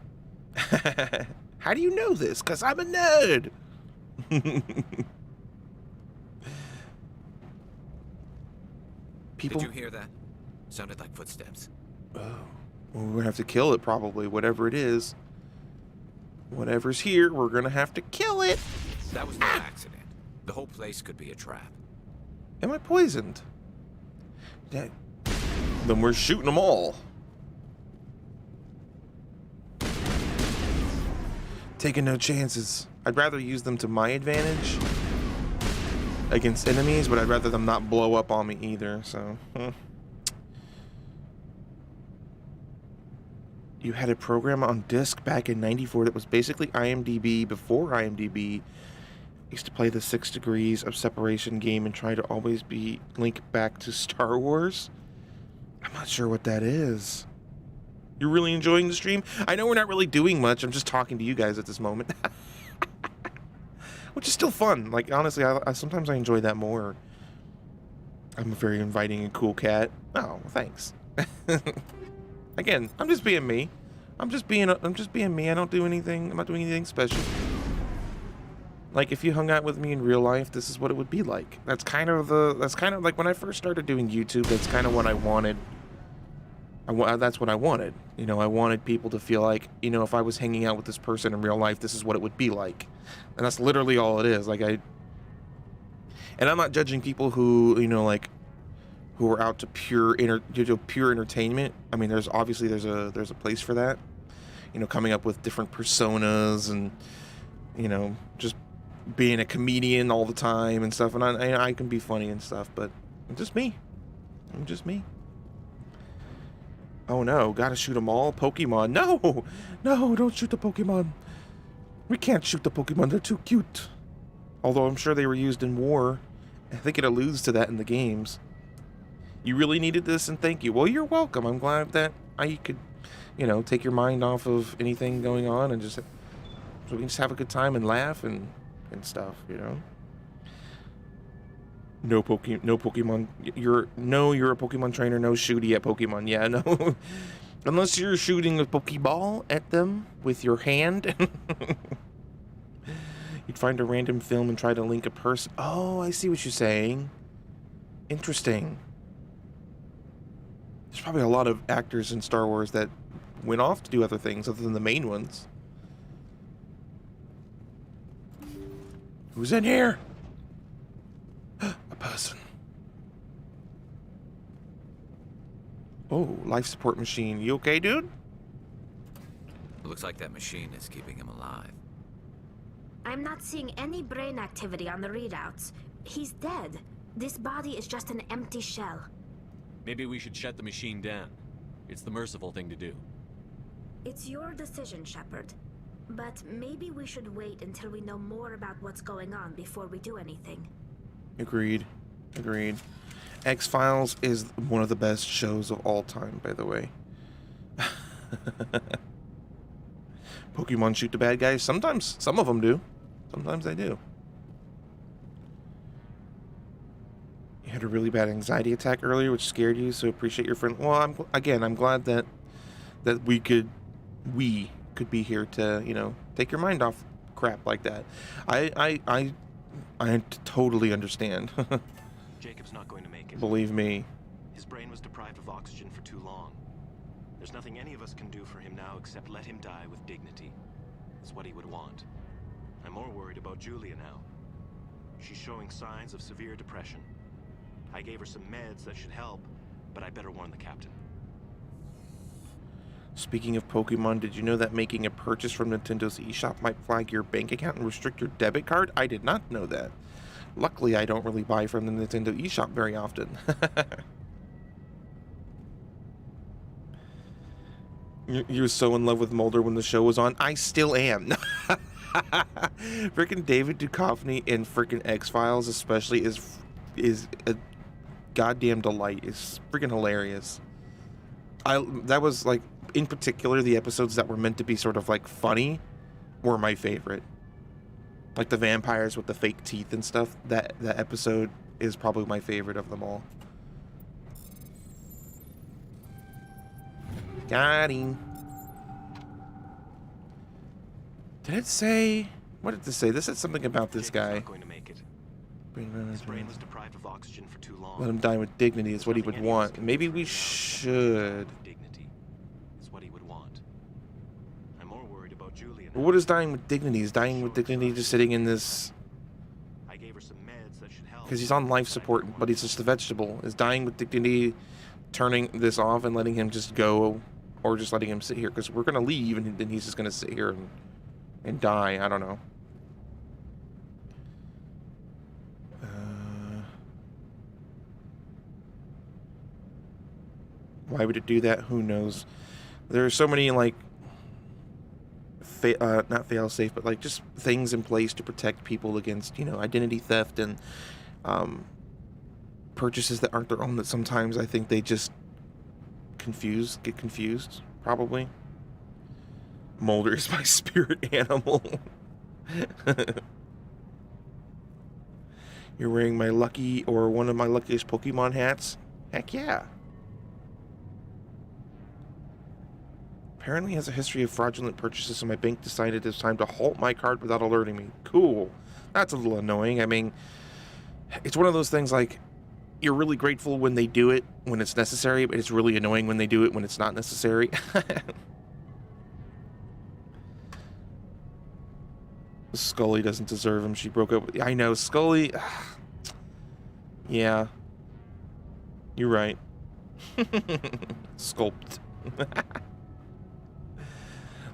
How do you know this? Because I'm a nerd. Did you hear that? Sounded like footsteps. Oh. Well, we're gonna have to kill it probably, whatever it is. Whatever's here, we're gonna have to kill it. That was no accident. The whole place could be a trap. Am I poisoned? Yeah. Then we're shooting them all. Taking no chances. I'd rather use them to my advantage against enemies, but I'd rather them not blow up on me either, so. You had a program on disc back in '94 that was basically IMDb before IMDb. I used to play the 6 Degrees of Separation game and try to always be linked back to Star Wars. I'm not sure what that is. You're really enjoying the stream? I know we're not really doing much. I'm just talking to you guys at this moment. Which is still fun. Like, honestly, I sometimes I enjoy that more. I'm a very inviting and cool cat. Oh, thanks. Again, I'm just being me. I'm just being me. I don't do anything. I'm not doing anything special. Like, if you hung out with me in real life, this is what it would be like. That's kind of like when I first started doing YouTube, that's kind of what I wanted. That's what I wanted. You know, I wanted people to feel like, you know, if I was hanging out with this person in real life, this is what it would be like. And that's literally all it is. Like, and I'm not judging people who, you know, like, who are out to pure entertainment. I mean, there's a place for that. You know, coming up with different personas and, you know, just being a comedian all the time and stuff. And I can be funny and stuff, but I'm just me. I'm just me. Oh no, gotta shoot them all? Pokemon. No! No, don't shoot the Pokemon. We can't shoot the Pokemon, they're too cute. Although I'm sure they were used in war. I think it alludes to that in the games. You really needed this, and thank you. Well, you're welcome. I'm glad that I could, you know, take your mind off of anything going on and so we can just have a good time and laugh and stuff, you know? No Pokemon. You're a Pokemon trainer. No shooty at Pokemon. Yeah, no. Unless you're shooting a Pokeball at them with your hand. You'd find a random film and try to link a person. Oh, I see what you're saying. Interesting. There's probably a lot of actors in Star Wars that went off to do other things other than the main ones. Who's in here? A person. Oh, life support machine. You okay, dude? Looks like that machine is keeping him alive. I'm not seeing any brain activity on the readouts. He's dead. This body is just an empty shell. Maybe we should shut the machine down. It's the merciful thing to do. It's your decision, Shepard. But maybe we should wait until we know more about what's going on before we do anything. Agreed. X-Files is one of the best shows of all time, by the way. Pokemon shoot the bad guys. Sometimes, some of them do. Sometimes they do. You had a really bad anxiety attack earlier, which scared you, so appreciate your friend. Well, I'm glad that we could be here to, you know, take your mind off crap like that. I totally understand. Jacob's not going to make it. Believe me. His brain was deprived of oxygen for too long. There's nothing any of us can do for him now except let him die with dignity. It's what he would want. I'm more worried about Julia now. She's showing signs of severe depression. I gave her some meds that should help, but I better warn the captain. Speaking of Pokemon, did you know that making a purchase from Nintendo's eShop might flag your bank account and restrict your debit card? I did not know that. Luckily, I don't really buy from the Nintendo eShop very often. You were so in love with Mulder when the show was on. I still am. Freaking David Duchovny in freaking X-Files especially is a goddamn delight. It's freaking hilarious. That was like, in particular, the episodes that were meant to be sort of like funny were my favorite. Like the vampires with the fake teeth and stuff. That episode is probably my favorite of them all. Got him. Did it say? What did this say? This said something about this guy. Not going to make it. His brain was deprived of oxygen for too long. Let him die with dignity is what he would want. Maybe we should. Dignity is what he would want. I'm more worried about Julia. What is dying with dignity? Is dying with dignity just sitting in this? I gave her some meds that should help. Because he's on life support, but he's just a vegetable. Is dying with dignity turning this off and letting him just go, or just letting him sit here? Because we're gonna leave, and then he's just gonna sit here and die. I don't know. Why would it do that? Who knows? There are so many, like, not fail-safe, but like just things in place to protect people against, you know, identity theft and purchases that aren't their own, that sometimes I think they just get confused, probably. Mulder is my spirit animal. You're wearing my lucky, or one of my luckiest Pokemon hats? Heck yeah. Apparently has a history of fraudulent purchases, so my bank decided it's time to halt my card without alerting me. Cool. That's a little annoying. I mean, it's one of those things like, you're really grateful when they do it when it's necessary, but it's really annoying when they do it when it's not necessary. Scully doesn't deserve him. She broke up. I know, Scully. Yeah. You're right. Sculpt.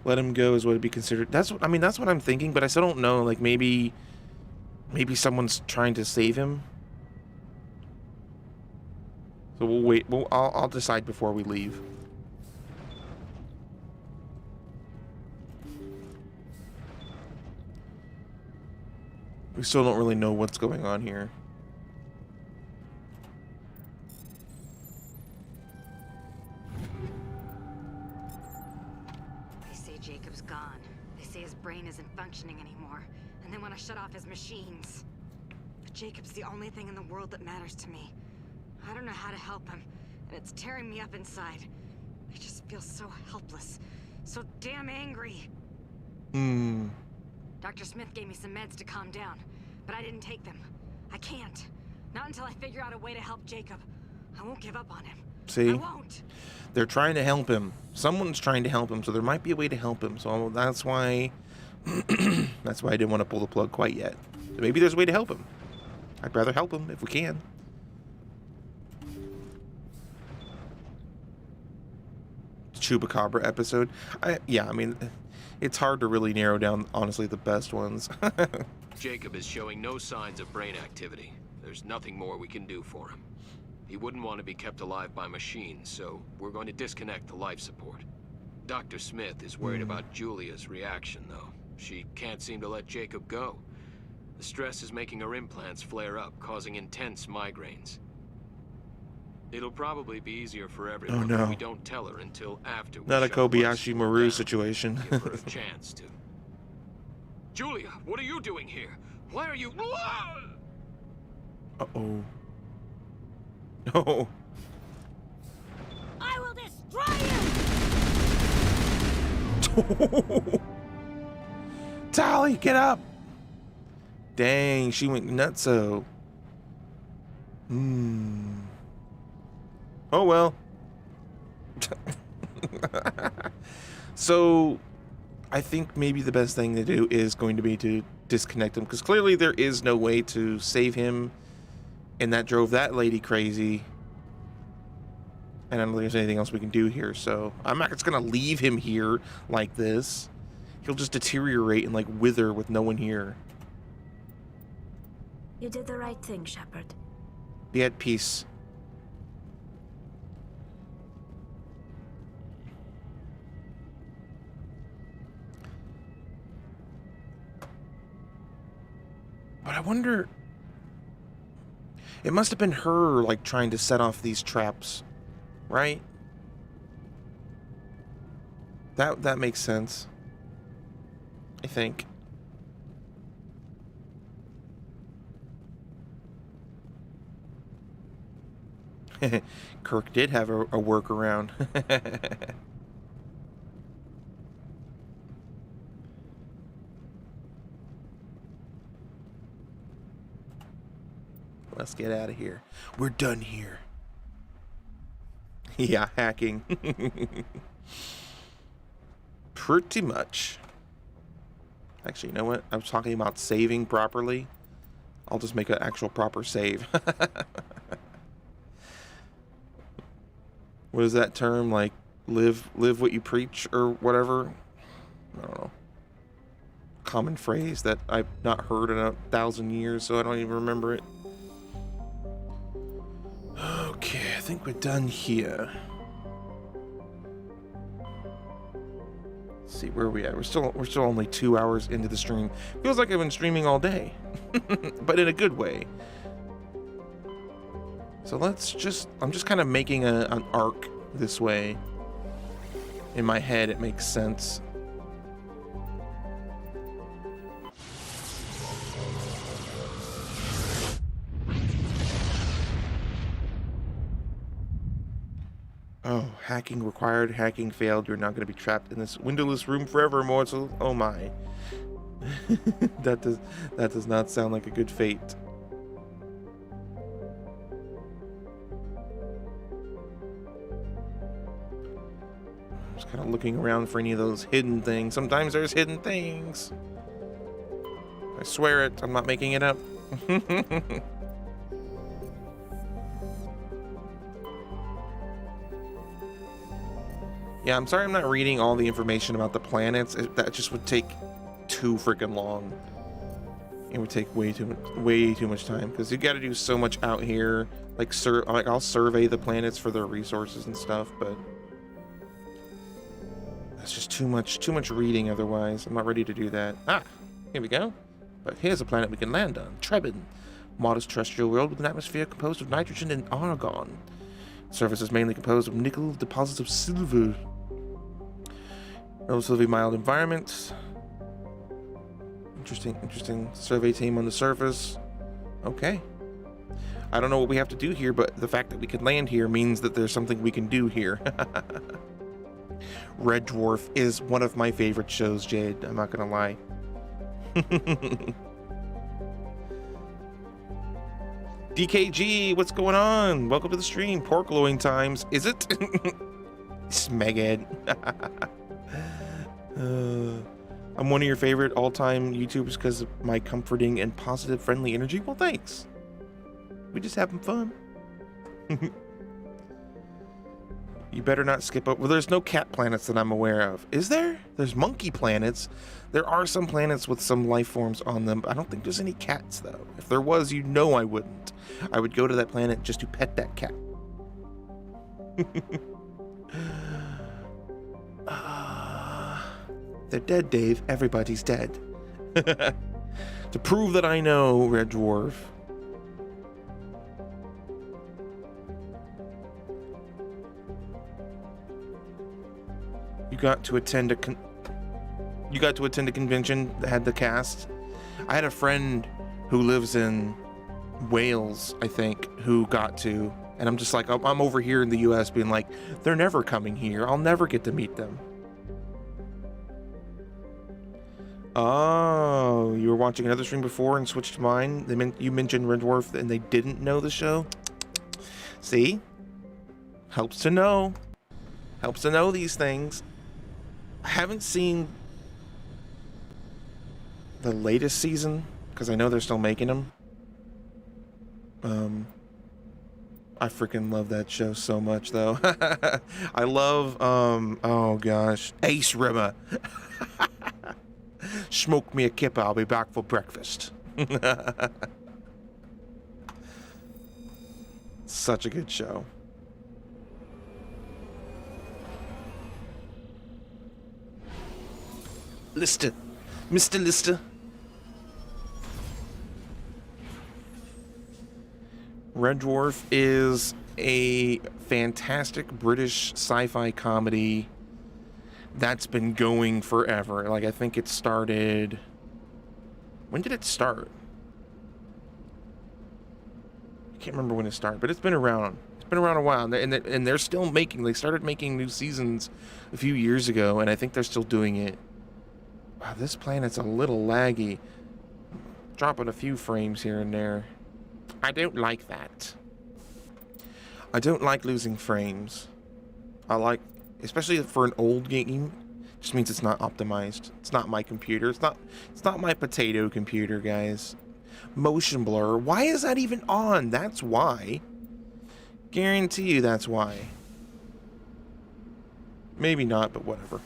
Let him go is what it'd be considered. That's what I'm thinking, but I still don't know. Like, maybe someone's trying to save him. So we'll wait. I'll decide before we leave. We still don't really know what's going on here. They say Jacob's gone. They say his brain isn't functioning anymore, and they want to shut off his machines. But Jacob's the only thing in the world that matters to me. I don't know how to help him, and it's tearing me up inside. I just feel so helpless, so damn angry. Dr. Smith gave me some meds to calm down, but I didn't take them. I can't. Not until I figure out a way to help Jacob. I won't give up on him. See? I won't. They're trying to help him. Someone's trying to help him, so there might be a way to help him. So that's why I didn't want to pull the plug quite yet. So maybe there's a way to help him. I'd rather help him if we can. Chupacabra episode. Yeah, I mean, it's hard to really narrow down, honestly, the best ones. Jacob is showing no signs of brain activity. There's nothing more we can do for him. He wouldn't want to be kept alive by machines, so we're going to disconnect the life support. Dr. Smith is worried about Julia's reaction, though. She can't seem to let Jacob go. The stress is making her implants flare up, causing intense migraines. It'll probably be easier for everyone Oh, no. if we don't tell her until after we Not a shut the life Kobayashi support Maru down. situation. Give her a chance to. Julia, what are you doing here? Why are you... Uh-oh. Oh. I will destroy you! Tally, get up! Dang, she went nutso. Oh well. So, I think maybe the best thing to do is going to be to disconnect him, because clearly there is no way to save him, and that drove that lady crazy. And I don't think there's anything else we can do here, so I'm not just gonna leave him here like this. He'll just deteriorate and like wither with no one here. You did the right thing, Shepard. Be at peace. But I wonder... It must have been her, like, trying to set off these traps, right? That makes sense. I think. Kirk did have a workaround. Let's get out of here. We're done here. Yeah, hacking. Pretty much. Actually, you know what? I was talking about saving properly. I'll just make an actual proper save. What is that term? Like, live what you preach or whatever? I don't know. Common phrase that I've not heard in 1,000 years, so I don't even remember it. Okay, I think we're done here. Let's see, where are we at? We're still only 2 hours into the stream. Feels like I've been streaming all day, but in a good way. So I'm just kind of making an arc this way. In my head, it makes sense. Oh, hacking required, hacking failed. You're not going to be trapped in this windowless room forever, mortal. Oh my. That does not sound like a good fate. I'm just kind of looking around for any of those hidden things. Sometimes there's hidden things. I swear it. I'm not making it up. Yeah, I'm sorry I'm not reading all the information about the planets. That just would take too freaking long. It would take way too much time, because you got to do so much out here. Like I'll survey the planets for their resources and stuff, but that's just too much reading otherwise. I'm not ready to do that. Ah, here we go. But here's a planet we can land on. Trebin. Modest terrestrial world with an atmosphere composed of nitrogen and argon. The surface is mainly composed of nickel deposits of silver. Relatively mild environment. Interesting survey team on the surface. Okay. I don't know what we have to do here, but the fact that we can land here means that there's something we can do here. Red Dwarf is one of my favorite shows, Jade. I'm not gonna lie. DKG, what's going on? Welcome to the stream. Pork glowing times. Is it? Smeghead. I'm one of your favorite all-time YouTubers because of my comforting and positive, friendly energy. Well, thanks. We just having fun. You better not skip up. Well, there's no cat planets that I'm aware of. Is there? There's monkey planets. There are some planets with some life forms on them, but I don't think there's any cats, though. If there was, you know I wouldn't. I would go to that planet just to pet that cat. They're dead, Dave. Everybody's dead. To prove that I know, Red Dwarf. you got to attend a convention that had the cast. I had a friend who lives in Wales, I think, who got to, and I'm just like, I'm over here in the US being like, they're never coming here. I'll never get to meet them. Oh, you were watching another stream before and switched to mine? You mentioned Red Dwarf and they didn't know the show? See? Helps to know. Helps to know these things. I haven't seen the latest season, because I know they're still making them. I freaking love that show so much, though. I love, oh gosh, Ace Rimmer. Smoke me a kipper, I'll be back for breakfast. Such a good show. Lister. Mr. Lister. Red Dwarf is a fantastic British sci-fi comedy that's been going forever. Like, I think it started... When did it start? I can't remember when it started, but it's been around. It's been around a while, and they're still making... They started making new seasons a few years ago, and I think they're still doing it. Wow, this planet's a little laggy. Dropping a few frames here and there. I don't like that. I don't like losing frames. I like... Especially for an old game, just means it's not optimized. It's not my computer. It's not my potato computer, guys. Motion blur. Why is that even on? That's why. Guarantee you that's why. Maybe not, but whatever.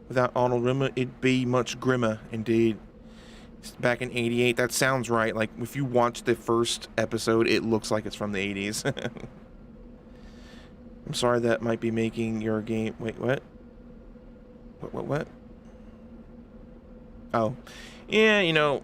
Without Arnold Rimmer, it'd be much grimmer, indeed. Back in '88, that sounds right. Like, if you watch the first episode, it looks like it's from the '80s. I'm sorry, that might be making your game... Wait, what? What? Oh. Yeah, you know,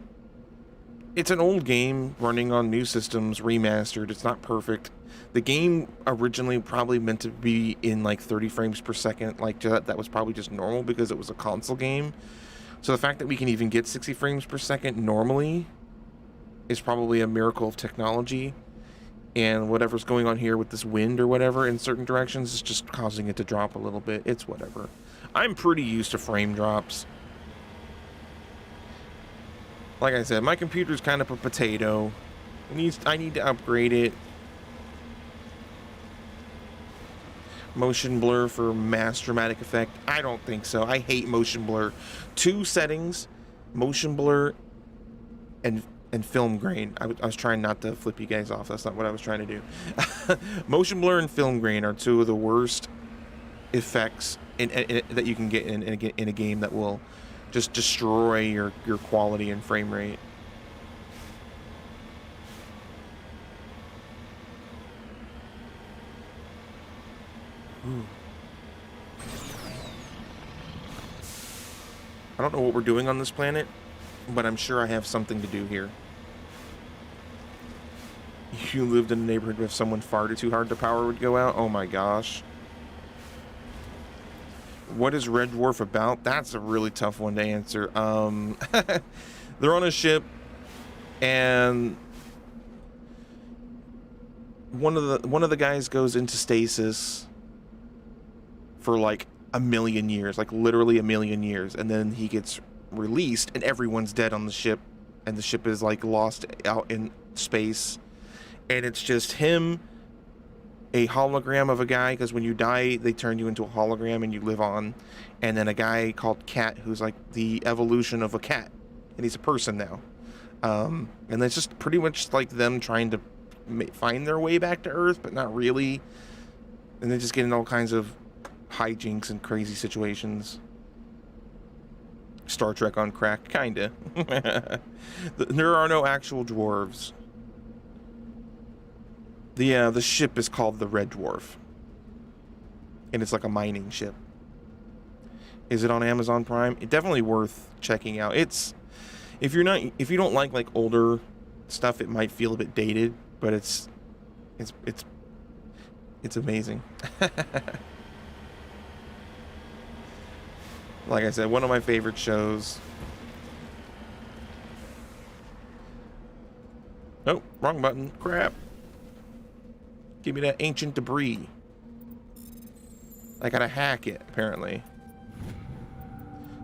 it's an old game running on new systems, remastered. It's not perfect. The game originally probably meant to be in, like, 30 frames per second. Like, that was probably just normal because it was a console game. So the fact that we can even get 60 frames per second normally is probably a miracle of technology. And whatever's going on here with this wind or whatever in certain directions is just causing it to drop a little bit. It's whatever. I'm pretty used to frame drops. Like I said, my computer's kind of a potato. I need to upgrade it. Motion blur for mass dramatic effect? I don't think so. I hate motion blur. Two settings, motion blur and film grain. I was trying not to flip you guys off. That's not what I was trying to do. Motion blur and film grain are two of the worst effects that you can get in a game that will just destroy your quality and frame rate. Ooh. I don't know what we're doing on this planet, but I'm sure I have something to do here. You lived in a neighborhood where if someone farted too hard, the power would go out? Oh my gosh. What is Red Dwarf about? That's a really tough one to answer. They're on a ship, and one of the guys goes into stasis for like a million years, like literally a million years, and then he gets released and everyone's dead on the ship, and the ship is like lost out in space, and it's just him, a hologram of a guy, because when you die they turn you into a hologram and you live on, and then a guy called Cat who's like the evolution of a cat, and he's a person now, and it's just pretty much like them trying to find their way back to Earth, but not really, and they just get in all kinds of hijinks and crazy situations. Star Trek on crack, kinda. There are no actual dwarves. The ship is called the Red Dwarf, and it's like a mining ship. Is it on Amazon Prime? It's definitely worth checking out. It's if you don't like older stuff, it might feel a bit dated, but it's amazing. Like I said, one of my favorite shows. Oh, wrong button. Crap. Give me that ancient debris. I gotta hack it, apparently.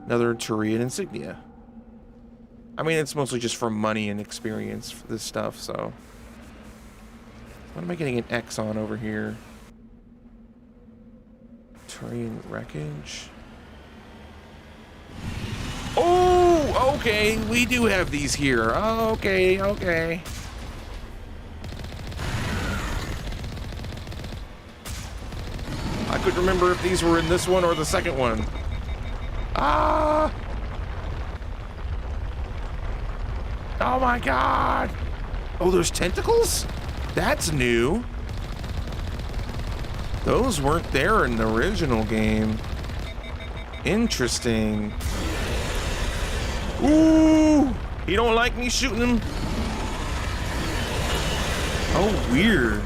Another Turian insignia. I mean, it's mostly just for money and experience for this stuff, so. What am I getting an X on over here? Turian wreckage. Oh, okay. We do have these here. Oh, okay, okay. I couldn't remember if these were in this one or the second one. Ah! Oh my god! Oh, there's tentacles? That's new. Those weren't there in the original game. Interesting. Ooh! He don't like me shooting him? Oh, weird.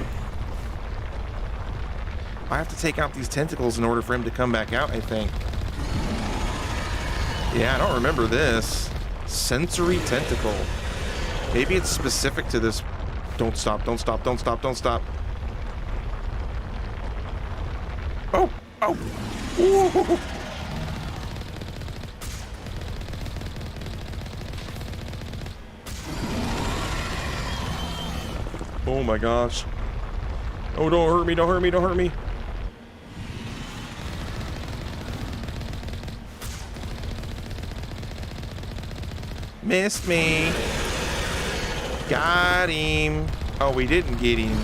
I have to take out these tentacles in order for him to come back out, I think. Yeah, I don't remember this. Sensory tentacle. Maybe it's specific to this. Don't stop, don't stop, don't stop, don't stop. Oh, oh. Ooh. Oh my gosh. Oh, don't hurt me, don't hurt me, don't hurt me. Missed me. Got him. Oh, we didn't get him.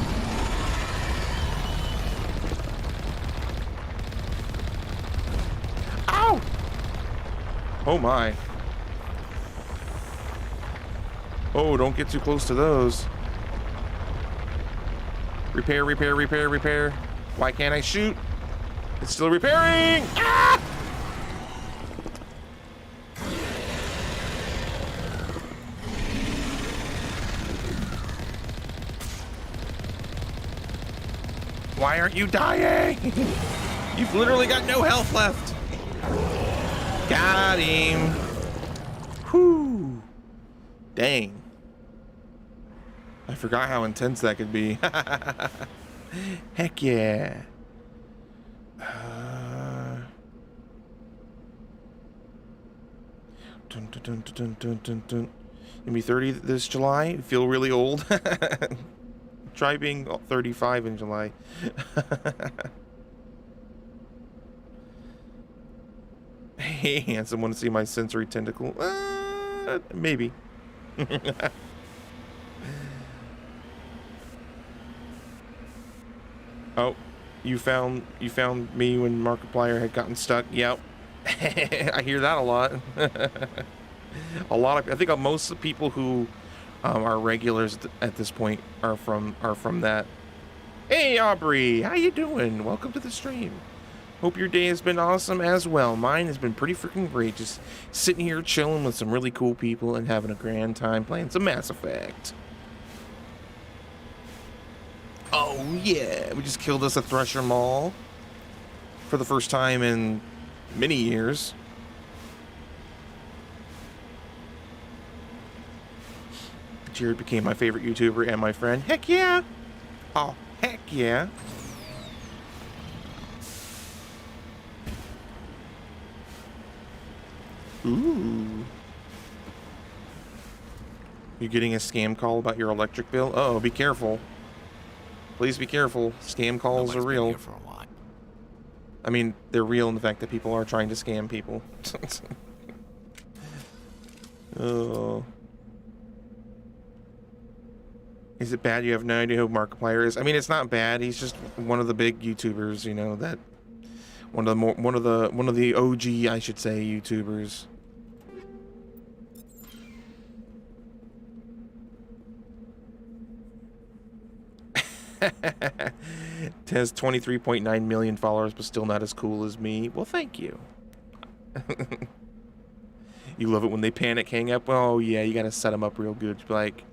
Ow! Oh my. Oh, don't get too close to those. Repair, repair, repair, repair. Why can't I shoot? It's still repairing! Ah! Why aren't you dying? You've literally got no health left. Got him. Whew. Dang. I forgot how intense that could be. Heck yeah. Dun, dun, dun, dun, dun, dun, dun. Gonna be 30 this July. Feel really old. Try being 35 in July. Hey, handsome, want to see my sensory tentacle? Maybe. Oh, you found me when Markiplier had gotten stuck. Yep. I hear that a lot. I think most of the people who are regulars at this point are from that. Hey Aubrey, how you doing? Welcome to the stream. Hope your day has been awesome as well. Mine has been pretty freaking great. Just sitting here chilling with some really cool people and having a grand time playing some Mass Effect. Oh yeah, we just killed us a Thresher Maul for the first time in many years. Jared became my favorite YouTuber and my friend. Heck yeah! Oh, heck yeah! Ooh. You getting a scam call about your electric bill? Uh-oh, be careful. Please be careful. Scam calls are real. For a lot. I mean, they're real in the fact that people are trying to scam people. Oh. Is it bad you have no idea who Markiplier is? I mean, it's not bad. He's just one of the big YouTubers, you know, that one of the OG, I should say, YouTubers. Has 23.9 million followers, but still not as cool as me. Well, thank you. You love it when they panic hang up. Oh yeah, you gotta set them up real good. Like,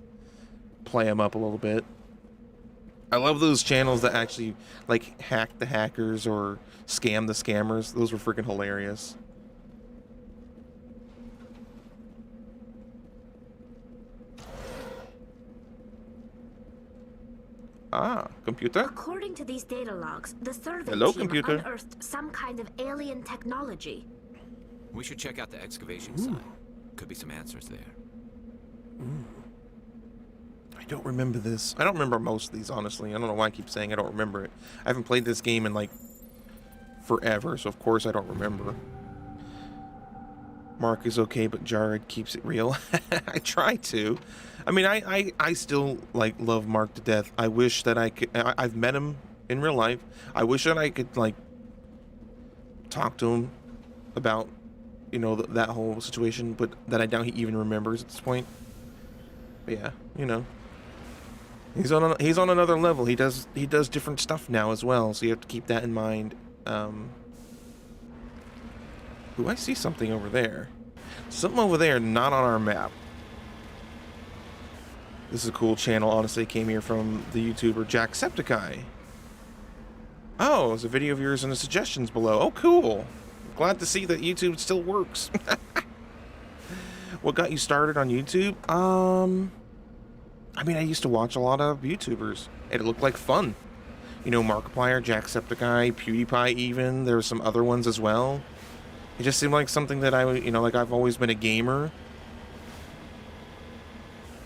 play them up a little bit. I love those channels that actually like hack the hackers or scam the scammers. Those were freaking hilarious. Ah, computer? According to these data logs, the survey Hello, team computer. unearthed some kind of alien technology. We should check out the excavation site. Could be some answers there. I don't remember this. I don't remember most of these, honestly. I don't know why I keep saying I don't remember it. I haven't played this game in, like, forever, so of course I don't remember. Mark is okay, but Jared keeps it real. I try to. I mean, I still, like, love Mark to death. I wish that I could... I've met him in real life. I wish that I could, like, talk to him about, you know, that whole situation, but that I doubt he even remembers at this point. But yeah, you know. He's on another level. He does different stuff now as well, so you have to keep that in mind. Ooh, I see something over there. Something over there, not on our map. This is a cool channel. Honestly, came here from the YouTuber Jacksepticeye. Oh, there's a video of yours in the suggestions below. Oh, cool. Glad to see that YouTube still works. What got you started on YouTube? I mean, I used to watch a lot of YouTubers, and it looked like fun. You know, Markiplier, Jacksepticeye, PewDiePie even. There were some other ones as well. It just seemed like something that you know, like I've always been a gamer.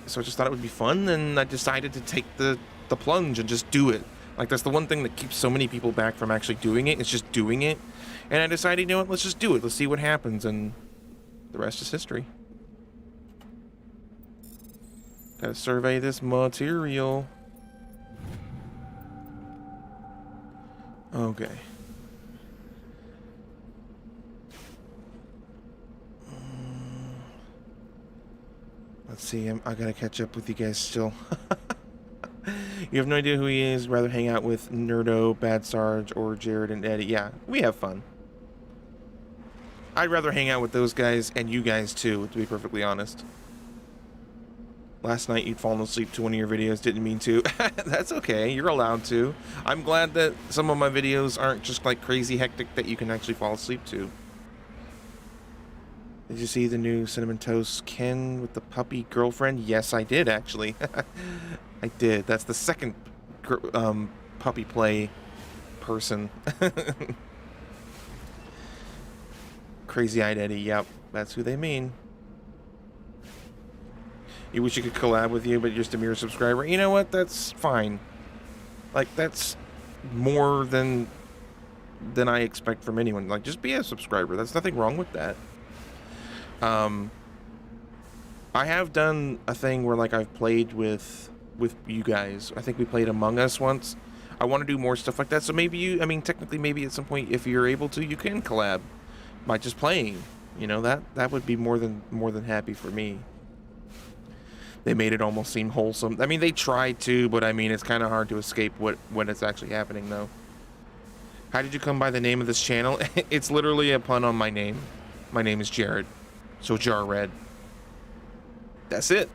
So I just thought it would be fun, and I decided to take the plunge and just do it. Like, that's the one thing that keeps so many people back from actually doing it. It's just doing it. And I decided, you know what, let's just do it. Let's see what happens, and the rest is history. Gotta survey this material. Okay. Let's see, I gotta catch up with you guys still. You have no idea who he is. Rather hang out with Nerdo, Bad Sarge, or Jared and Eddie. Yeah, we have fun. I'd rather hang out with those guys and you guys too, to be perfectly honest. Last night you'd fallen asleep to one of your videos. Didn't mean to. That's okay. You're allowed to. I'm glad that some of my videos aren't just like crazy hectic that you can actually fall asleep to. Did you see the new Cinnamon Toast Ken with the puppy girlfriend? Yes, I did, actually. I did. That's the second puppy play person. Crazy-eyed Eddie. Yep, that's who they mean. You wish you could collab with you, but you're just a mere subscriber. You know what? That's fine. Like, that's more than I expect from anyone. Like, just be a subscriber. There's nothing wrong with that. I have done a thing where, like, I've played with you guys. I think we played Among Us once. I want to do more stuff like that. So maybe I mean, technically, maybe at some point, if you're able to, you can collab by just playing. You know, that would be more than happy for me. They made it almost seem wholesome. I mean, they tried to, but I mean, it's kind of hard to escape when it's actually happening, though. How did you come by the name of this channel? It's literally a pun on my name. My name is Jared. So Jar-Red. That's it.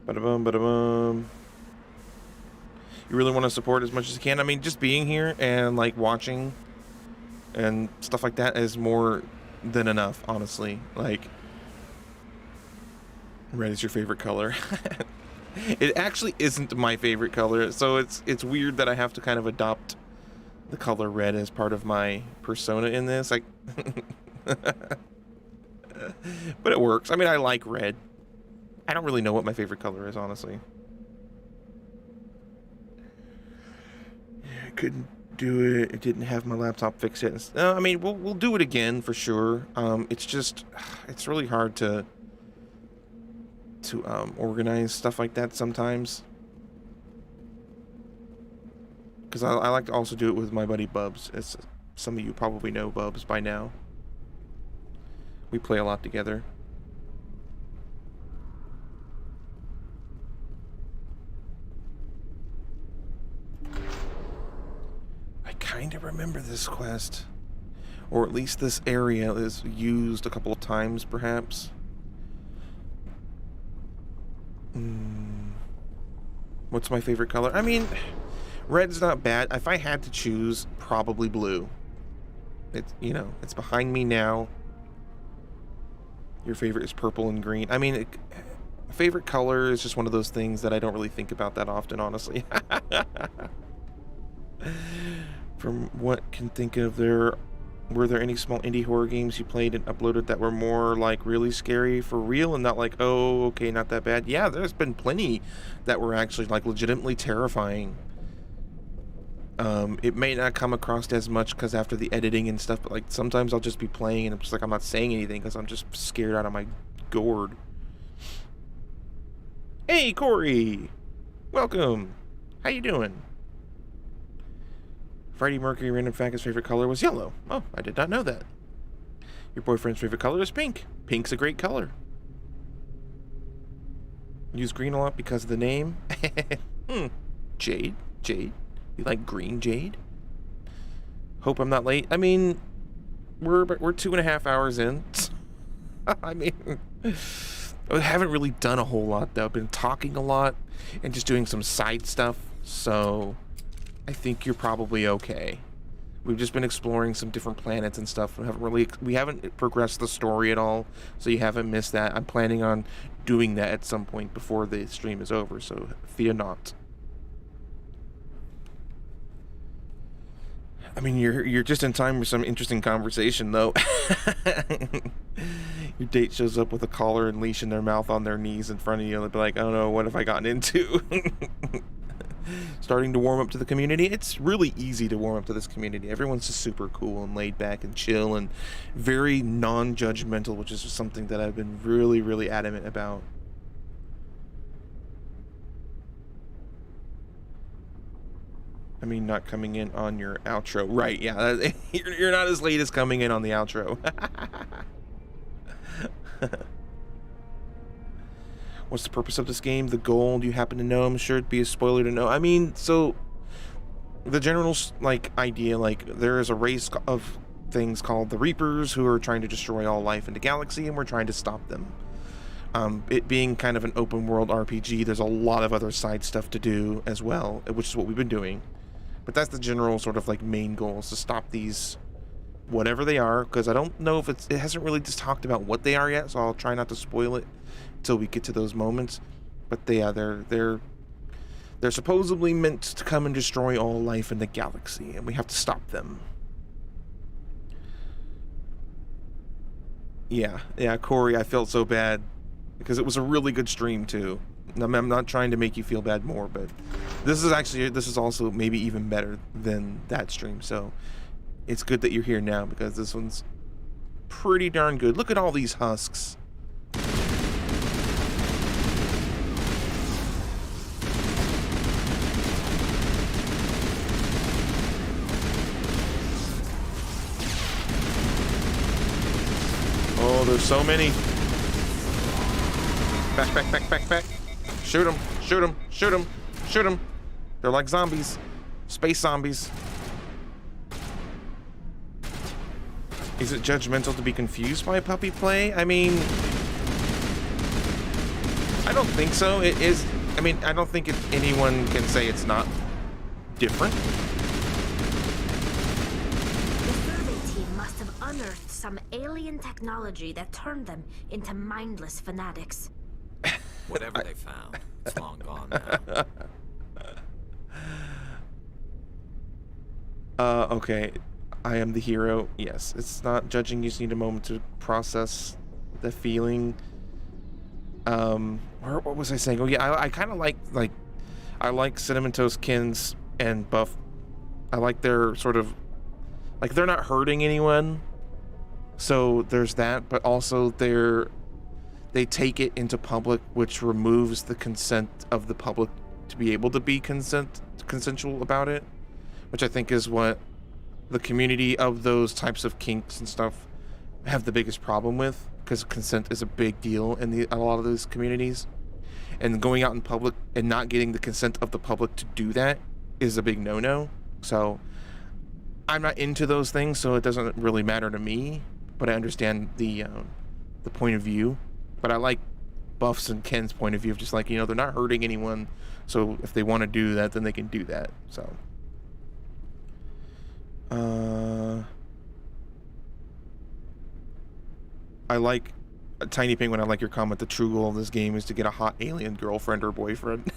Ba-da-bum, ba-da-bum. You really want to support as much as you can. I mean, just being here and, like, watching and stuff like that is more than enough, honestly. Like, red is your favorite color. It actually isn't my favorite color, so it's weird that I have to kind of adopt the color red as part of my persona in this. Like, but it works. I mean, I like red. I don't really know what my favorite color is, honestly. I couldn't do it. It didn't have my laptop fix it. No, I mean, we'll do it again for sure. It's just, it's really hard to organize stuff like that sometimes, because I like to also do it with my buddy Bubs. Some of you probably know Bubs by now. We play a lot together. I trying to remember this quest. Or at least this area is used a couple of times, perhaps. What's my favorite color? I mean, red's not bad. If I had to choose, probably blue. It's, you know, it's behind me now. Your favorite is purple and green. I mean, favorite color is just one of those things that I don't really think about that often, honestly. From what I can think of, were there any small indie horror games you played and uploaded that were more like really scary for real and not like, oh, okay, not that bad? Yeah, there's been plenty that were actually like legitimately terrifying. It may not come across as much because after the editing and stuff, but like sometimes I'll just be playing and I'm just like, I'm not saying anything because I'm just scared out of my gourd. Hey, Corey! Welcome! How you doing? Freddie Mercury random fact, his favorite color was yellow. Oh, I did not know that. Your boyfriend's favorite color is pink. Pink's a great color. Use green a lot because of the name. Jade? Jade? You like green jade? Hope I'm not late. I mean, we're 2.5 hours in. I mean, I haven't really done a whole lot though. I've been talking a lot and just doing some side stuff. So I think you're probably okay. We've just been exploring some different planets and stuff. We haven't progressed the story at all, so you haven't missed that. I'm planning on doing that at some point before the stream is over, so fear not. I mean, you're just in time for some interesting conversation, though. Your date shows up with a collar and leash in their mouth on their knees in front of you, and they'll be like, "Oh no, what have I gotten into?" Starting to warm up to the community. It's really easy to warm up to this community. Everyone's just super cool and laid back and chill and very non-judgmental, which is something that I've been really, really adamant about. I mean, not coming in on your outro. Right, yeah. You're not as late as coming in on the outro. What's the purpose of this game? The goal? Do you happen to know? I'm sure it'd be a spoiler to know. I mean, so the general like idea, like there is a race of things called the Reapers who are trying to destroy all life in the galaxy, and we're trying to stop them. It being kind of an open world RPG, there's a lot of other side stuff to do as well, which is what we've been doing. But that's the general sort of like main goal, is to stop these, whatever they are, because I don't know if it hasn't really just talked about what they are yet, so I'll try not to spoil it until we get to those moments. But they're supposedly meant to come and destroy all life in the galaxy, and we have to stop them. Yeah, Corey, I felt so bad because it was a really good stream too. I'm not trying to make you feel bad more, but this is also maybe even better than that stream. So it's good that you're here now because this one's pretty darn good. Look at all these husks. Oh, there's so many. Back. Shoot them. They're like zombies. Space zombies. Is it judgmental to be confused by puppy play? I mean, I don't think so. It is. I mean, I don't think anyone can say it's not different. The survey team must have unearthed some alien technology that turned them into mindless fanatics. Whatever they found, it's long gone now. Okay. I am the hero. Yes, it's not judging. You just need a moment to process the feeling. What was I saying? Oh yeah, I kind of like I like Cinnamon Toast Kins and Buff. I like their sort of, like, they're not hurting anyone. So there's that, but also they take it into public, which removes the consent of the public to be able to be consensual about it, which I think is what the community of those types of kinks and stuff have the biggest problem with, because consent is a big deal in a lot of those communities, and going out in public and not getting the consent of the public to do that is a big no-no. So I'm not into those things, so it doesn't really matter to me. But I understand the point of view. But I like Buff's and Ken's point of view of just like, you know, they're not hurting anyone, so if they want to do that, then they can do that. So I like Tiny Penguin. I like your comment. The true goal of this game is to get a hot alien girlfriend or boyfriend.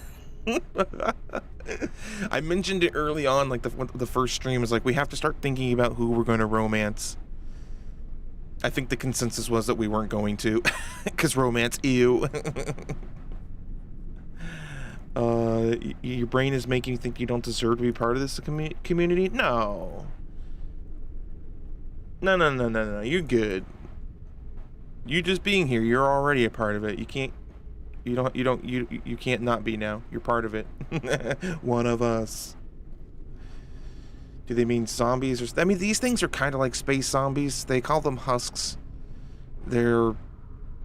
I mentioned it early on, like the first stream is like, we have to start thinking about who we're going to romance. I think the consensus was that we weren't going to, because romance, ew. Your brain is making you think you don't deserve to be part of this community? No. No. You're good. You just being here, you're already a part of it. You can't not be now. You're part of it. One of us. Do they mean zombies? I mean, these things are kind of like space zombies. They call them husks. They're,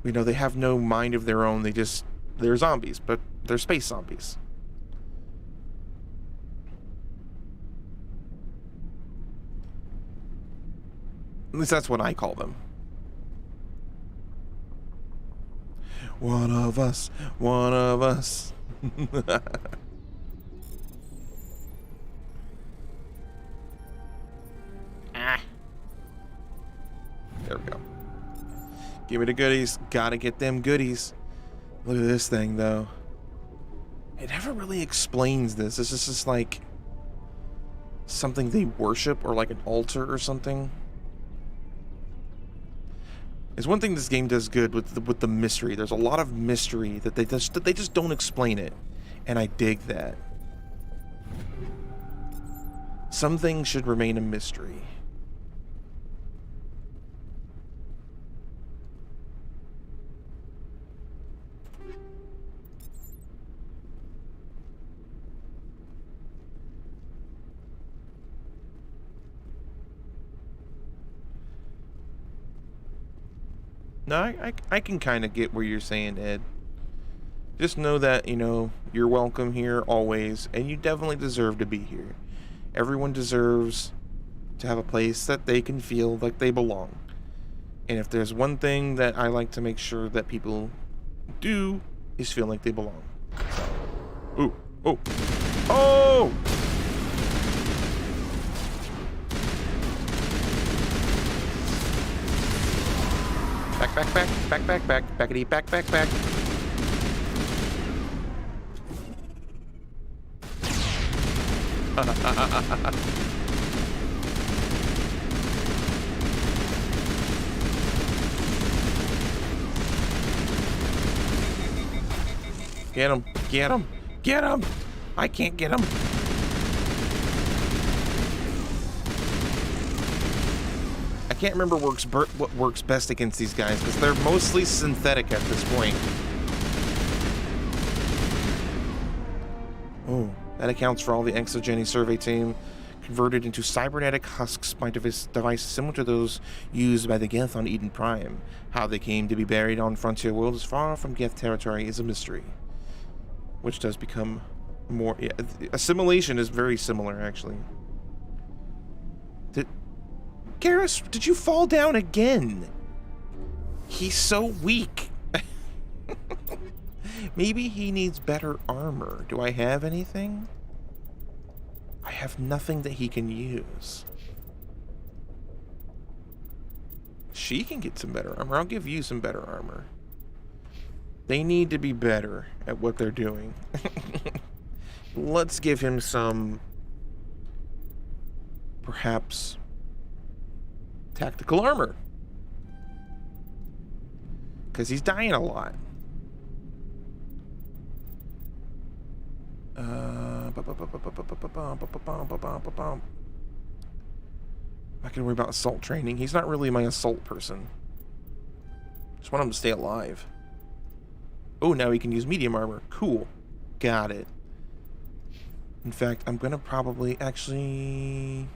you know, they have no mind of their own. They're zombies, but they're space zombies. At least that's what I call them. One of us. One of us. There we go. Give me the goodies. Gotta get them goodies. Look at this thing, though. It never really explains this. This is just like something they worship, or like an altar or something. It's one thing this game does good with the mystery. There's a lot of mystery that they just don't explain it, and I dig that. Some things should remain a mystery. No, I can kind of get where you're saying, Ed. Just know that, you know, you're welcome here always, and you definitely deserve to be here. Everyone deserves to have a place that they can feel like they belong. And if there's one thing that I like to make sure that people do, is feel like they belong. So, ooh, oh, oh! Back, backity, back. Get him! I can't get him. I can't remember what works best against these guys, because they're mostly synthetic at this point. Oh, that accounts for all the exogeny survey team converted into cybernetic husks by devices similar to those used by the Geth on Eden Prime. How they came to be buried on Frontier World is far from Geth territory is a mystery. Which does become more... Yeah, assimilation is very similar, actually. Garrus, did you fall down again? He's so weak. Maybe he needs better armor. Do I have anything? I have nothing that he can use. She can get some better armor. I'll give you some better armor. They need to be better at what they're doing. Let's give him some... perhaps... tactical armor. Because he's dying a lot. I'm not gonna worry about assault training. He's not really my assault person. Just want him to stay alive. Oh, now he can use medium armor. Cool. Got it. In fact, I'm gonna probably actually...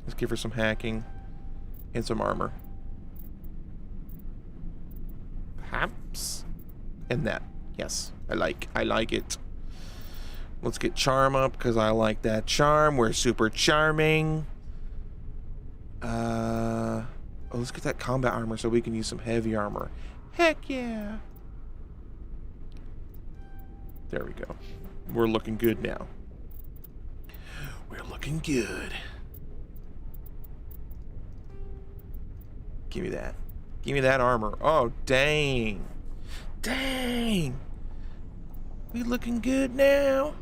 Let's give her some hacking and some armor. Perhaps. And that. Yes, I like it. Let's get charm up, because I like that charm. We're super charming. Oh, let's get that combat armor so we can use some heavy armor. Heck yeah. There we go. We're looking good now. We're looking good. Give me that. Give me that armor. Oh, dang. Dang. We looking good now.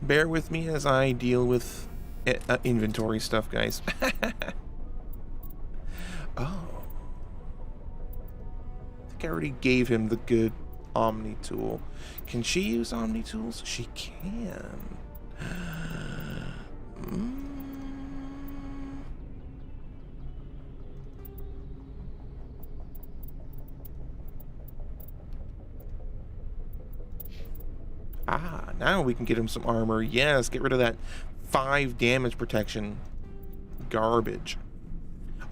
Bear with me as I deal with inventory stuff, guys. Oh. I think I already gave him the good Omni tool. Can she use Omni tools? She can. Ah, now we can get him some armor. Yes, get rid of that 5 damage protection garbage.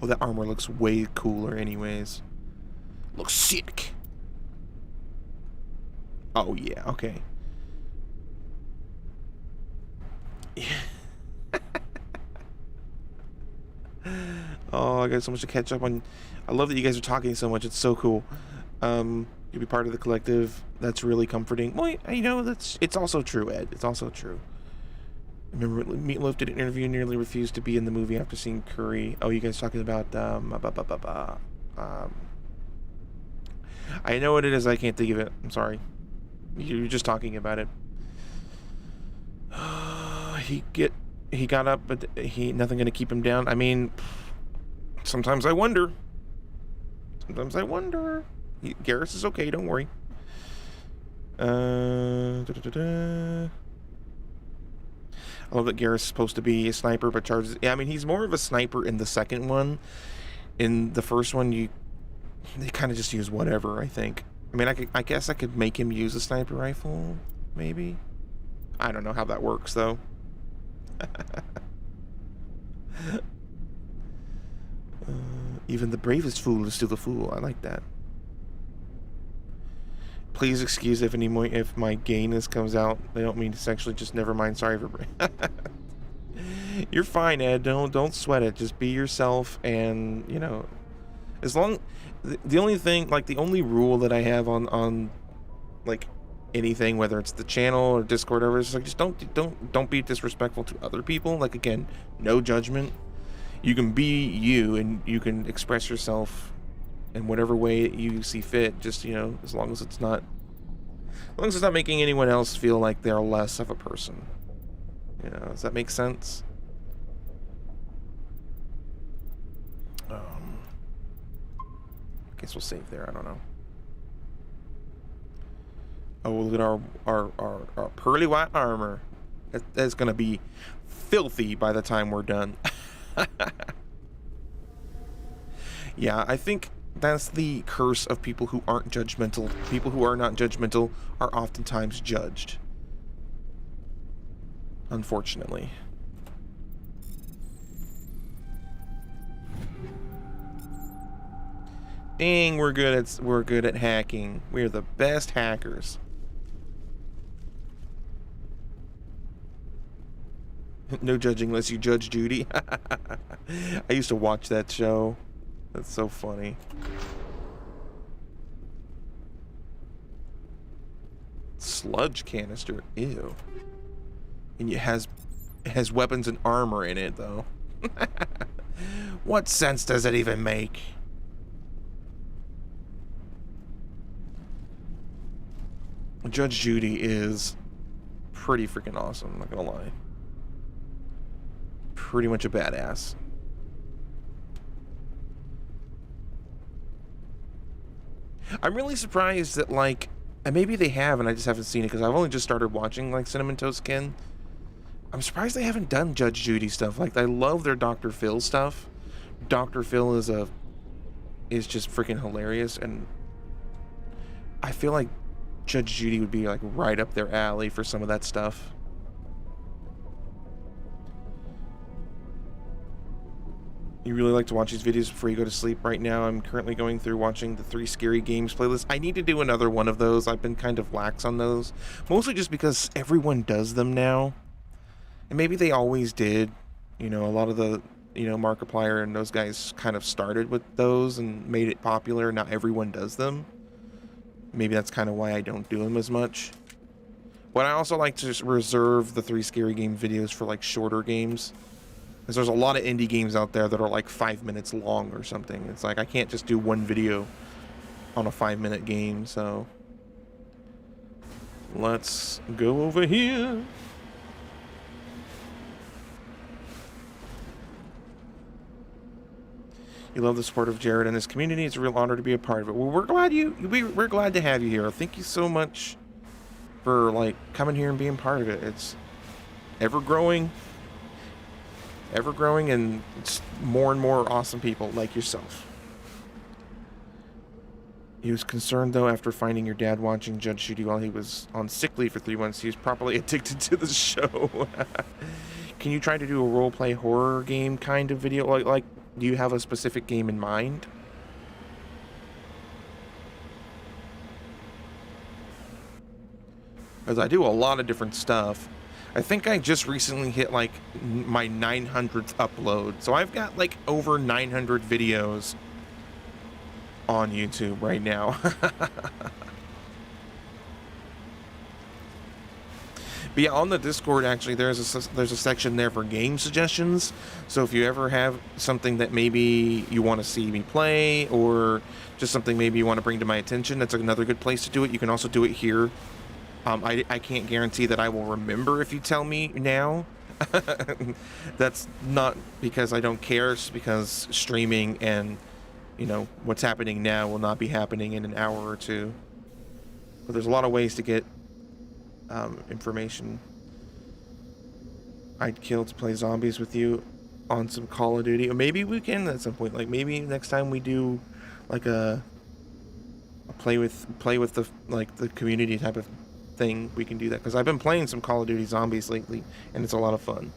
Oh, that armor looks way cooler anyways. Looks sick. Oh, yeah, okay. Yeah. Oh, I got so much to catch up on. I love that you guys are talking so much. It's so cool. You'll be part of the collective. That's really comforting. Well, you know, it's also true, Ed. It's also true. Remember, Meatloaf did an interview and nearly refused to be in the movie after seeing Curry. Oh, you guys talking about I know what it is. I can't think of it. I'm sorry. You're just talking about it. He got up, but nothing gonna keep him down. I mean, sometimes I wonder. Sometimes I wonder. Garrus is okay. Don't worry. I love that Garrus is supposed to be a sniper, but charges. Yeah, I mean, he's more of a sniper in the second one. In the first one, they kind of just use whatever. I think. I mean, I guess I could make him use a sniper rifle, maybe. I don't know how that works though. Even the bravest fool is still a fool. I like that. Please excuse if my gayness comes out. I don't mean to sexually. Just never mind. Sorry for. You're fine, Ed. Don't sweat it. Just be yourself, and you know, as long. The only thing, like the only rule that I have on like anything, whether it's the channel or Discord or whatever, is like just don't be disrespectful to other people. Like again, no judgment. You can be you, and you can express yourself in whatever way you see fit. Just, you know, as long as it's not making anyone else feel like they're less of a person. You know, does that make sense? I guess we'll save there. I don't know. Oh, look at our pearly white armor. That's gonna be filthy by the time we're done. Yeah, I think that's the curse of people who aren't judgmental. People who are not judgmental are oftentimes judged. Unfortunately. Dang, we're good at hacking. We're the best hackers. No judging unless you judge Judy. I used to watch that show. That's so funny. Sludge canister. Ew. And it has weapons and armor in it, though. What sense does it even make? Judge Judy is pretty freaking awesome, I'm not gonna lie. Pretty much a badass. I'm really surprised that, like, and maybe they have and I just haven't seen it because I've only just started watching, like, Cinnamon Toast Ken. I'm surprised they haven't done Judge Judy stuff. Like, I love their Dr. Phil stuff. Dr. Phil is just freaking hilarious, and I feel like Judge Judy would be, like, right up their alley for some of that stuff. You really like to watch these videos before you go to sleep. Right now, I'm currently going through watching the 3 Scary Games playlist. I need to do another one of those. I've been kind of lax on those. Mostly just because everyone does them now. And maybe they always did. You know, a lot of the, Markiplier and those guys kind of started with those and made it popular. Now everyone does them. Maybe that's kind of why I don't do them as much. But I also like to reserve the 3 Scary Game videos for, like, shorter games. Because there's a lot of indie games out there that are, like, 5 minutes long or something. It's like, I can't just do one video on a 5-minute game, so... Let's go over here. You love the support of Jared and his community. It's a real honor to be a part of it. Well, we're glad we're glad to have you here. Thank you so much for, like, coming here and being part of it. It's ever growing, and it's more and more awesome people like yourself. He was concerned, though, after finding your dad watching Judge Judy while he was on sick leave for 3 months. He was properly addicted to the show. Can you try to do a role-play horror game kind of video? Like, do you have a specific game in mind? Because I do a lot of different stuff. I think I just recently hit, like, my 900th upload. So I've got, like, over 900 videos on YouTube right now. But yeah, on the Discord, actually, there's a section there for game suggestions. So if you ever have something that maybe you want to see me play, or just something maybe you want to bring to my attention, that's another good place to do it. You can also do it here. I can't guarantee that I will remember if you tell me now. That's not because I don't care. It's because streaming and, what's happening now will not be happening in an hour or two. But there's a lot of ways to get information. I'd kill to play zombies with you on some Call of Duty. Or maybe we can at some point. Like, maybe next time we do, like, a play with the, like, the community type of thing, we can do that. Because I've been playing some Call of Duty Zombies lately, and it's a lot of fun.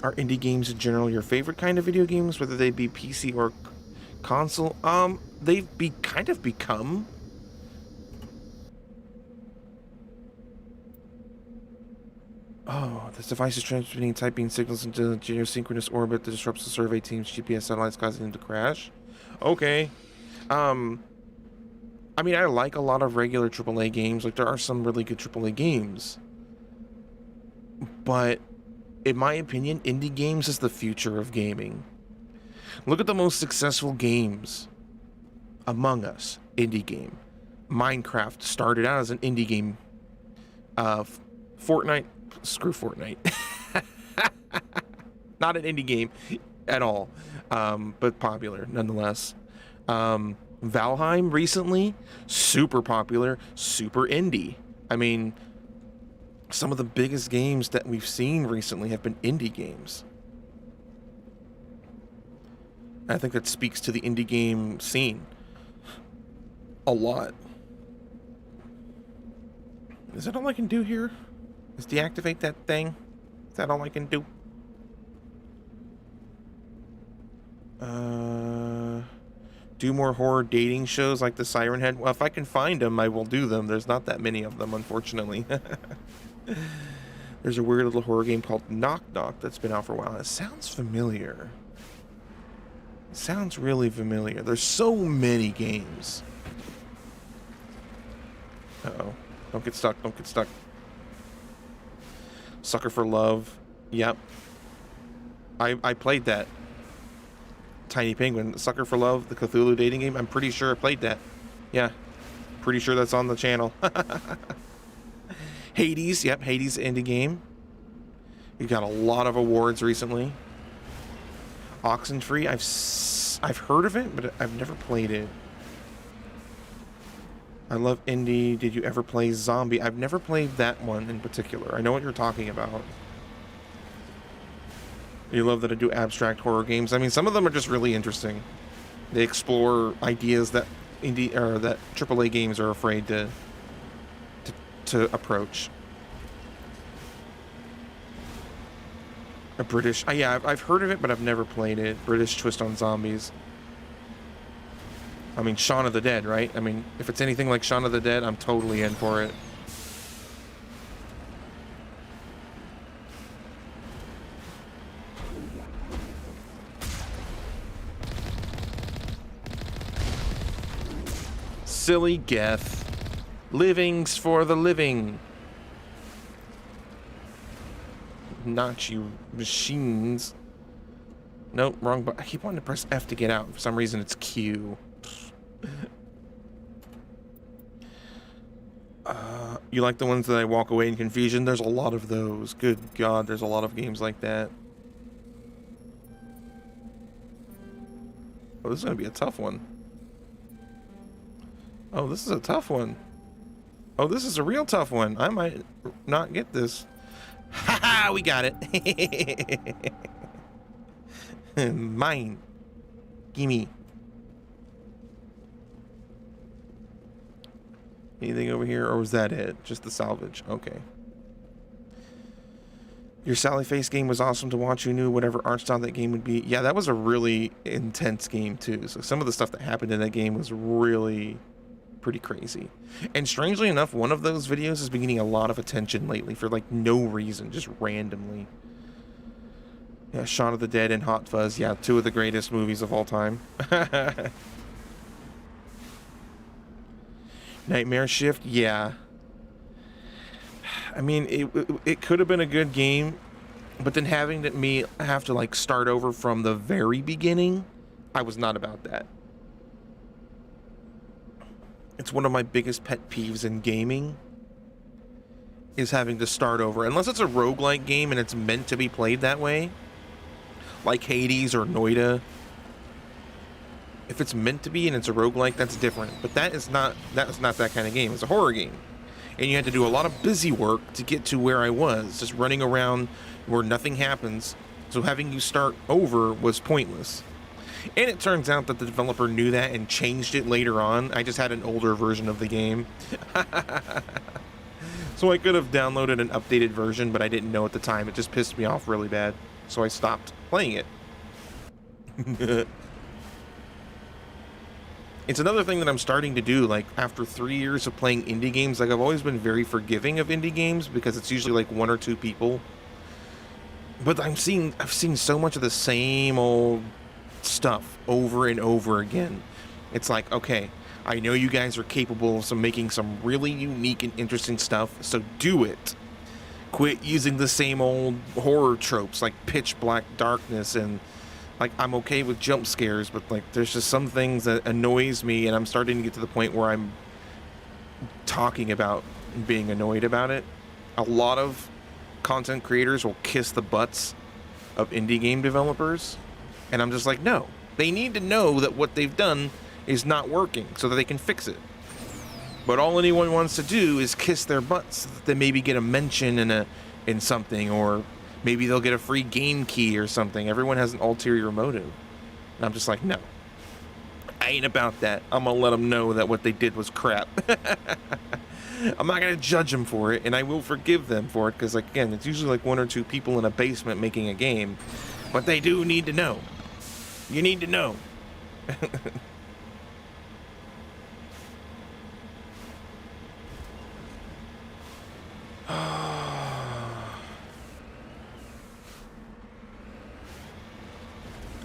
Are indie games in general your favorite kind of video games, whether they be PC or console? They've kind of become. Oh, this device is transmitting typing signals into the geosynchronous orbit that disrupts the survey team's GPS satellites, causing them to crash. Okay. I mean, I like a lot of regular AAA games. Like, there are some really good AAA games. But, in my opinion, indie games is the future of gaming. Look at the most successful games. Among Us, indie game. Minecraft started out as an indie game. Fortnite, screw Fortnite. Not an indie game at all, but popular nonetheless. Valheim recently, super popular, super indie. I mean, some of the biggest games that we've seen recently have been indie games. I think that speaks to the indie game scene a lot. Is that all I can do here? Is deactivate that thing? Is that all I can do? Do more horror dating shows like the Siren Head. Well, if I can find them, I will do them. There's not that many of them, unfortunately. There's a weird little horror game called Knock Knock that's been out for a while. It sounds familiar. It sounds really familiar. There's so many games. Uh-oh. Don't get stuck. Don't get stuck. Sucker for Love. Yep. I played that. Tiny Penguin. Sucker for Love, the Cthulhu dating game. I'm pretty sure I played that. Yeah. Pretty sure that's on the channel. Hades. Yep, Hades indie game. You got a lot of awards recently. Oxenfree. I've heard of it, but I've never played it. I love indie. Did you ever play Zombie? I've never played that one in particular. I know what you're talking about. You love that I do abstract horror games. I mean, some of them are just really interesting. They explore ideas that that AAA games are afraid to approach. A British... yeah, I've heard of it, but I've never played it. British twist on zombies. I mean, Shaun of the Dead, right? I mean, if it's anything like Shaun of the Dead, I'm totally in for it. Silly Geth. Living's for the living. Not you machines. Nope, wrong button. I keep wanting to press F to get out. For some reason, it's Q. You like the ones that I walk away in confusion? There's a lot of those. Good God, there's a lot of games like that. Oh, this is going to be a tough one. Oh, this is a tough one. Oh, this is a real tough one. I might not get this. Ha ha! We got it. Mine. Gimme. Anything over here, or was that it? Just the salvage. Okay. Your Sally Face game was awesome to watch. You knew whatever art style that game would be. Yeah, that was a really intense game, too. So some of the stuff that happened in that game was really pretty crazy. And strangely enough, one of those videos has been getting a lot of attention lately for, like, no reason, just randomly. Yeah, Shaun of the Dead and Hot Fuzz. Yeah, two of the greatest movies of all time. Nightmare Shift, yeah. I mean, it could have been a good game, but then having me have to like start over from the very beginning, I was not about that. It's one of my biggest pet peeves in gaming, is having to start over. Unless it's a roguelike game and it's meant to be played that way, like Hades or Noida. If it's meant to be and it's a roguelike, that's different. But that is not that kind of game. It's a horror game. And you had to do a lot of busy work to get to where I was, just running around where nothing happens. So having you start over was pointless. And it turns out that the developer knew that and changed it later on. I just had an older version of the game. So I could have downloaded an updated version, but I didn't know at the time. It just pissed me off really bad. So I stopped playing it. It's another thing that I'm starting to do, like, after 3 years of playing indie games. Like, I've always been very forgiving of indie games because it's usually, like, 1 or 2 people. But I've seen so much of the same old stuff over and over again. It's like, okay, I know you guys are capable of making some really unique and interesting stuff, so do it. Quit using the same old horror tropes, like pitch black darkness and... Like, I'm okay with jump scares, but, like, there's just some things that annoys me, and I'm starting to get to the point where I'm talking about being annoyed about it. A lot of content creators will kiss the butts of indie game developers, and I'm just like, no. They need to know that what they've done is not working so that they can fix it. But all anyone wants to do is kiss their butts so that they maybe get a mention in something, or... maybe they'll get a free game key or something. Everyone has an ulterior motive. And I'm just like, no. I ain't about that. I'm going to let them know that what they did was crap. I'm not going to judge them for it, and I will forgive them for it, because, like, again, it's usually like 1 or 2 people in a basement making a game. But they do need to know. You need to know.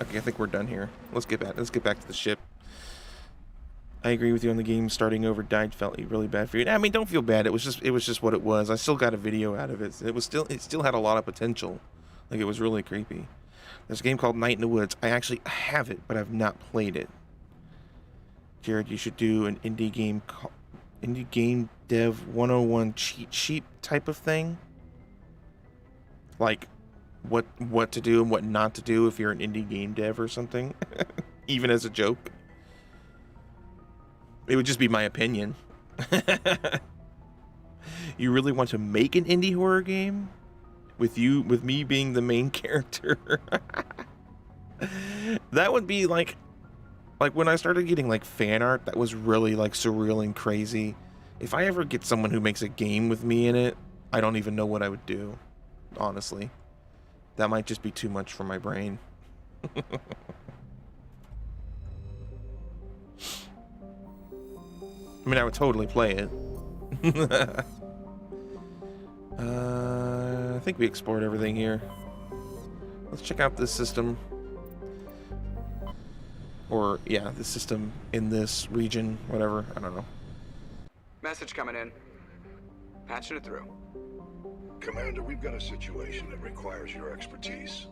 Okay, I think we're done here. Let's get back to the ship. I agree with you on the game. Starting over died felt really bad for you. I mean, don't feel bad. It was just what it was. I still got a video out of it. It still had a lot of potential. Like, it was really creepy. There's a game called Night in the Woods. I actually have it, but I've not played it. Jared, you should do an indie game dev 101 cheat sheet type of thing. Like, what to do and what not to do if you're an indie game dev or something. Even as a joke. It would just be my opinion. You really want to make an indie horror game? With me being the main character? That would be like when I started getting like fan art that was really like surreal and crazy. If I ever get someone who makes a game with me in it, I don't even know what I would do, honestly. That might just be too much for my brain. I mean, I would totally play it. I think we explored everything here. Let's check out this system. Or, yeah, the system in this region, whatever. I don't know. Message coming in. Patching it through. Commander, we've got a situation that requires your expertise.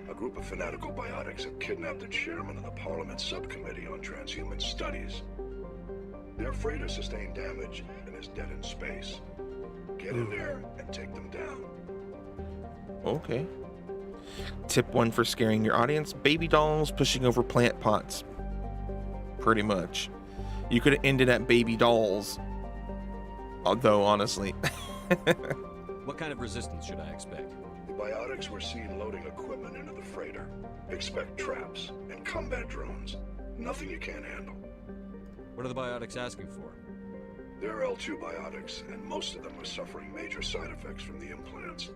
A group of fanatical biotics have kidnapped the chairman of the Parliament Subcommittee on Transhuman Studies. Their freighter sustained damage and is dead in space. Get in there and take them down. Okay. Tip 1 for scaring your audience: baby dolls pushing over plant pots. Pretty much. You could have ended at baby dolls. Although, honestly. What kind of resistance should I expect? The biotics were seen loading equipment into the freighter. Expect traps and combat drones. Nothing you can't handle. What are the biotics asking for? They're L2 biotics, and most of them are suffering major side effects from the implants.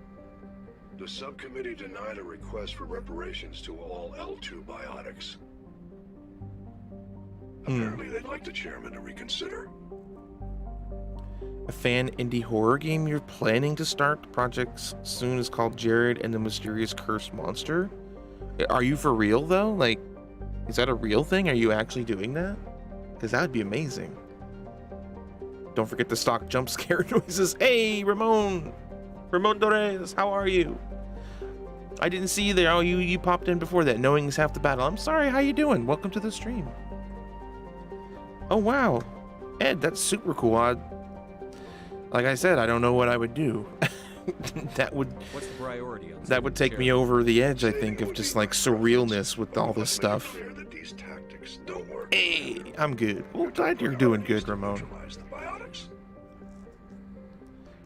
The subcommittee denied a request for reparations to all L2 biotics. Apparently they'd like the chairman to reconsider. A fan indie horror game you're planning to start? The project soon is called Jared and the Mysterious Cursed Monster. Are you for real, though? Like, is that a real thing? Are you actually doing that? Because that would be amazing. Don't forget the stock jump scare noises. Hey, Ramon! Ramon Torres, how are you? I didn't see you there. Oh, you popped in before that. Knowing is half the battle. I'm sorry, how you doing? Welcome to the stream. Oh, wow. Ed, that's super cool. Like I said, I don't know what I would do. That would... What's the priority on that would take me over the edge, I think, of just like surrealness with all this stuff. Hey, I'm good. Well, glad you're doing good, Ramon.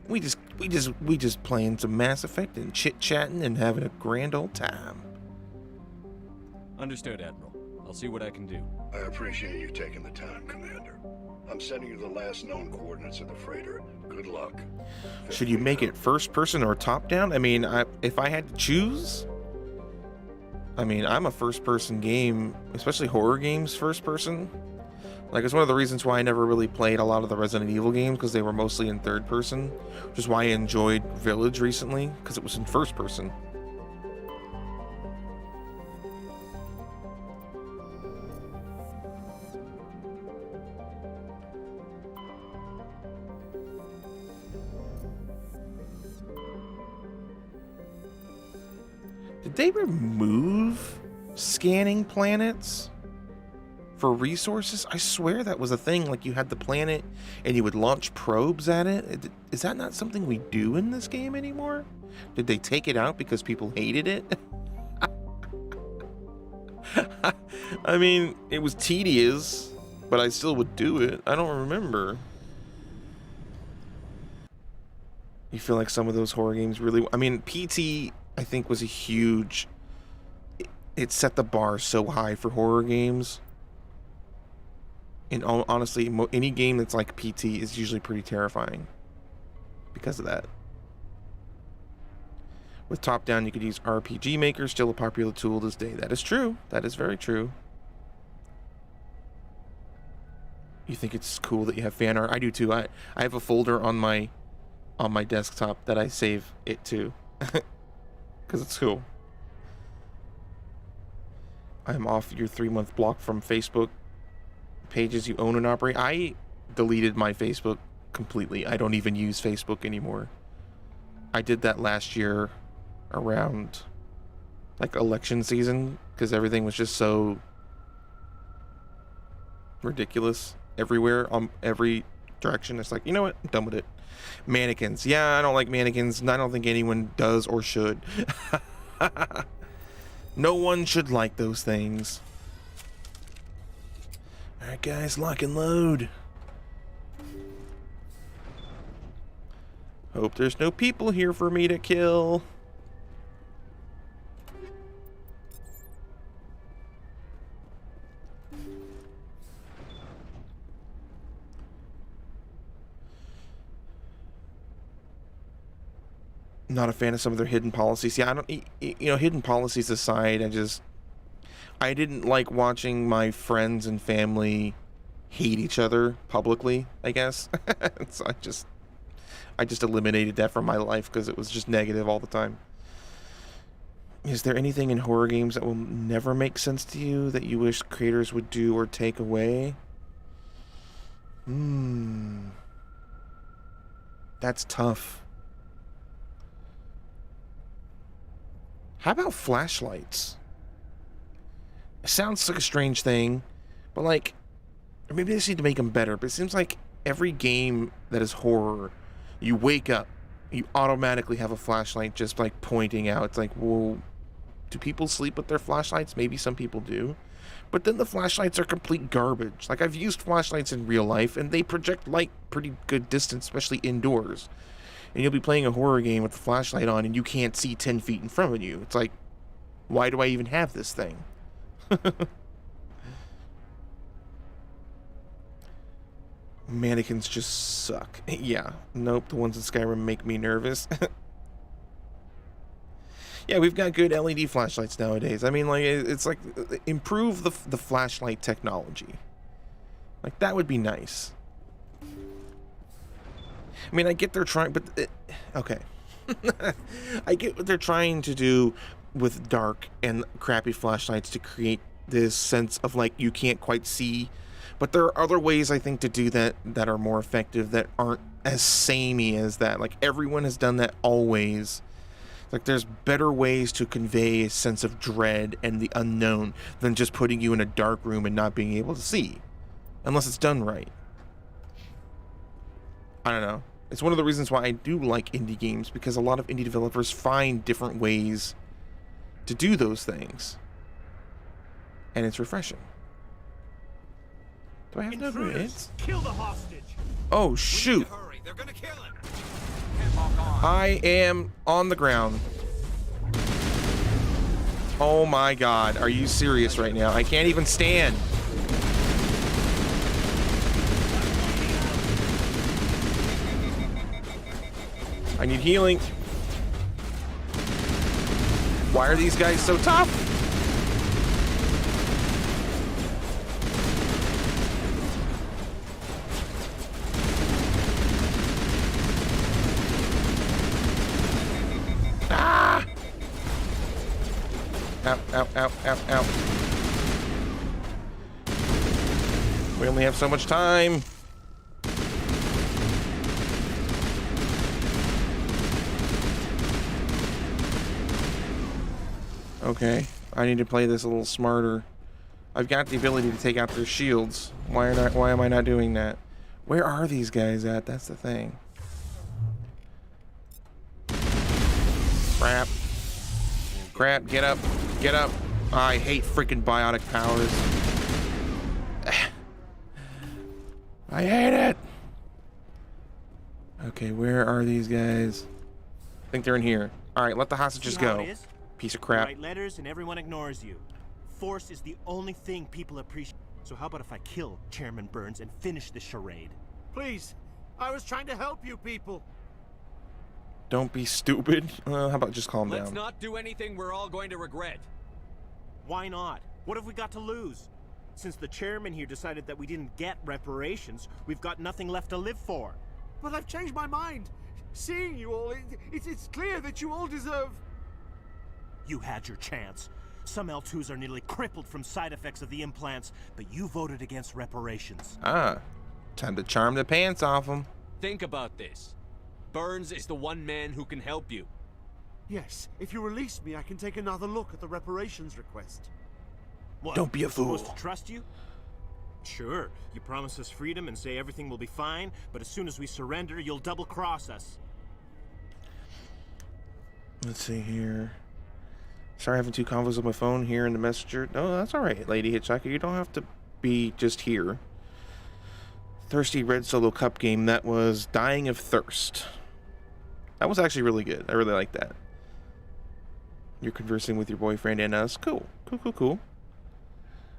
We just playing some Mass Effect and chit-chatting and having a grand old time. Understood, Admiral. I'll see what I can do. I appreciate you taking the time, Commander. I'm sending you the last known coordinates of the freighter. Good luck. Should you make it first person or top down? I mean, if I had to choose, I mean, I'm a first person game, especially horror games first person. Like, it's one of the reasons why I never really played a lot of the Resident Evil games, because they were mostly in third person, which is why I enjoyed Village recently, because it was in first person. Did they remove scanning planets for resources? I swear that was a thing. Like, you had the planet and you would launch probes at it. Is that not something we do in this game anymore? Did they take it out because people hated it? I mean, it was tedious, but I still would do it. I don't remember. You feel like some of those horror games really... I mean, PT, I think, was a huge... It set the bar so high for horror games. And honestly, any game that's like PT is usually pretty terrifying because of that. With top-down, you could use RPG Maker, still a popular tool this day. That is true. That is very true. You think it's cool that you have fan art? I do too. I have a folder on my desktop that I save it to because it's cool. I'm off your 3-month block from Facebook pages you own and operate. I deleted my Facebook completely. I don't even use Facebook anymore. I did that last year around like election season because everything was just so ridiculous everywhere on every direction. It's like, you know what? I'm done with it. Mannequins. Yeah, I don't like mannequins, and I don't think anyone does or should. No one should like those things. Alright guys, lock and load. Hope there's no people here for me to kill. not a fan of some of their hidden policies. Yeah, I don't, hidden policies aside, I didn't like watching my friends and family hate each other publicly, I guess. So I just eliminated that from my life because it was just negative all the time. Is there anything in horror games that will never make sense to you that you wish creators would do or take away? That's tough. How about flashlights? It sounds like a strange thing, but like, maybe they just need to make them better. But it seems like every game that is horror, you wake up, you automatically have a flashlight just like pointing out. It's like, well, do people sleep with their flashlights? Maybe some people do. But then the flashlights are complete garbage. Like, I've used flashlights in real life, and they project light pretty good distance, especially indoors. And you'll be playing a horror game with the flashlight on, and you can't see 10 feet in front of you. It's like, why do I even have this thing? Mannequins just suck. Yeah, nope, the ones in Skyrim make me nervous. Yeah, we've got good LED flashlights nowadays. I mean, like, it's like, improve the flashlight technology. Like, that would be nice. I mean, I get they're trying, but okay. I get what they're trying to do with dark and crappy flashlights to create this sense of like you can't quite see, but there are other ways I think to do that that are more effective that aren't as samey as that. Like, everyone has done that always. Like, there's better ways to convey a sense of dread and the unknown than just putting you in a dark room and not being able to see, unless it's done right. I don't know. It's one of the reasons why I do like indie games, because a lot of indie developers find different ways to do those things. And it's refreshing. Do I have no grenades? Kill the hostage. Oh, shoot. Hurry, they're gonna kill him. I am on the ground. Oh my god, are you serious right now? I can't even stand. I need healing. Why are these guys so tough? Ah! Ow, ow, ow, ow, ow. We only have so much time. Okay, I need to play this a little smarter. I've got the ability to take out their shields. Why am I not doing that? Where are these guys at? That's the thing. Crap. Crap, get up. Get up. I hate freaking biotic powers. I hate it. Okay, where are these guys? I think they're in here. Alright, let the hostages go. Piece of crap. Write letters and everyone ignores you. Force is the only thing people appreciate. So how about if I kill Chairman Burns and finish this charade? Please, I was trying to help you people. Don't be stupid. How about just calm Let's down? not do anything we're all going to regret. Why not? What have we got to lose? Since the chairman here decided that we didn't get reparations, we've got nothing left to live for. But I've changed my mind. Seeing you all, it's clear that you all deserve... You had your chance. Some L2s are nearly crippled from side effects of the implants, but you voted against reparations. Ah, time to charm the pants off them. Think about this. Burns is the one man who can help you. Yes, if you release me, I can take another look at the reparations request. What? Don't be a fool. Supposed to trust you? Sure, you promise us freedom and say everything will be fine, but as soon as we surrender, you'll double-cross us. Let's see here. Sorry, having two convos on my phone here in the messenger. No, that's all right, Lady Hitchhiker. You don't have to be just here. Thirsty Red Solo Cup game. That was Dying of Thirst. That was actually really good. I really like that. You're conversing with your boyfriend and us. Cool. Cool, cool, cool.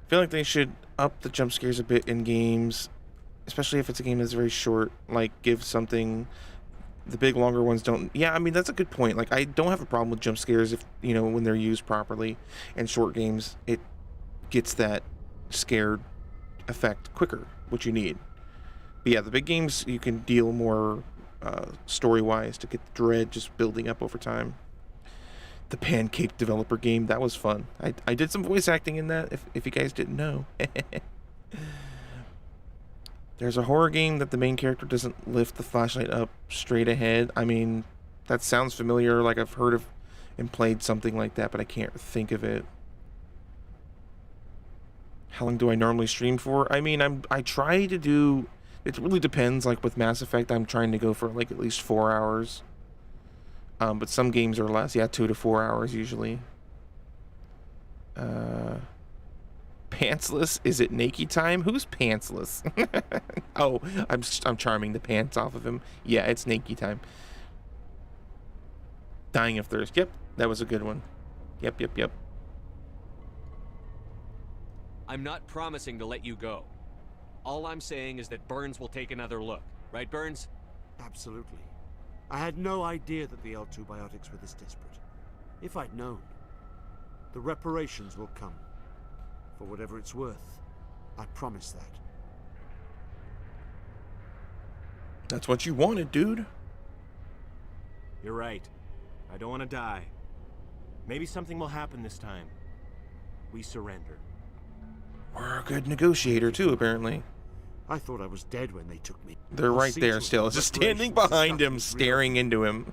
I feel like they should up the jump scares a bit in games, especially if it's a game that's very short. Like, give something the big longer ones don't. Yeah, I mean, that's a good point. Like, I don't have a problem with jump scares if, you know, when they're used properly. And short games, it gets that scared effect quicker, which you need. But yeah, the big games, you can deal more story-wise to get the dread just building up over time. The Pancake developer game, that was fun. I did some voice acting in that, if you guys didn't know. There's a horror game that the main character doesn't lift the flashlight up straight ahead. I mean, that sounds familiar, like I've heard of and played something like that, but I can't think of it. How long do I normally stream for? I mean, I try to do, it really depends. Like with Mass Effect, I'm trying to go for like at least 4 hours. But some games are less. Yeah, 2 to 4 hours usually. Pantsless? Is it naked time? Who's pantsless? Oh, I'm charming the pants off of him. Yeah, it's naked time. Dying of thirst. Yep, that was a good one. Yep. I'm not promising to let you go. All I'm saying is that Burns will take another look. Right, Burns? Absolutely. I had no idea that the L2 biotics were this desperate. If I'd known, the reparations will come. For whatever it's worth. I promise that. That's what you wanted, dude. You're right. I don't want to die. Maybe something will happen this time. We surrender. We're a good negotiator, too, apparently. I thought I was dead when they took me. They're right there still, just standing behind him, staring into him.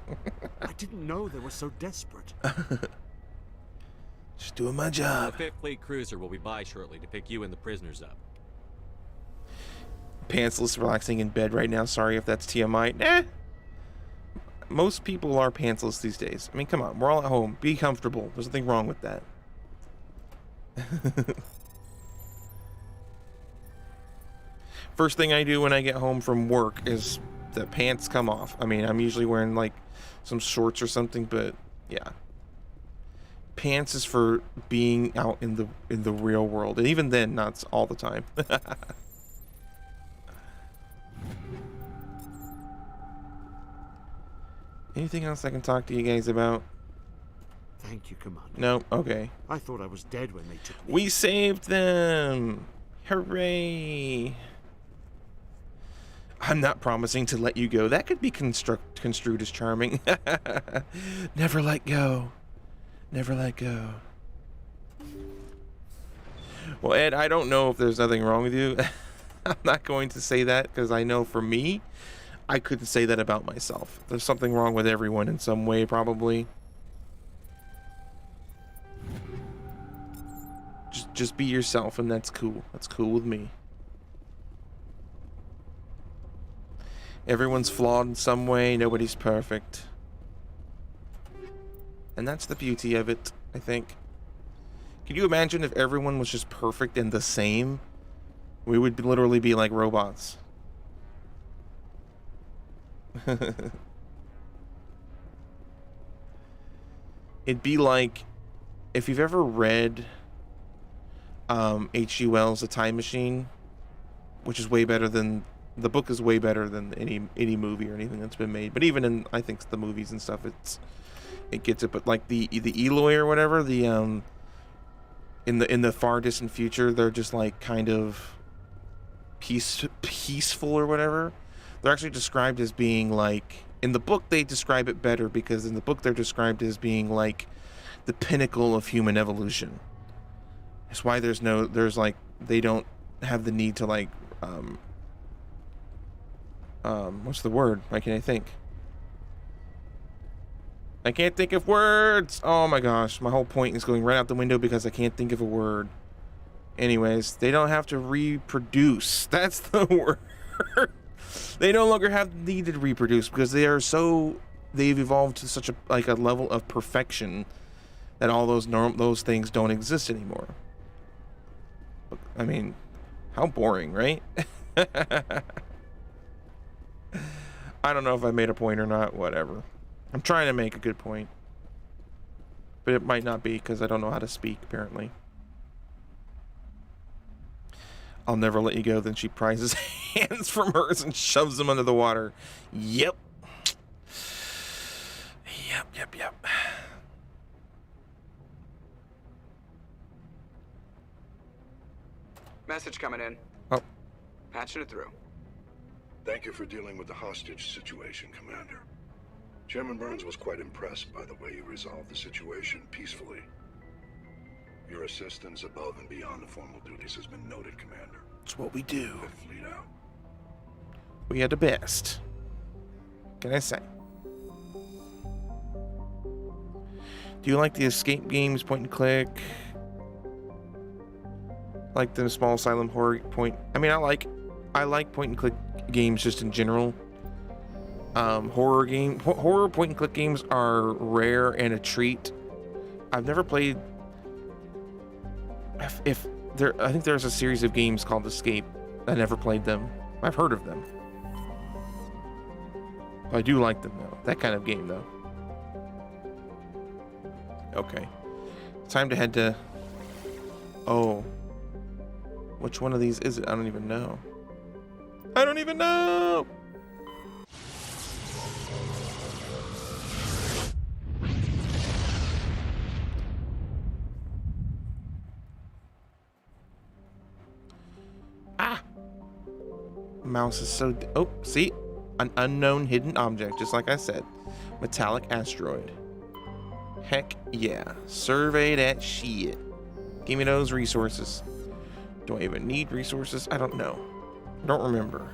I didn't know they were so desperate. Just doing my job. The 5th Fleet cruiser will be by shortly to pick you and the prisoners up. Pantsless, relaxing in bed right now. Sorry if that's TMI. Nah. Most people are pantsless these days. I mean, come on. We're all at home. Be comfortable. There's nothing wrong with that. First thing I do when I get home from work is the pants come off. I mean, I'm usually wearing like some shorts or something, but yeah. Pants is for being out in the real world, and even then, not all the time. Anything else I can talk to you guys about? Thank you, Commander. No? Okay. I thought I was dead when they took me. We saved them! Hooray! I'm not promising to let you go. That could be construed as charming. Never let go. Never let go. Well, Ed, I don't know if there's nothing wrong with you. I'm not going to say that because I know for me, I couldn't say that about myself. There's something wrong with everyone in some way, probably. Just be yourself, and that's cool. That's cool with me. Everyone's flawed in some way. Nobody's perfect. And that's the beauty of it, I think. Can you imagine if everyone was just perfect and the same? We would literally be like robots. It'd be like if you've ever read H.G. Wells' The Time Machine, which is way better than the book is way better than any movie or anything that's been made. But even in I think the movies and stuff, it gets it. But like the Eloi or whatever, the in the far distant future, they're just like kind of peaceful or whatever. They're actually described as being like, in the book they describe it better because in the book they're described as being like the pinnacle of human evolution. That's why there's like they don't have the need to like what's the word? Why can't I think? I can't think of words. Oh my gosh, my whole point is going right out the window because I can't think of a word. Anyways, they don't have to reproduce. That's the word. They no longer have the need to reproduce because they've evolved to such a level of perfection that all those things don't exist anymore. I mean, how boring, right? I don't know if I made a point or not. Whatever. I'm trying to make a good point, but it might not be because I don't know how to speak, apparently. I'll never let you go. Then she pries his hands from hers and shoves them under the water. Yep. Message coming in. Oh. Patching it through. Thank you for dealing with the hostage situation, Commander. Chairman Burns was quite impressed by the way you resolved the situation peacefully. Your assistance above and beyond the formal duties has been noted, Commander. It's what we do. Good fleet out. We are the best. Can I say? Do you like the escape games, point and click? Like the small silent horror point? I mean, I like point and click games just in general. Horror point and click games are rare and a treat. I've never played. I think there's a series of games called Escape. I never played them. I've heard of them. I do like them though. That kind of game though. Okay. Time to head to... Oh. Which one of these is it? I don't even know. I don't even know! Ah! Mouse is so... Oh, see? An unknown hidden object, just like I said. Metallic asteroid. Heck yeah. Survey that shit. Give me those resources. Do I even need resources? I don't know. I don't remember.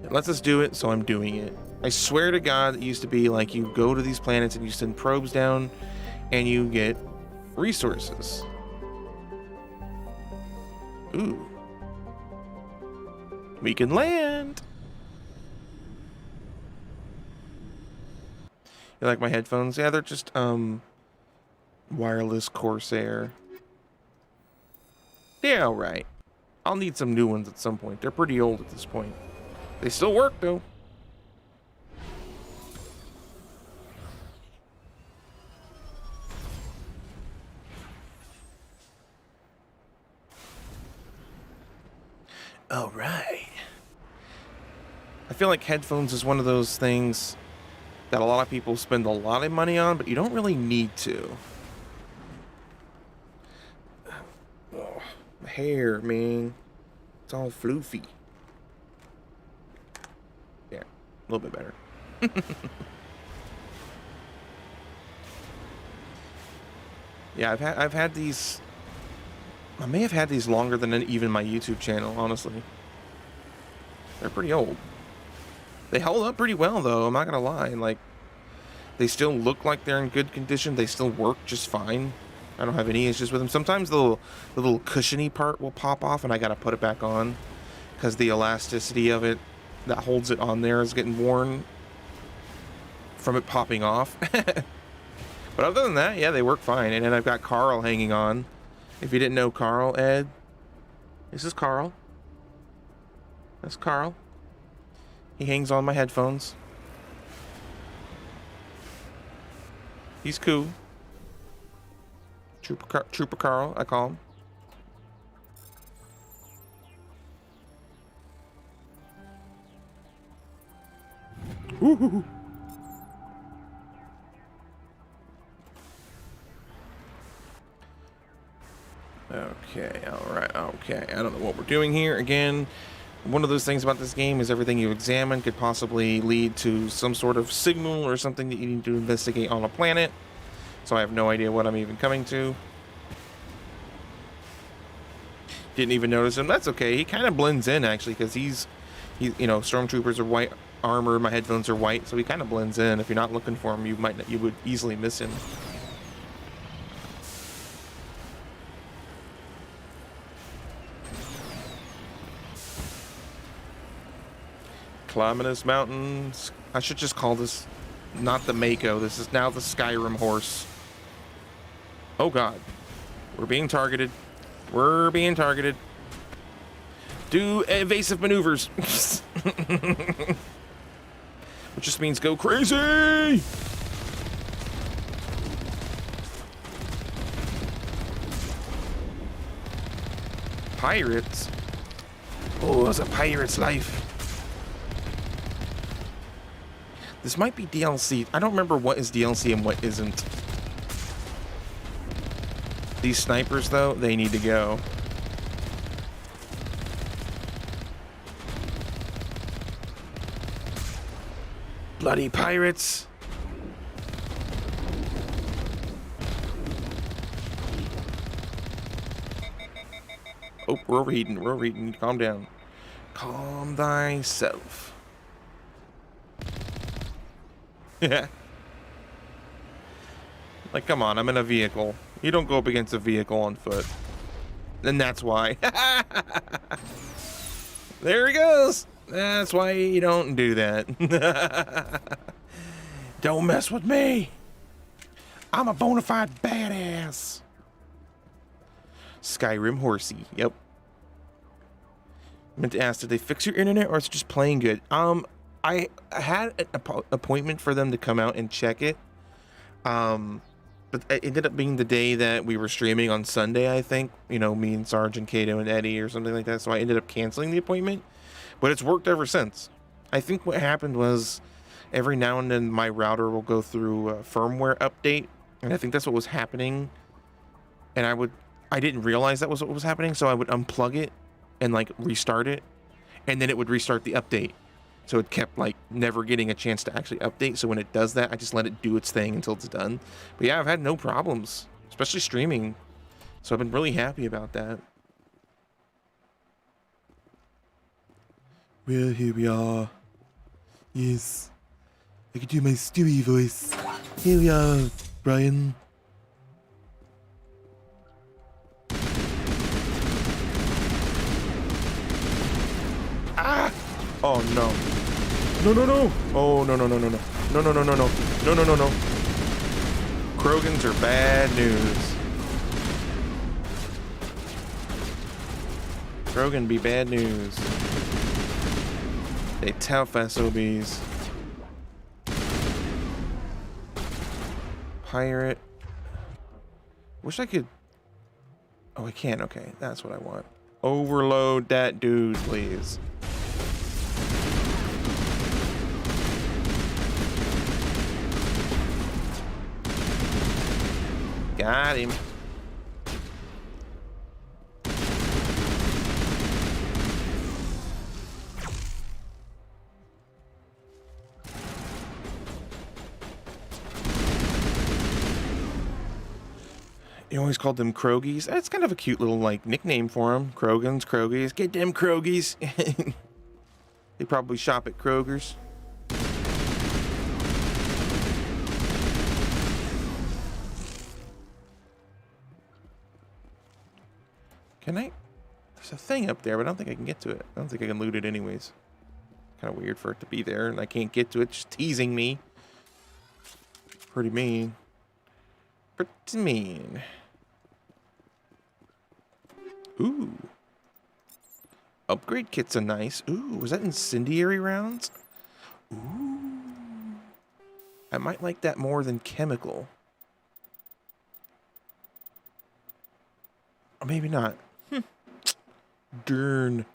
It lets us do it, so I'm doing it. I swear to God, it used to be like you go to these planets and you send probes down and you get resources. Ooh. We can land. You like my headphones? Yeah, they're just wireless Corsair. Yeah, alright. I'll need some new ones at some point. They're pretty old at this point. They still work though. Alright. I feel like headphones is one of those things that a lot of people spend a lot of money on, but you don't really need to. Oh, my hair, man. It's all floofy. Yeah, a little bit better. Yeah, I've had these. I may have had these longer than even my YouTube channel, honestly. They're pretty old. They hold up pretty well, though. I'm not gonna lie. Like, they still look like they're in good condition. They still work just fine. I don't have any issues with them. Sometimes the little cushiony part will pop off, and I gotta put it back on because the elasticity of it that holds it on there is getting worn from it popping off. But other than that, yeah, they work fine. And then I've got Carl hanging on. If you didn't know Carl, Ed, this is Carl. That's Carl. He hangs on my headphones. He's cool. Trooper Carl, I call him. Woo-hoo-hoo. Okay, alright, okay. I don't know what we're doing here. Again, one of those things about this game is everything you examine could possibly lead to some sort of signal or something that you need to investigate on a planet. So I have no idea what I'm even coming to. Didn't even notice him. That's okay. He kind of blends in, actually, because he's, you know, stormtroopers are white armor. My headphones are white, so he kind of blends in. If you're not looking for him, you would easily miss him. Climbing this mountain. I should just call this not the Mako. This is now the Skyrim horse. Oh god. We're being targeted. We're being targeted. Do evasive maneuvers. Which just means go crazy. Pirates? Oh, it's a pirate's life. This might be DLC. I don't remember what is DLC and what isn't. These snipers, though, they need to go. Bloody pirates. Oh, we're overheating. We're overheating. Calm down. Calm thyself. Yeah. Like, come on, I'm in a vehicle. You don't go up against a vehicle on foot. And that's why. There he goes. That's why you don't do that. Don't mess with me. I'm a bona fide badass. Skyrim horsey. Yep. I meant to ask, did they fix your internet or is it just playing good? I had an appointment for them to come out and check it. But it ended up being the day that we were streaming on Sunday, I think. You know, me and Sarge and Kato and Eddie or something like that. So I ended up canceling the appointment. But it's worked ever since. I think what happened was every now and then my router will go through a firmware update. And I think that's what was happening. And I didn't realize that was what was happening. So I would unplug it and like restart it. And then it would restart the update. So it kept like never getting a chance to actually update. So when it does that, I just let it do its thing until it's done. But yeah, I've had no problems, especially streaming. So I've been really happy about that. Well, here we are. Yes. I can do my Stewie voice. Here we are, Brian. Ah! Oh no. No, no, no. Oh, no, no, no, no, no. No, no, no, no, no. No, no, no, no. Krogans are bad news. Krogan be bad news. They tough SOBs. Pirate. Wish I could. Oh, I can't. Okay, that's what I want. Overload that dude, please. Got him. You always called them Krogies. That's kind of a cute little like nickname for them. Krogans, Krogies. Get them Krogies. They probably shop at Kroger's. Can I? There's a thing up there, but I don't think I can get to it. I don't think I can loot it anyways. Kind of weird for it to be there, and I can't get to it. Just teasing me. Pretty mean. Pretty mean. Ooh. Upgrade kits are nice. Ooh, was that incendiary rounds? Ooh. I might like that more than chemical. Or maybe not. Darn.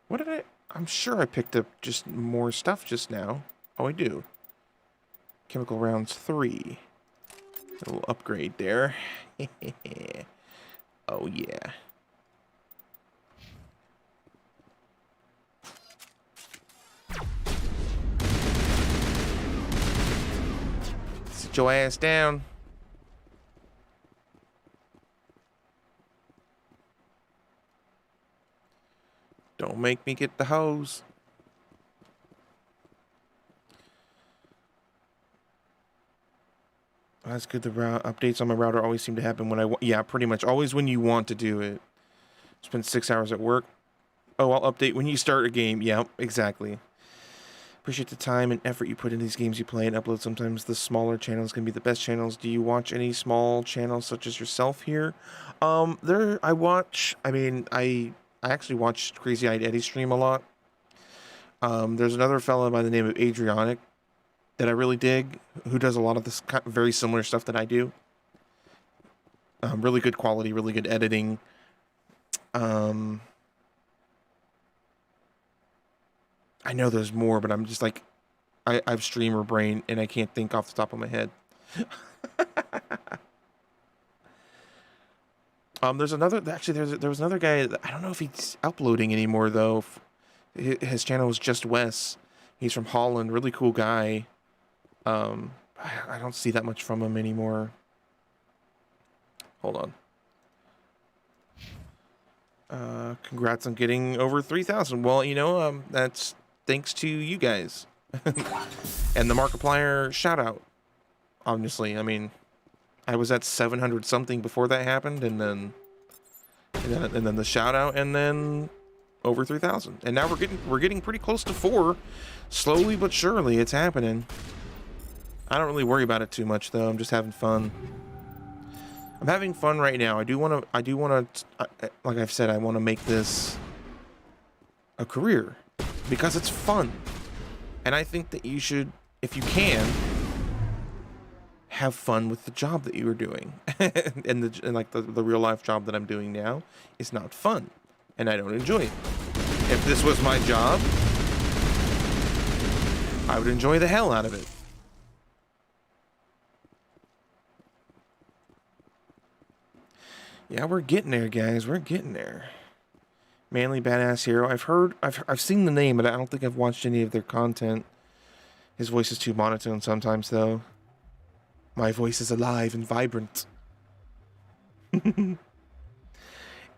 What did I... I'm sure I picked up just more stuff just now. Oh, I do. Chemical rounds 3. A little upgrade there. Oh, yeah. Sit your ass down. Don't make me get the hose. That's good. The updates on my router always seem to happen when yeah, pretty much always when you want to do it. Spend 6 hours at work. Oh, I'll update when you start a game. Yeah, exactly. Appreciate the time and effort you put in these games you play and upload. Sometimes the smaller channels can be the best channels. Do you watch any small channels such as yourself here? I actually watch Crazy Eyed Eddie stream a lot. There's another fella by the name of Adrianic that I really dig, who does a lot of this very similar stuff that I do. Really good quality, really good editing. I know there's more, but I'm just like, I have streamer brain and I can't think off the top of my head. There's another, actually there was another guy that, I don't know if he's uploading anymore though. His channel was Just Wes. He's from Holland. Really cool guy. I don't see that much from him anymore. Hold on. Congrats on getting over 3,000. Well, you know, that's thanks to you guys. And the Markiplier shout out. Obviously, I mean, I was at 700 something before that happened, and then the shout out, and then over 3,000. And now we're getting pretty close to 4. Slowly but surely it's happening. I don't really worry about it too much though. I'm just having fun. I'm having fun right now. I do want to like I've said, I want to make this a career because it's fun. And I think that you should, if you can, have fun with the job that you are doing. and like the real life job that I'm doing now is not fun, and I don't enjoy it. If this was my job, I would enjoy the hell out of it. Yeah, we're getting there, guys. We're getting there. Manly Badass Hero. I've seen the name, but I don't think I've watched any of their content. His voice is too monotone sometimes, though. My voice is alive and vibrant.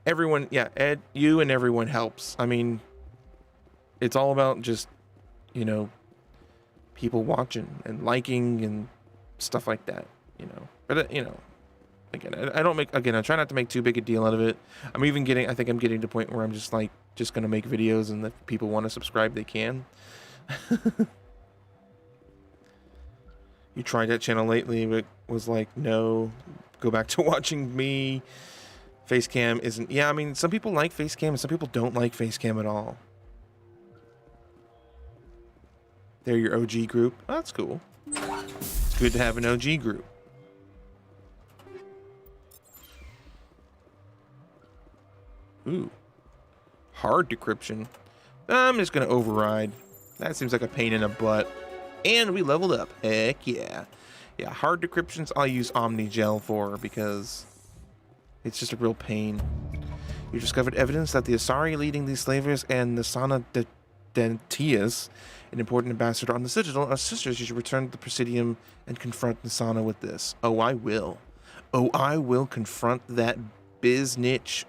Everyone, yeah, Ed, you and everyone helps. I mean, it's all about just, you know, people watching and liking and stuff like that, you know. But, you know, again, I try not to make too big a deal out of it. I think I'm getting to the point where I'm just going to make videos, and if people want to subscribe, they can. You tried that channel lately, but was like, no, go back to watching me. Facecam isn't... Yeah, I mean, some people like Facecam, and some people don't like Facecam at all. They're your OG group. Oh, that's cool. It's good to have an OG group. Ooh. Hard decryption. I'm just going to override. That seems like a pain in the butt. And we leveled up. Heck yeah. Yeah, hard decryptions I'll use Omnigel for because it's just a real pain. You discovered evidence that the Asari leading these slavers and the Sana Dentias, an important ambassador on the Citadel, are sisters. You should return to the Presidium and confront Nasana with this. Oh, I will. Oh, I will confront that biznitch.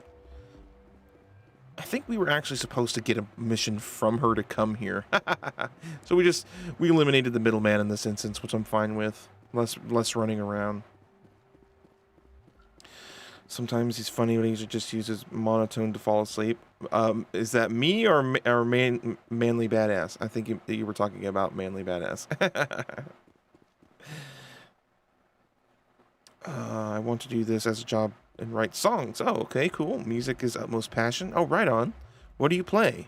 I think we were actually supposed to get a mission from her to come here. So we eliminated the middleman in this instance, which I'm fine with. Less running around. Sometimes he's funny when he just uses monotone to fall asleep. Is that me or Manly Badass? I think you were talking about Manly Badass. I want to do this as a job and write songs. Oh, okay, cool. Music is utmost passion. Oh, right on. What do you play?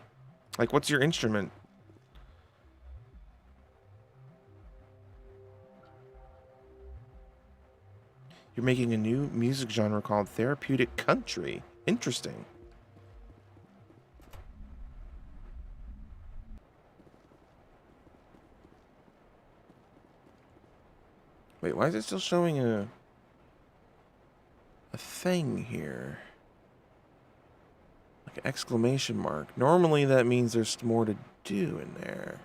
Like, what's your instrument? You're making a new music genre called therapeutic country. Interesting. Wait, why is it still showing a thing here? Like an exclamation mark. Normally that means there's more to do in there.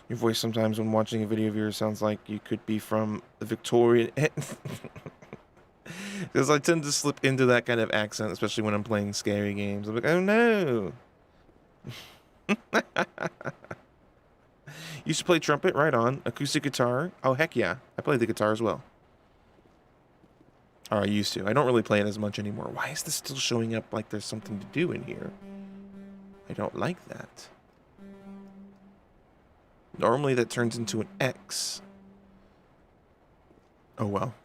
Your voice sometimes when watching a video of yours sounds like you could be from the Victorian... Because I tend to slip into that kind of accent, especially when I'm playing scary games. I'm like, oh no! Used to play trumpet, right on. Acoustic guitar. Oh, heck yeah. I play the guitar as well. Or I used to. I don't really play it as much anymore. Why is this still showing up like there's something to do in here? I don't like that. Normally that turns into an X. Oh well.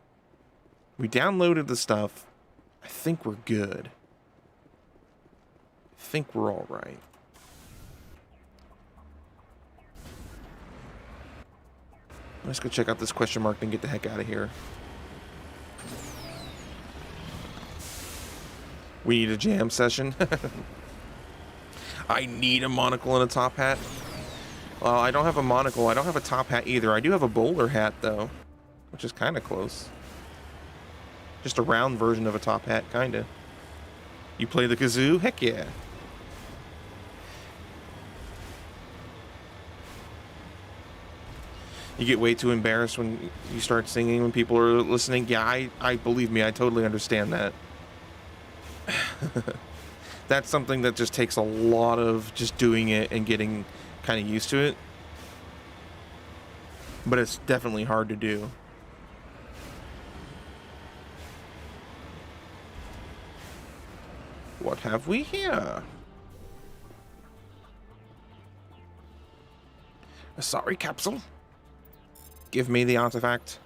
We downloaded the stuff. I think we're good. I think we're all right. Let's go check out this question mark and get the heck out of here. We need a jam session. I need a monocle and a top hat. Well, I don't have a monocle. I don't have a top hat either. I do have a bowler hat, though, which is kind of close. Just a round version of a top hat, kind of. You play the kazoo? Heck yeah. You get way too embarrassed when you start singing when people are listening. Yeah, I believe me, I totally understand that. That's something that just takes a lot of just doing it and getting kind of used to it. But it's definitely hard to do. What have we here? A sorry capsule. Give me the artifact.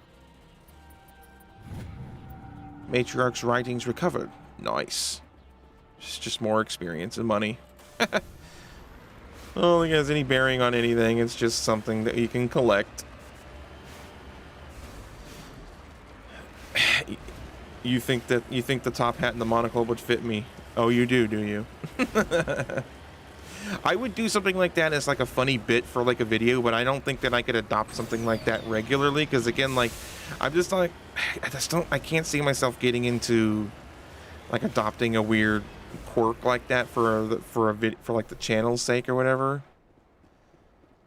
Matriarch's writings recovered. Nice. It's just more experience and money. I don't think it has any bearing on anything. It's just something that you can collect. You think the top hat and the monocle would fit me? Oh, you do you? I would do something like that as like a funny bit for like a video, but I don't think that I could adopt something like that regularly, because again, like I'm just like I can't see myself getting into like adopting a weird quirk like that for like the channel's sake or whatever.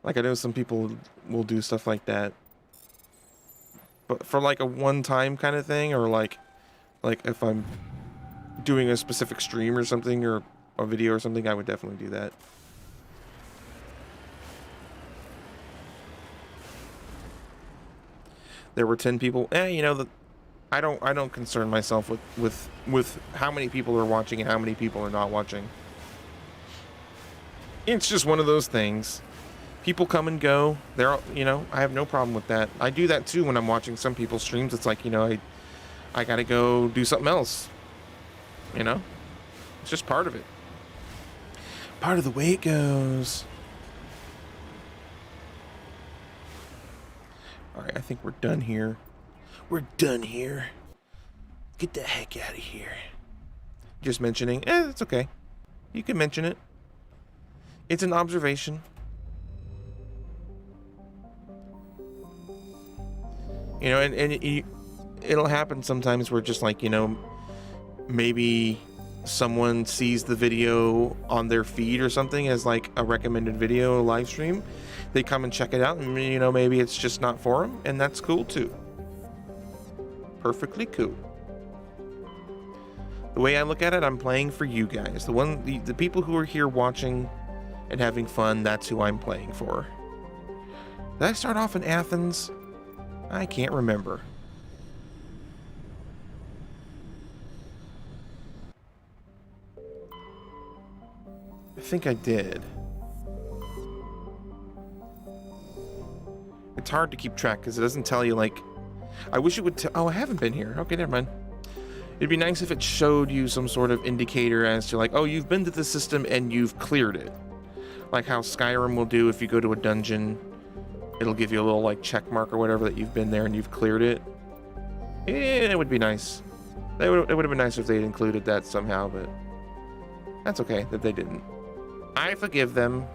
Like I know some people will do stuff like that, but for like a one-time kind of thing, or like if I'm doing a specific stream or something, or a video or something, I would definitely do that. There were 10 people. You know, I don't concern myself with how many people are watching and how many people are not watching. It's just one of those things. People come and go. You know, I have no problem with that. I do that too when I'm watching some people's streams. It's like, you know, I gotta go do something else. You know? It's just part of it. Part of the way it goes. Alright, I think we're done here. We're done here. Get the heck out of here. Just mentioning. It's okay. You can mention it. It's an observation. You know, and it'll happen sometimes where just like, you know, maybe someone sees the video on their feed or something as like a recommended video live stream. They come and check it out, and you know, maybe it's just not for them, and that's cool too. Perfectly cool. The way I look at it, I'm playing for you guys. The people who are here watching and having fun, that's who I'm playing for. Did I start off in Athens? I can't remember. I think I did. It's hard to keep track because it doesn't tell you, like... I wish it would oh, I haven't been here. Okay, never mind. It'd be nice if it showed you some sort of indicator as to like, oh, you've been to the system and you've cleared it. Like how Skyrim will do if you go to a dungeon. It'll give you a little like check mark or whatever that you've been there and you've cleared it. Yeah, it would be nice. It would have been nice if they'd included that somehow, but that's okay that they didn't. I forgive them.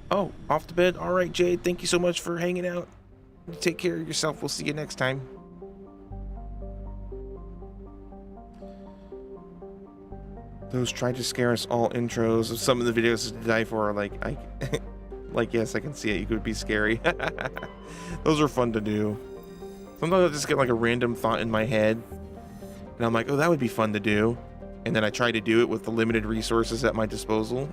Oh, off to bed? Alright, Jade, thank you so much for hanging out. Take care of yourself. We'll see you next time. Those tried to scare us all intros of some of the videos to die for are like, like, yes, I can see it. You could be scary. Those are fun to do. Sometimes I just get like a random thought in my head, and I'm like, oh, that would be fun to do. And then I try to do it with the limited resources at my disposal.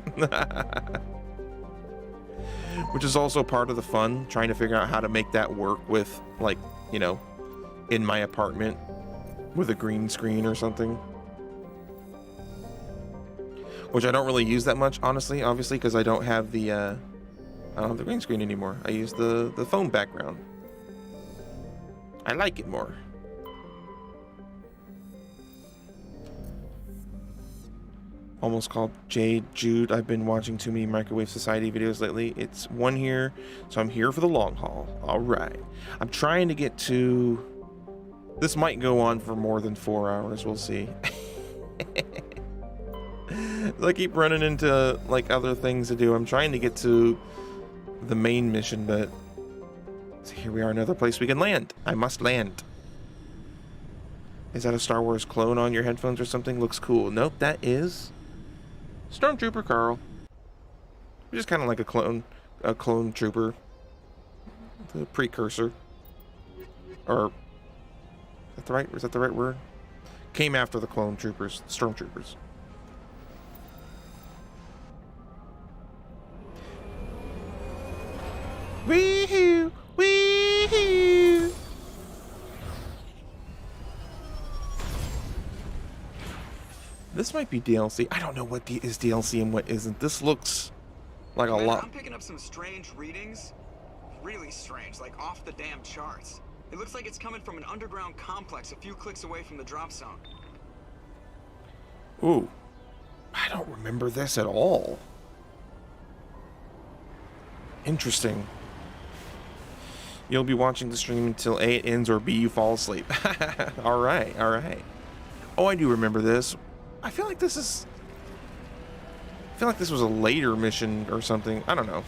Which is also part of the fun, trying to figure out how to make that work with, like, you know, in my apartment with a green screen or something. Which I don't really use that much, honestly, obviously, because I don't have the green screen anymore. I use the phone background. I like it more. Almost called Jade Jude. I've been watching too many Microwave Society videos lately. It's one here, so I'm here for the long haul. All right. I'm trying to get to... This might go on for more than 4 hours. We'll see. I keep running into like other things to do. I'm trying to get to the main mission, but here we are, another place we can land. I must land. Is that a Star Wars clone on your headphones or something? Looks cool. Nope, that is Stormtrooper Carl. Just kind of like a clone trooper. The precursor. Or is that the right word? Came after the clone troopers, stormtroopers. Wee-hoo! Wee-hoo! This might be DLC. I don't know what is DLC and what isn't. This looks like a lot. I'm picking up some strange readings. Really strange, like off the damn charts. It looks like it's coming from an underground complex a few clicks away from the drop zone. Ooh. I don't remember this at all. Interesting. You'll be watching the stream until A, it ends, or B, you fall asleep. Alright, alright. Oh, I do remember this. I feel like this was a later mission or something. I don't know.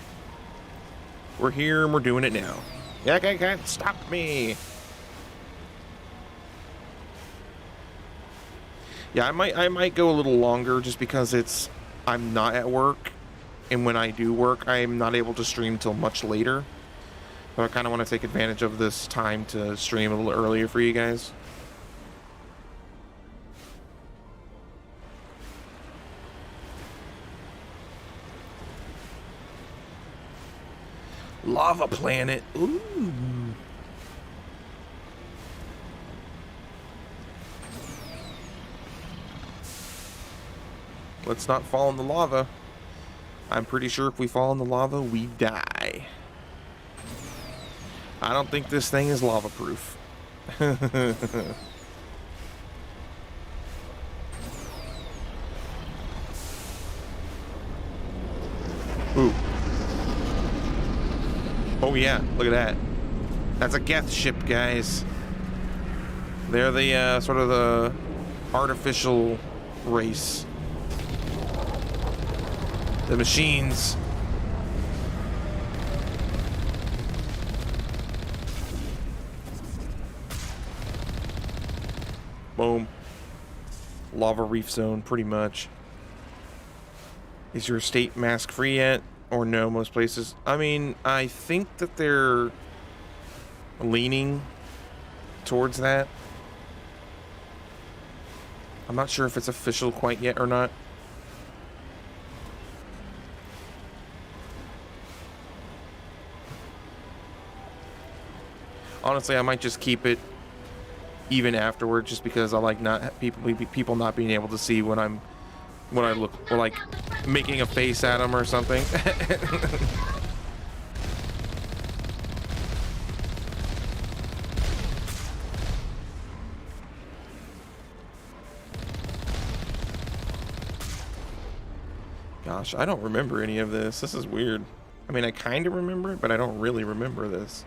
We're here and we're doing it now. Yeah, you can't stop me. Yeah, I might go a little longer just because I'm not at work, and when I do work, I'm not able to stream till much later. But I kind of want to take advantage of this time to stream a little earlier for you guys. Lava planet. Ooh. Let's not fall in the lava. I'm pretty sure if we fall in the lava, we die. I don't think this thing is lava proof. Ooh. Oh yeah, look at that. That's a Geth ship, guys. They're the sort of the artificial race. The machines. Boom. Lava reef zone, pretty much. Is your state mask free yet? Or no, most places. I mean, I think that they're leaning towards that. I'm not sure if it's official quite yet or not. Honestly, I might just keep it even afterward, just because I like not people not being able to see when I look, or like making a face at them or something. Gosh, I don't remember any of this. This is weird. I mean, I kind of remember it, but I don't really remember this.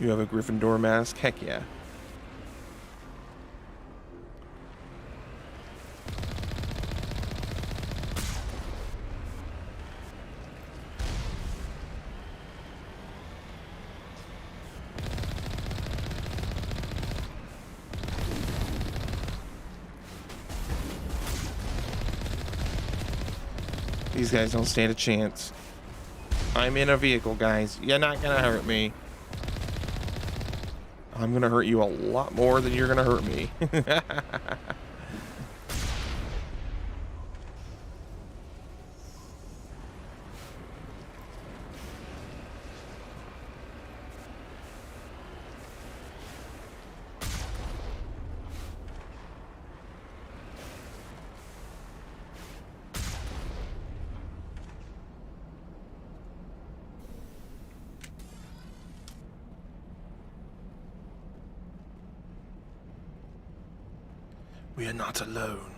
You have a Gryffindor mask? Heck yeah. These guys don't stand a chance. I'm in a vehicle, guys. You're not gonna hurt me. I'm gonna hurt you a lot more than you're gonna hurt me. We are not alone.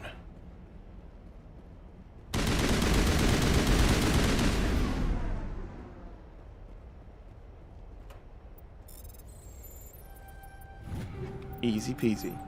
Easy peasy.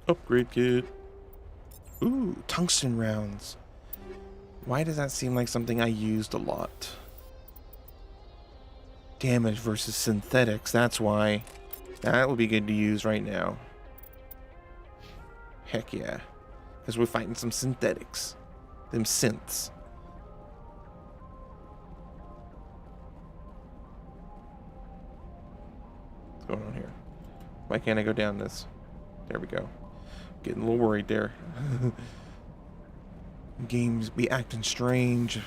Upgrade kit. Ooh, tungsten rounds. Why does that seem like something I used a lot? Damage versus synthetics, that's why. That would be good to use right now. Heck yeah. Because we're fighting some synthetics. Them synths. What's going on here? Why can't I go down this? There we go. Getting a little worried there. Games be acting strange.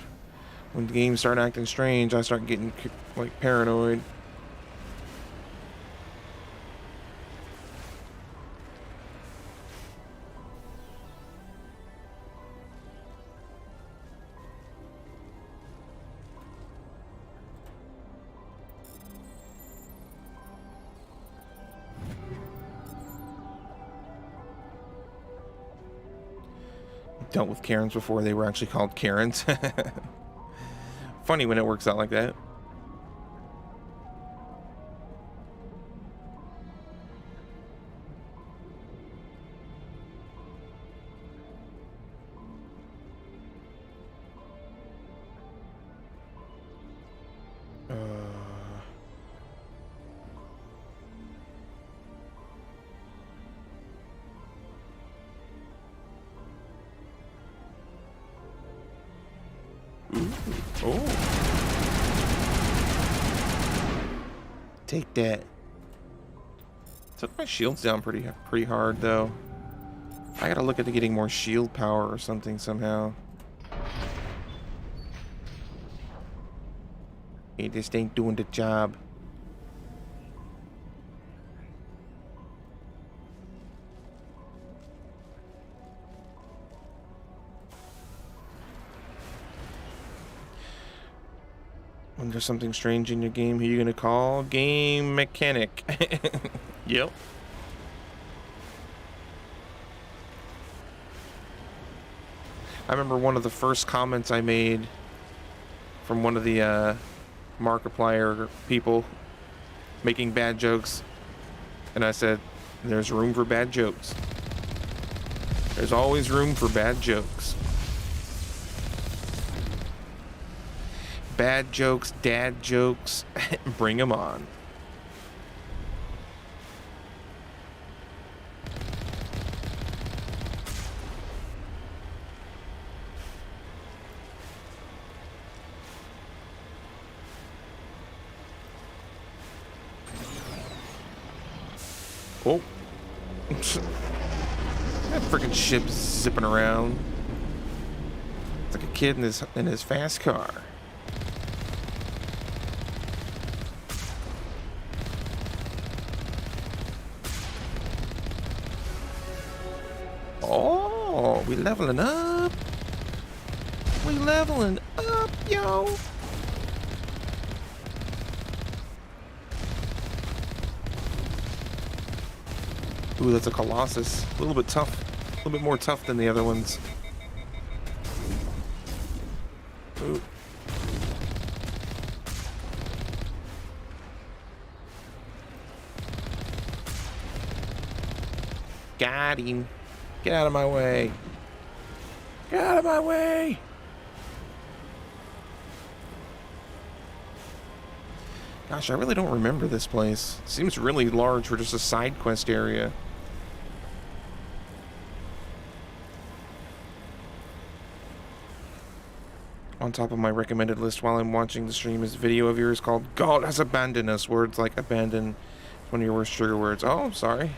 When games start acting strange, I start getting like paranoid. Dealt with Karens before they were actually called Karens. Funny when it works out like that. Oh. Take that. Took my shields down pretty hard though. I gotta look at getting more shield power or something somehow. It just ain't doing the job. When there's something strange in your game, who are you gonna call? Game mechanic. Yep. I remember one of the first comments I made from one of the Markiplier people making bad jokes, and I said, there's room for bad jokes. There's always room for bad jokes. Bad jokes, dad jokes, bring them on. Oh. That freaking ship's zipping around. It's like a kid in his fast car. Oh, we leveling up. We leveling up, yo. Ooh, that's a Colossus. A little bit tough. A little bit more tough than the other ones. Ooh. Got him. Get out of my way. Get out of my way. Gosh, I really don't remember this place. It seems really large for just a side quest area. On top of my recommended list while I'm watching the stream is a video of yours called God Has Abandoned Us. Words like abandon. It's one of your worst trigger words. Oh, I'm sorry.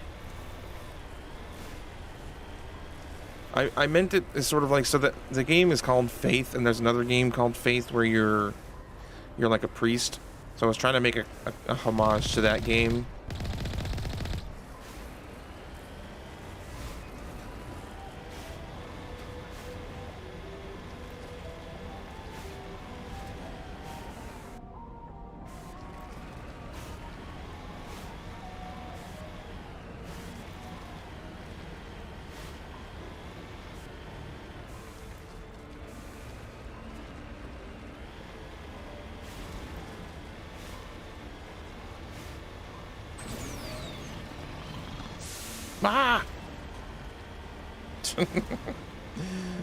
I meant it as sort of like, so that the game is called Faith, and there's another game called Faith where you're like a priest. So I was trying to make a homage to that game. Ah!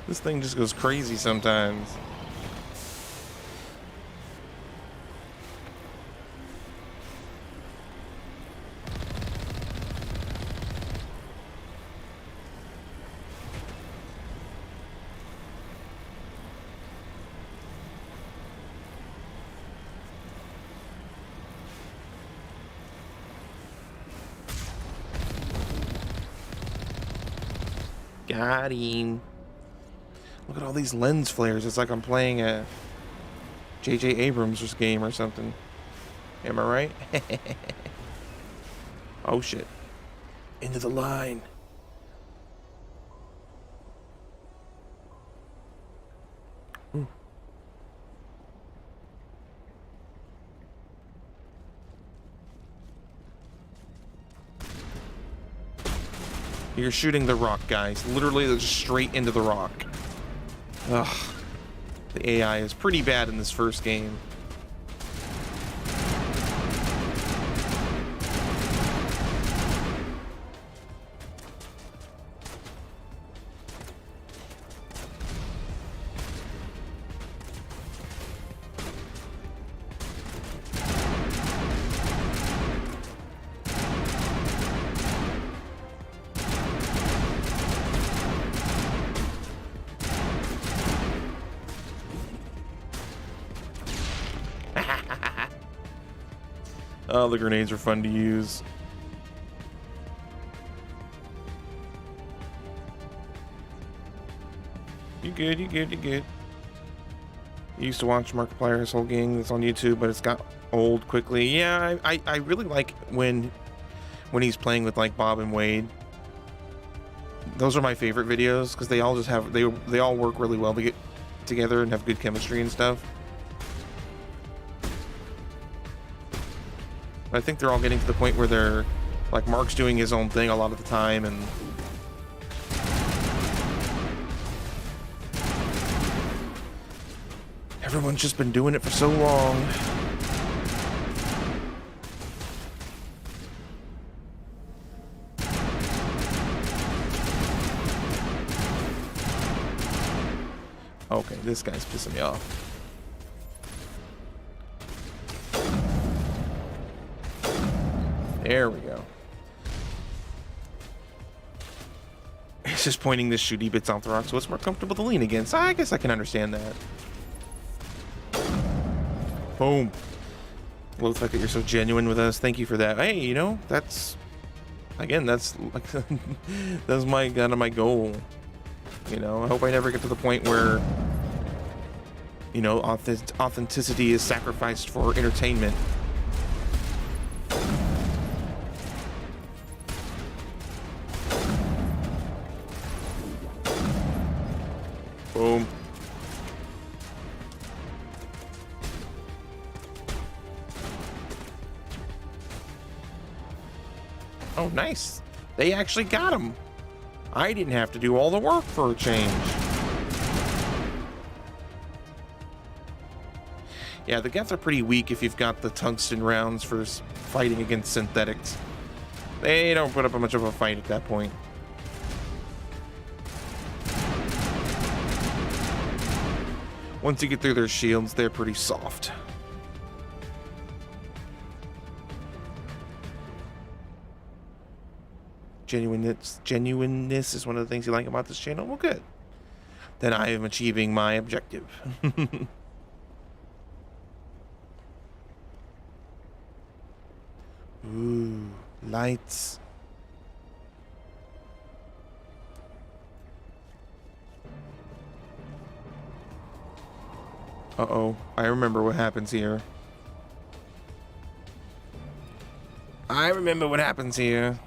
This thing just goes crazy sometimes. Got him. Look at all these lens flares. It's like I'm playing a J.J. Abrams game or something. Am I right? Oh shit. Into the line. You're shooting the rock, guys. Literally, just straight into the rock. Ugh. The AI is pretty bad in this first game. Oh, the grenades are fun to use. You good, you good, you good. I used to watch Markiplier's whole game that's on YouTube, but it's got old quickly. Yeah, I really like when he's playing with like Bob and Wade. Those are my favorite videos because they all just have they all work really well to get together and have good chemistry and stuff. I think they're all getting to the point where they're like Mark's doing his own thing a lot of the time, and everyone's just been doing it for so long. Okay, this guy's pissing me off. There we go. It's just pointing the shooty bits off the rock so it's more comfortable to lean against. I guess I can understand that. Boom. Looks like you're so genuine with us. Thank you for that. Hey, you know, that's... Again, that's like... that's my kind of my goal. You know, I hope I never get to the point where... You know, authenticity is sacrificed for entertainment. Boom. Oh, nice. They actually got him. I didn't have to do all the work for a change. Yeah, the Geth are pretty weak if you've got the tungsten rounds for fighting against synthetics. They don't put up much of a fight at that point. Once you get through their shields, they're pretty soft. Genuineness is one of the things you like about this channel. Well, good. Then I am achieving my objective. Ooh, lights. Uh-oh, I remember what happens here. I remember what happens here.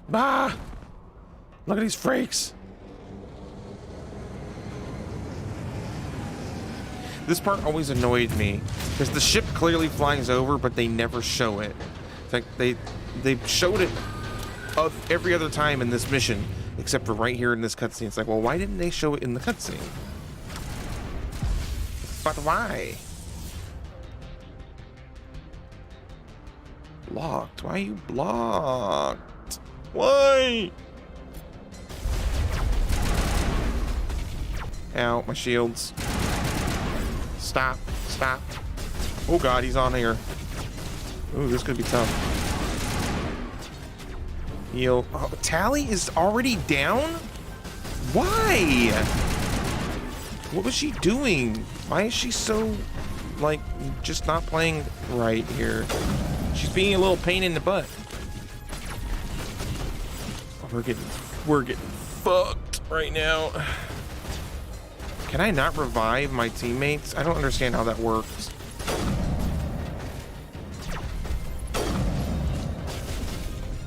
Bah! Look at these freaks. This part always annoyed me because the ship clearly flies over, but they never show it. It's like they showed it every other time in this mission, except for right here in this cutscene. It's like, well, why didn't they show it in the cutscene? But why? blocked? Why are you blocked? Why? Ow, my shields. Stop. Stop. Oh god, he's on here. Ooh, this could be tough. Heal. Oh, Tally is already down? Why? What was she doing? Why is she so, like, just not playing right here? She's being a little pain in the butt. Oh, we're getting fucked right now. Can I not revive my teammates? I don't understand how that works.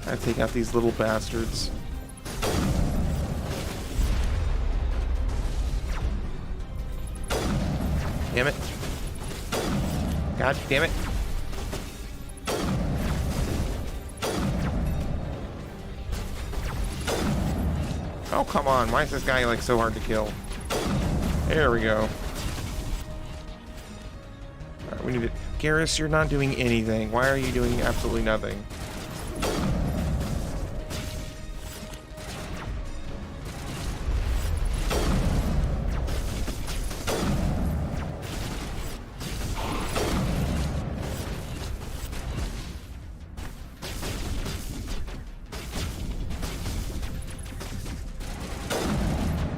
I take out these little bastards. Damn it. God damn it. Oh, come on. Why is this guy, like, so hard to kill? There we go. Alright, we need to... Garrus, you're not doing anything. Why are you doing absolutely nothing?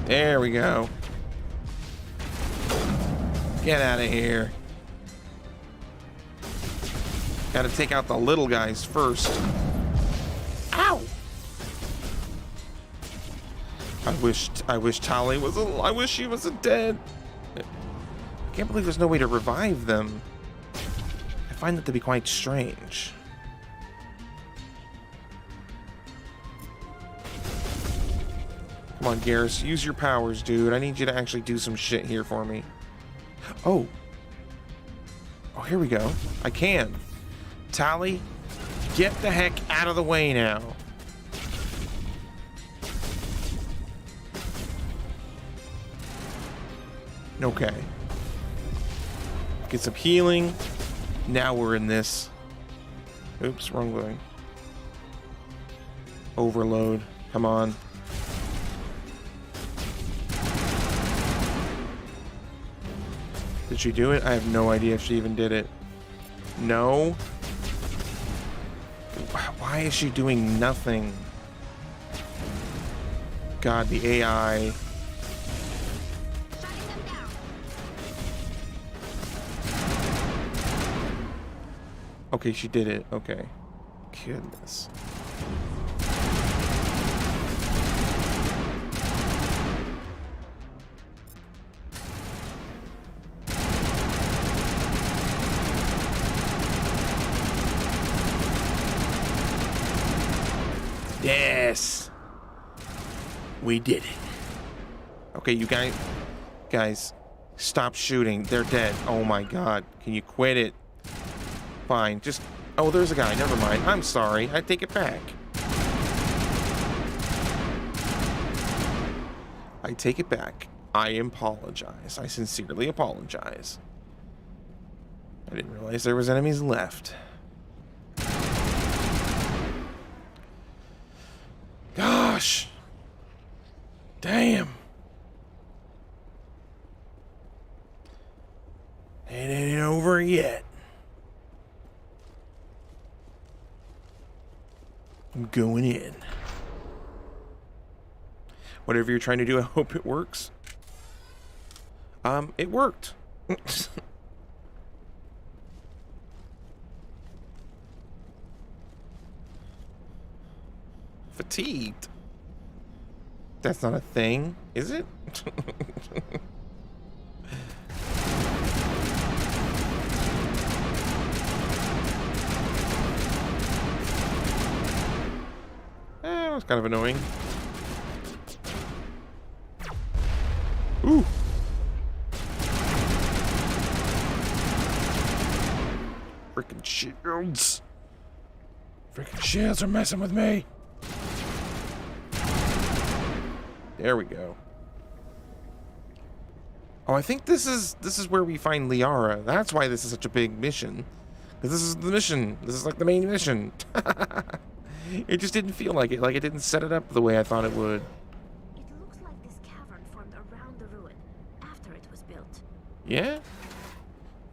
There we go. Get out of here. Gotta take out the little guys first. Ow! I wish Tali was I wish she was dead. I can't believe there's no way to revive them. I find that to be quite strange. Come on, Garrus, use your powers, dude. I need you to actually do some shit here for me. Oh. Oh, here we go. I can. Tali, get the heck out of the way now. Okay. Get some healing. Now we're in this. Oops, wrong way. Overload. Come on. Did she do it? I have no idea if she even did it. No. Why is she doing nothing? God, the AI. Okay, she did it. Okay. Goodness. Yes. We did it. Okay, you guys, stop shooting. They're dead. Oh my god. Can you quit it? Fine. Just... Oh, there's a guy. Never mind. I'm sorry. I take it back. I take it back. I apologize. I sincerely apologize. I didn't realize there was enemies left. Gosh. Damn. It ain't over yet. I'm going in. Whatever you're trying to do, I hope it works. It worked. Fatigued? That's not a thing, is it? That was kind of annoying. Ooh. Freaking shields. Freaking shields are messing with me. There we go. Oh, I think this is where we find Liara. That's why this is such a big mission. Because this is the mission. This is like the main mission. It just didn't feel like it. Like it didn't set it up the way I thought it would. It looks like this cavern formed around the ruin after it was built. Yeah?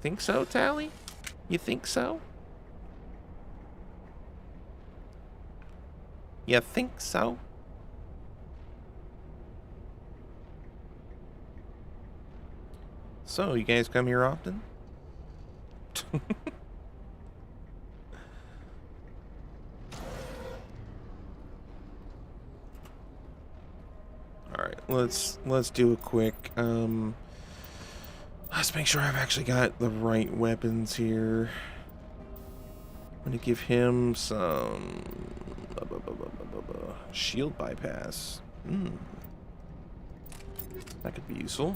Think so, Tally? You think so? You think so? So, you guys come here often? Alright, let's do a quick, let's make sure I've actually got the right weapons here. I'm gonna give him some shield bypass. That could be useful.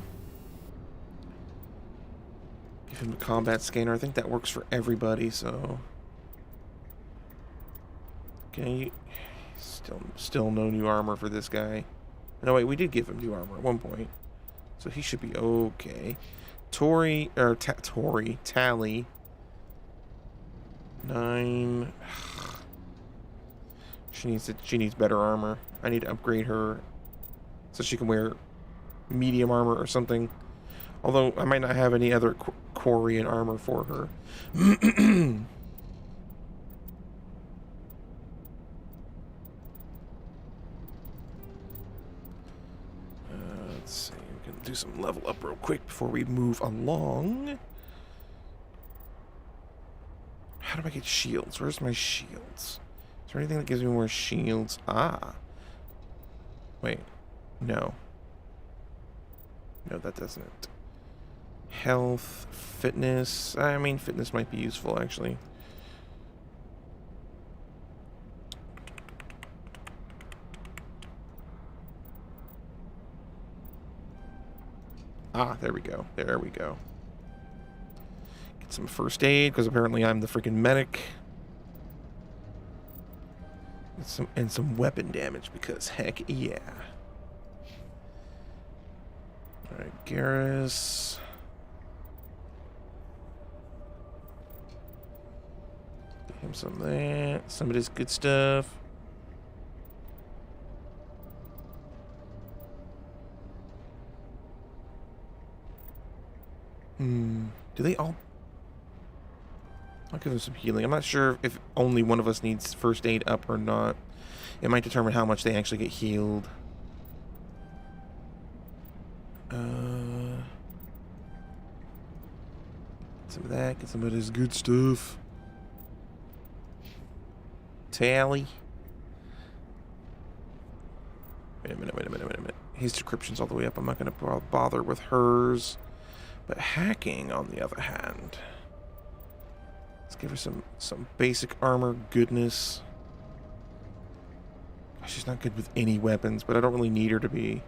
Give him a combat scanner. I think that works for everybody, so. Okay. Still no new armor for this guy. No, wait, we did give him new armor at one point. So he should be okay. Tally. 9. She needs better armor. I need to upgrade her so she can wear medium armor or something. Although I might not have any other Korean armor for her. Let's see. We can do some level up real quick before we move along. How do I get shields? Where's my shields? Is there anything that gives me more shields? Ah. Wait. No. No, that doesn't. Health, fitness. I mean, fitness might be useful, actually. Ah, there we go. There we go. Get some first aid, because apparently I'm the freaking medic. And some weapon damage, because heck yeah. Alright, Garrus. Get him some of that. Some of this good stuff. Do they all... I'll give them some healing. I'm not sure if only one of us needs first aid up or not. It might determine how much they actually get healed. Some of that. Get some of this good stuff. Tally. Wait a minute. His description's all the way up. I'm not going to bother with hers. But hacking, on the other hand. Let's give her some basic armor goodness. She's not good with any weapons, but I don't really need her to be.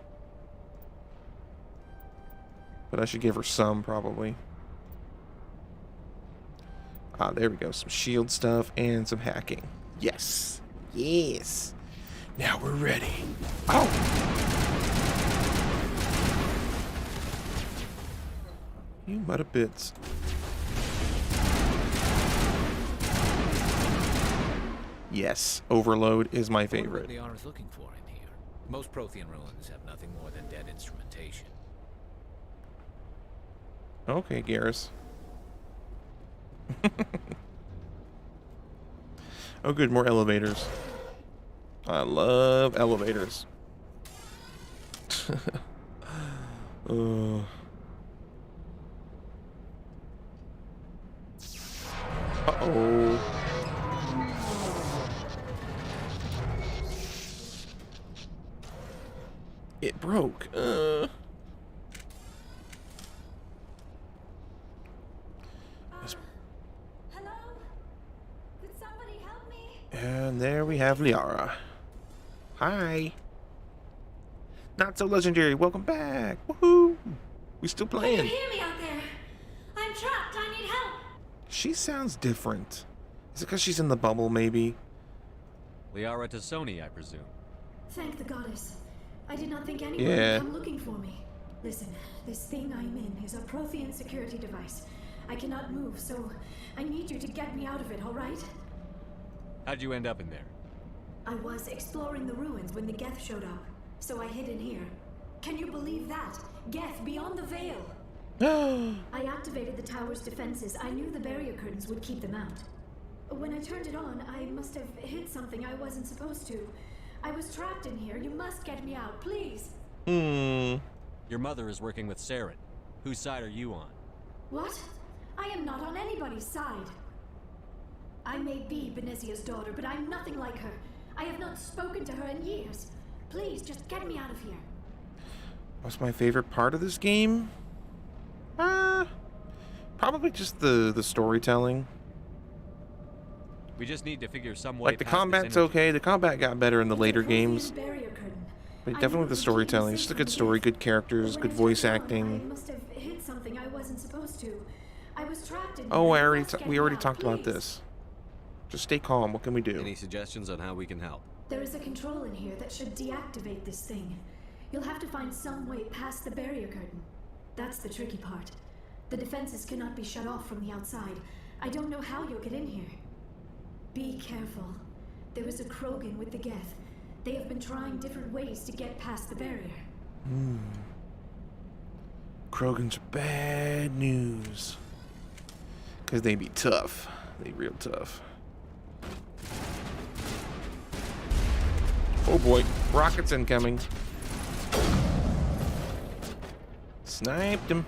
But I should give her some, probably. Ah, there we go. Some shield stuff and some hacking. Yes. Yes. Now we're ready. Oh! You mud of bits. Yes, overload is my favorite. What the R is looking for in here. Most Prothean ruins have nothing more than dead instrumentation. Okay, Garrus. Oh, good, more elevators. I love elevators. Uh-oh. It broke. Hello? Could somebody help me? And there we have Liara. Hi. Not so legendary. Welcome back. Woohoo. We still playing. Can you hear me out there? I'm trapped. I need help. She sounds different. Is it because she's in the bubble, maybe? Liara Tassoni, I presume. Thank the goddess. I did not think anyone Yeah. would come looking for me. Listen, this thing I'm in is a Prothean security device. I cannot move, so I need you to get me out of it, all right? How'd you end up in there? I was exploring the ruins when the Geth showed up, so I hid in here. Can you believe that? Geth beyond the veil! I activated the tower's defenses. I knew the barrier curtains would keep them out. When I turned it on, I must have hit something I wasn't supposed to. I was trapped in here. You must get me out, please. Your mother is working with Saren. Whose side are you on? What? I am not on anybody's side. I may be Benezia's daughter, but I'm nothing like her. I have not spoken to her in years. Please, just get me out of here. What's my favorite part of this game? Probably just the storytelling. We just need to figure some way. Like the combat's okay. The combat got better in the later games. But definitely the storytelling. It's just a good story, good characters, good voice acting. I must have hit something I wasn't supposed to. I was trapped in Oh, here. we already talked about this. Just stay calm. What can we do? Any suggestions on how we can help? There is a control in here that should deactivate this thing. You'll have to find some way past the barrier curtain. That's the tricky part. The defenses cannot be shut off from the outside. I don't know how you'll get in here. Be careful. There is a Krogan with the Geth. They have been trying different ways to get past the barrier. Krogans are bad news. Because they be tough. They real tough. Oh boy. Rockets incoming. Sniped him.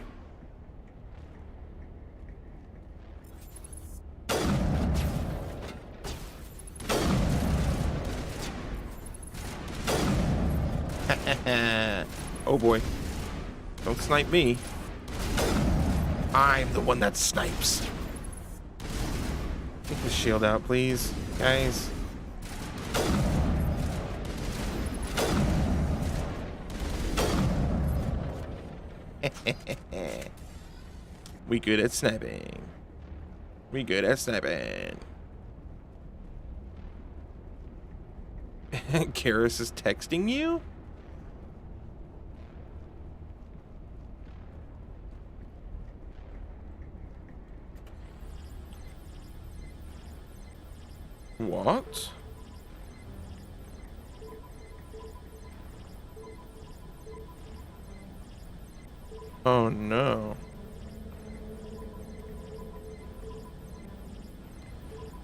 Oh boy. Don't snipe me. I'm the one that snipes. Take the shield out, please, guys. We good at sniping. We good at sniping. Garrus is texting you? What? Oh no.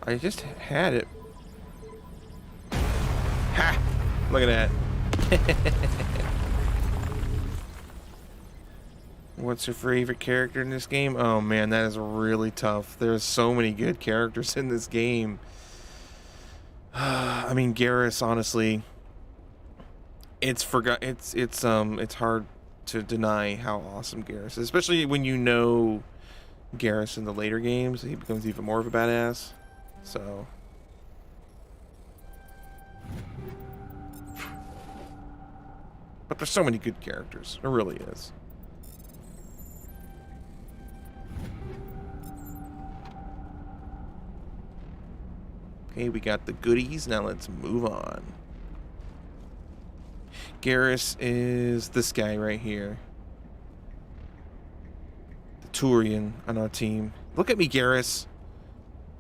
I just had it. Ha! Look at that. What's your favorite character in this game? Oh man, that is really tough. There's so many good characters in this game. I mean, Garrus, honestly, it's hard to deny how awesome Garrus is, especially when you know Garrus in the later games. He becomes even more of a badass. So, but there's so many good characters. There really is. Okay, we got the goodies. Now let's move on. Garrus is this guy right here. The Turian on our team. Look at me, Garrus.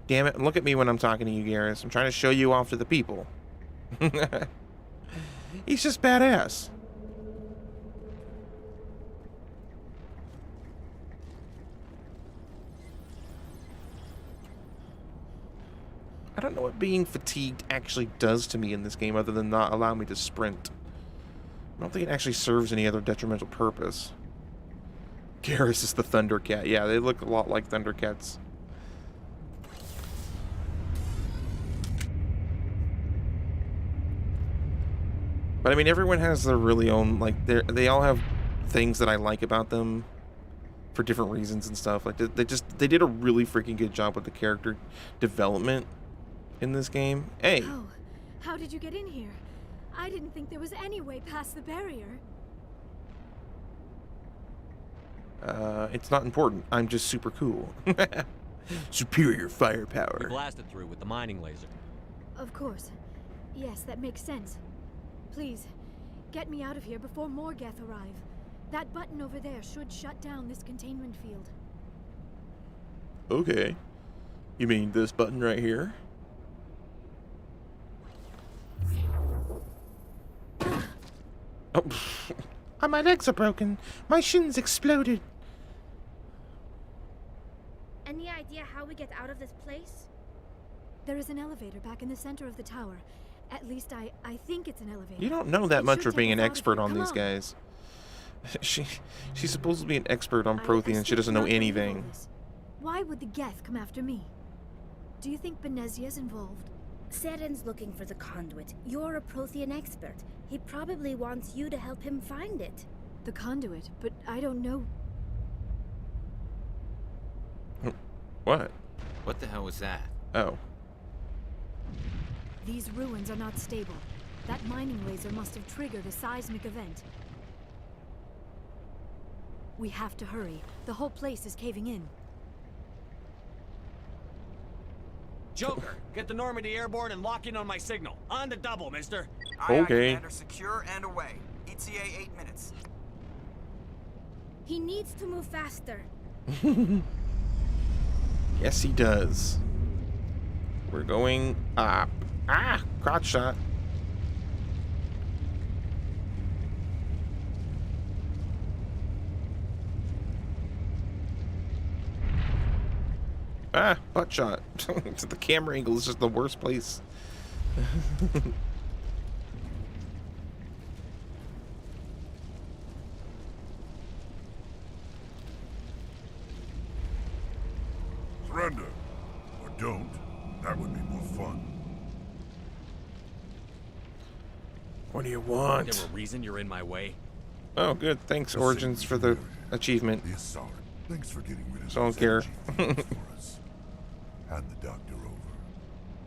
Damn it, look at me when I'm talking to you, Garrus. I'm trying to show you off to the people. He's just badass. I don't know what being fatigued actually does to me in this game other than not allow me to sprint. I don't think it actually serves any other detrimental purpose. Garrus is the Thundercat. Yeah, they look a lot like Thundercats. But I mean, everyone has their really own, like, they all have things that I like about them for different reasons and stuff. Like, they did a really freaking good job with the character development in this game. Hey. Oh, how did you get in here? I didn't think there was any way past the barrier. It's not important. I'm just super cool. Superior firepower. We blasted through with the mining laser. Of course. Yes, that makes sense. Please, get me out of here before more Geth arrive. That button over there should shut down this containment field. Okay. You mean this button right here? Oh, my legs are broken. My shins exploded. Any idea how we get out of this place? There is an elevator back in the center of the tower. At least I think it's an elevator. You don't know that much for should being take an us out of expert here. on Come these guys. She's supposed to be an expert on Prothean and she doesn't know anything. Why would the Geth come after me? Do you think Benezia's involved? Saren's looking for the conduit. You're a Prothean expert. He probably wants you to help him find it. The conduit? But I don't know. What? What the hell was that? Oh. These ruins are not stable. That mining laser must have triggered a seismic event. We have to hurry. The whole place is caving in. Joker, get the Normandy airborne and lock in on my signal. On the double, mister. Aye, Okay. aye, Commander, secure and away. ETA 8 minutes. He needs to move faster. Yes, he does. We're going up. Ah, crotch shot. Ah, butt shot. The camera angle is just the worst place. Surrender. Or don't. That would be more fun. What do you want? Is there a reason you're in my way? Oh, good. Thanks, Origins, for the achievement. The Assault. Thanks for getting rid of Don't those care. energy fields for us. Hand the doctor over.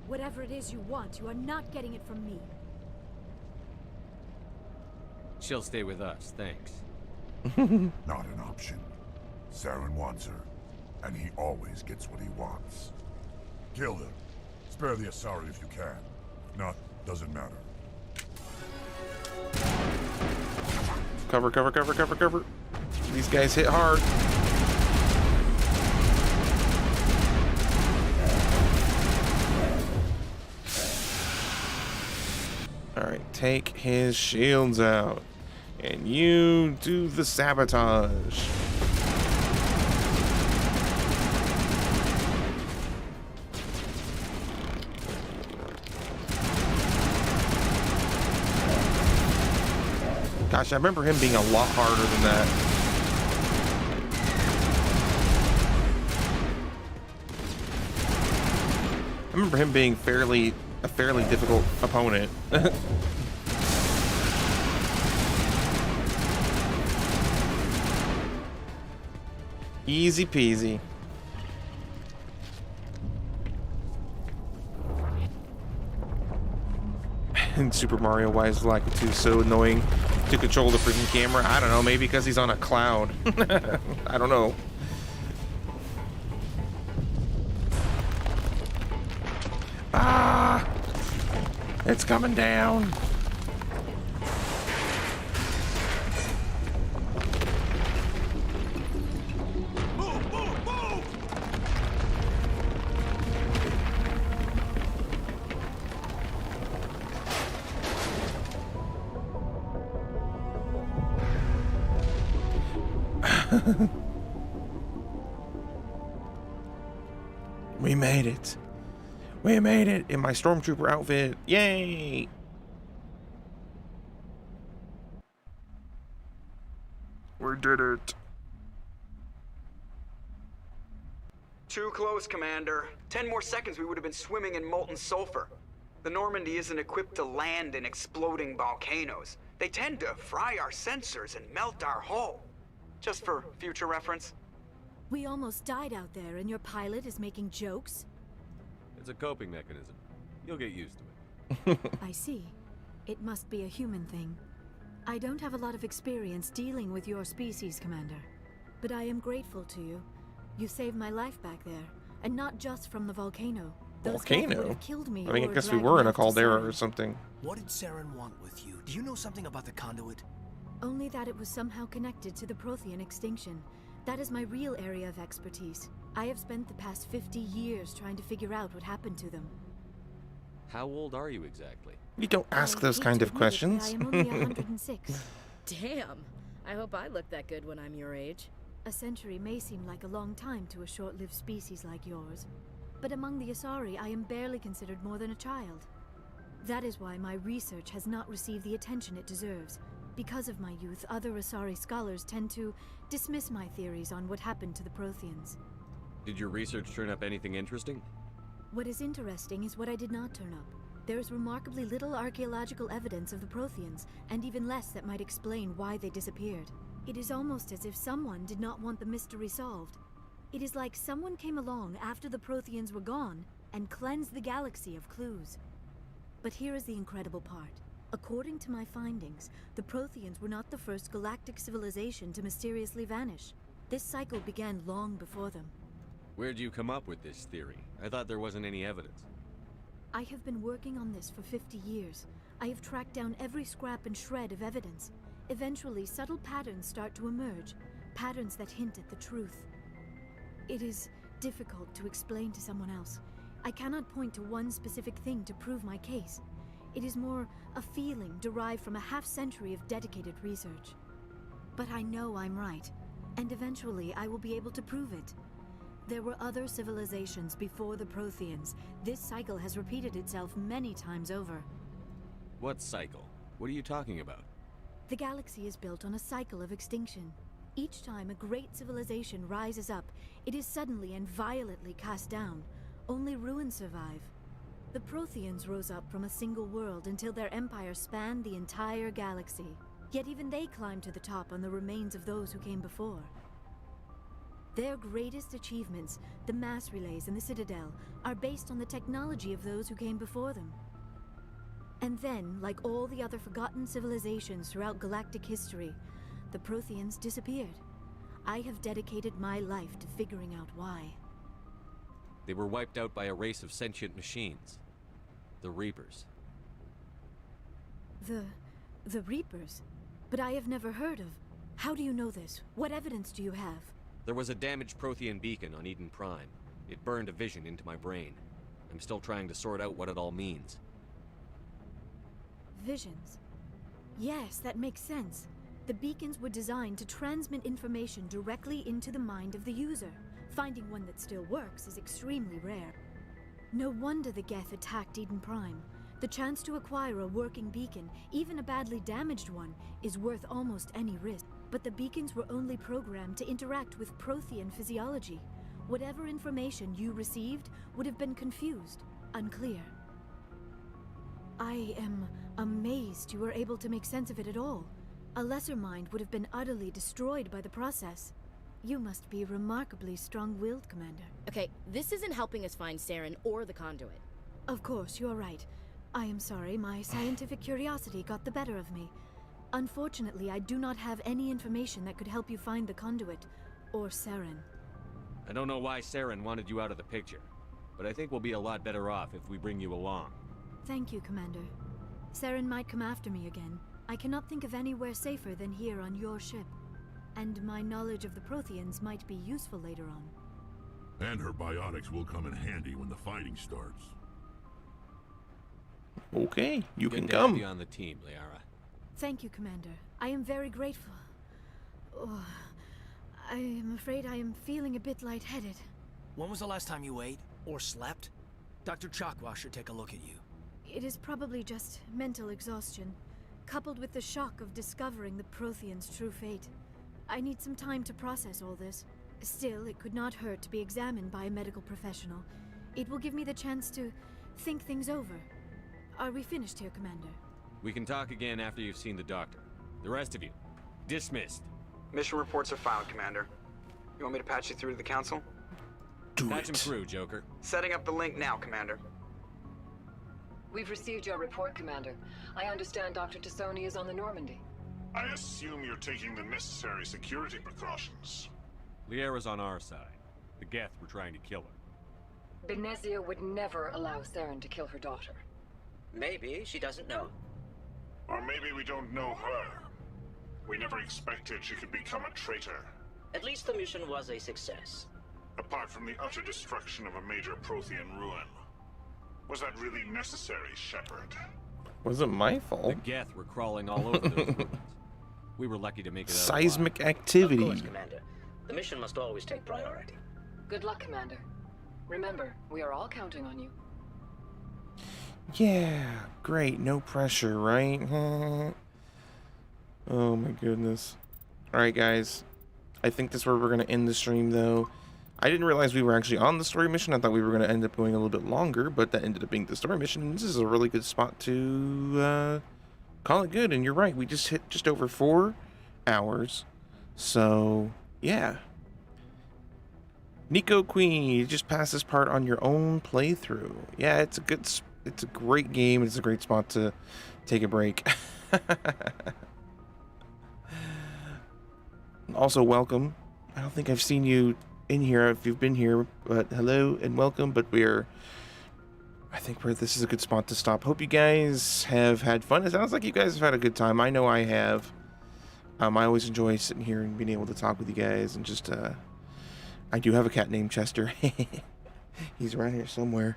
Whatever it is you want, you are not getting it from me. She'll stay with us, thanks. Not an option. Saren wants her, and he always gets what he wants. Kill her. Spare the Asari if you can. If not, doesn't matter. Cover, cover, cover, cover, cover. These guys hit hard. Alright, take his shields out. And you do the sabotage. Gosh, I remember him being a lot harder than that. I remember him being a fairly difficult opponent. Easy peasy. And Super Mario, why is Lakitu so annoying to control the freaking camera? I don't know, maybe because he's on a cloud. I don't know. Ah! It's coming down. We made it. We made it in my stormtrooper outfit. Yay! We did it. Too close, Commander. 10 more seconds we would have been swimming in molten sulfur. The Normandy isn't equipped to land in exploding volcanoes. They tend to fry our sensors and melt our hull. Just for future reference. We almost died out there, and your pilot is making jokes? It's a coping mechanism. You'll get used to it. I see. It must be a human thing. I don't have a lot of experience dealing with your species, Commander. But I am grateful to you. You saved my life back there, and not just from the volcano. Those guys would have killed me. I mean, I or guess we dragged were me in a off to caldera Saren. or something. What did Saren want with you? Do you know something about the conduit? Only that it was somehow connected to the Prothean extinction. That is my real area of expertise. I have spent the past 50 years trying to figure out what happened to them. How old are you exactly? You don't ask those hate kind to of admit it, but questions. I am only 106. Damn. I hope I look that good when I'm your age. A century may seem like a long time to a short-lived species like yours, but among the Asari, I am barely considered more than a child. That is why my research has not received the attention it deserves. Because of my youth, other Asari scholars tend to dismiss my theories on what happened to the Protheans. Did your research turn up anything interesting? What is interesting is what I did not turn up. There is remarkably little archaeological evidence of the Protheans, and even less that might explain why they disappeared. It is almost as if someone did not want the mystery solved. It is like someone came along after the Protheans were gone and cleansed the galaxy of clues. But here is the incredible part. According to my findings, the Protheans were not the first galactic civilization to mysteriously vanish. This cycle began long before them. Where'd you come up with this theory? I thought there wasn't any evidence. I have been working on this for 50 years. I have tracked down every scrap and shred of evidence. Eventually, subtle patterns start to emerge, patterns that hint at the truth. It is difficult to explain to someone else. I cannot point to one specific thing to prove my case. It is more a feeling derived from a half-century of dedicated research. But I know I'm right, and eventually I will be able to prove it. There were other civilizations before the Protheans. This cycle has repeated itself many times over. What cycle? What are you talking about? The galaxy is built on a cycle of extinction. Each time a great civilization rises up, it is suddenly and violently cast down. Only ruins survive. The Protheans rose up from a single world until their empire spanned the entire galaxy. Yet even they climbed to the top on the remains of those who came before. Their greatest achievements, the mass relays and the Citadel, are based on the technology of those who came before them. And then, like all the other forgotten civilizations throughout galactic history, the Protheans disappeared. I have dedicated my life to figuring out why. They were wiped out by a race of sentient machines. The Reapers. The Reapers? But I have never heard of. How do you know this? What evidence do you have? There was a damaged Prothean beacon on Eden Prime. It burned a vision into my brain. I'm still trying to sort out what it all means. Visions. Yes, that makes sense. The beacons were designed to transmit information directly into the mind of the user. Finding one that still works is extremely rare. No wonder the Geth attacked Eden Prime. The chance to acquire a working beacon, even a badly damaged one, is worth almost any risk. But the beacons were only programmed to interact with Prothean physiology. Whatever information you received would have been confused, unclear. I am amazed you were able to make sense of it at all. A lesser mind would have been utterly destroyed by the process. You must be remarkably strong-willed, Commander. Okay, this isn't helping us find Saren or the conduit. Of course, you're right. I am sorry, my scientific curiosity got the better of me. Unfortunately, I do not have any information that could help you find the conduit, or Saren. I don't know why Saren wanted you out of the picture, but I think we'll be a lot better off if we bring you along. Thank you, Commander. Saren might come after me again. I cannot think of anywhere safer than here on your ship. And my knowledge of the Protheans might be useful later on. And her biotics will come in handy when the fighting starts. Okay, you Good can to have come. you on the team, Liara. Thank you, Commander. I am very grateful. Oh, I am afraid I am feeling a bit lightheaded. When was the last time you ate or slept? Dr. Chakwa should take a look at you. It is probably just mental exhaustion, coupled with the shock of discovering the Protheans' true fate. I need some time to process all this. Still, it could not hurt to be examined by a medical professional. It will give me the chance to think things over. Are we finished here, Commander? We can talk again after you've seen the doctor. The rest of you, dismissed. Mission reports are filed, Commander. You want me to patch you through to the Council? Patch him through, Joker. Setting up the link now, Commander. We've received your report, Commander. I understand Dr. Tassoni is on the Normandy. I assume you're taking the necessary security precautions. Liara's on our side. The Geth were trying to kill her. Benezia would never allow Saren to kill her daughter. Maybe she doesn't know. Or maybe we don't know her. We never expected she could become a traitor. At least the mission was a success. Apart from the utter destruction of a major Prothean ruin. Was that really necessary, Shepard? Wasn't my fault. The Geth were crawling all over those ruins. We were lucky to make it out Seismic Of activity. course, Commander. The mission must always take priority. Good luck, Commander. Remember, we are all counting on you. Yeah, great. No pressure, right? Oh my goodness. Alright, guys. I think that's where we're going to end the stream, though. I didn't realize we were actually on the story mission. I thought we were going to end up going a little bit longer, but that ended up being the story mission. This is a really good spot to call it good. And you're right, we just hit just over 4 hours. So, yeah. Nico Queen, you just passed this part on your own playthrough. Yeah, it's a great game. It's a great spot to take a break. Also, welcome. I don't think I've seen you in here if you've been here, but hello and welcome. But I think this is a good spot to stop. Hope you guys have had fun. It sounds like you guys have had a good time. I know I have. I always enjoy sitting here and being able to talk with you guys, and just I do have a cat named Chester. He's around here somewhere.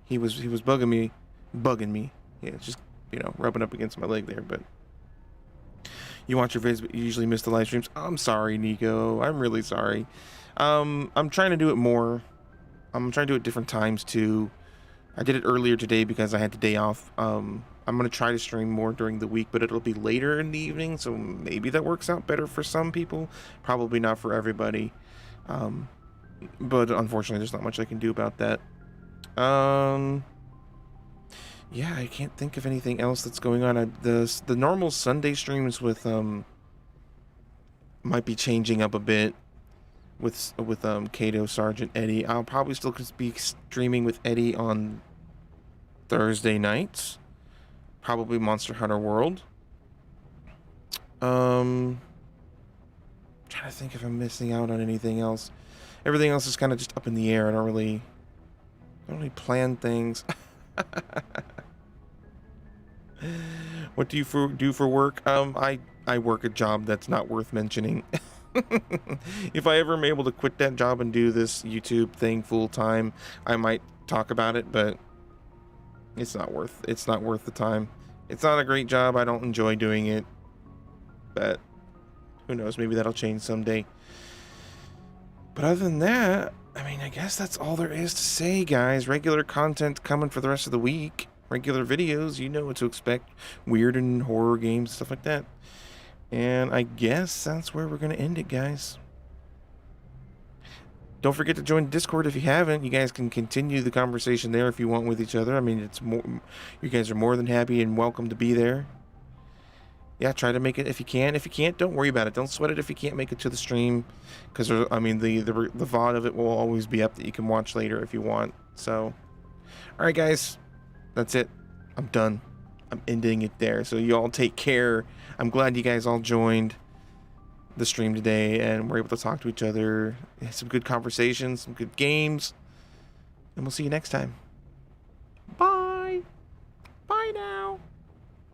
He was bugging me. Yeah, just rubbing up against my leg there. But you watch your vids, but you usually miss the live streams. I'm sorry, Nico. I'm really sorry. I'm trying to do it more. I'm trying to do it different times too. I did it earlier today because I had the day off. I'm going to try to stream more during the week, but it'll be later in the evening, so maybe that works out better for some people. Probably not for everybody. But unfortunately, there's not much I can do about that. Yeah, I can't think of anything else that's going on. The normal Sunday streams with might be changing up a bit with Kato, Sergeant, Eddie. I'll probably still be streaming with Eddie on Thursday nights. Probably Monster Hunter World. Trying to think if I'm missing out on anything else. Everything else is kind of just up in the air. I don't really plan things. What do you do for work? I work a job that's not worth mentioning. If I ever am able to quit that job and do this YouTube thing full time, I might talk about it, but it's not worth the time. It's not a great job. I don't enjoy doing it, but who knows? Maybe that'll change someday. But other than that, I mean, I guess that's all there is to say, guys. Regular content coming for the rest of the week. Regular videos, you know what to expect. Weird and horror games, stuff like that. And I guess that's where we're going to end it, guys. Don't forget to join Discord if you haven't. You guys can continue the conversation there if you want with each other. I mean, you guys are more than happy and welcome to be there. Yeah, try to make it if you can. If you can't, don't worry about it. Don't sweat it if you can't make it to the stream, because I mean the VOD of it will always be up that you can watch later if you want. So, all right, guys, that's it. I'm done. I'm ending it there. So you all take care. I'm glad you guys all joined the stream today and we're able to talk to each other. Some good conversations, some good games, and we'll see you next time. Bye. Bye now.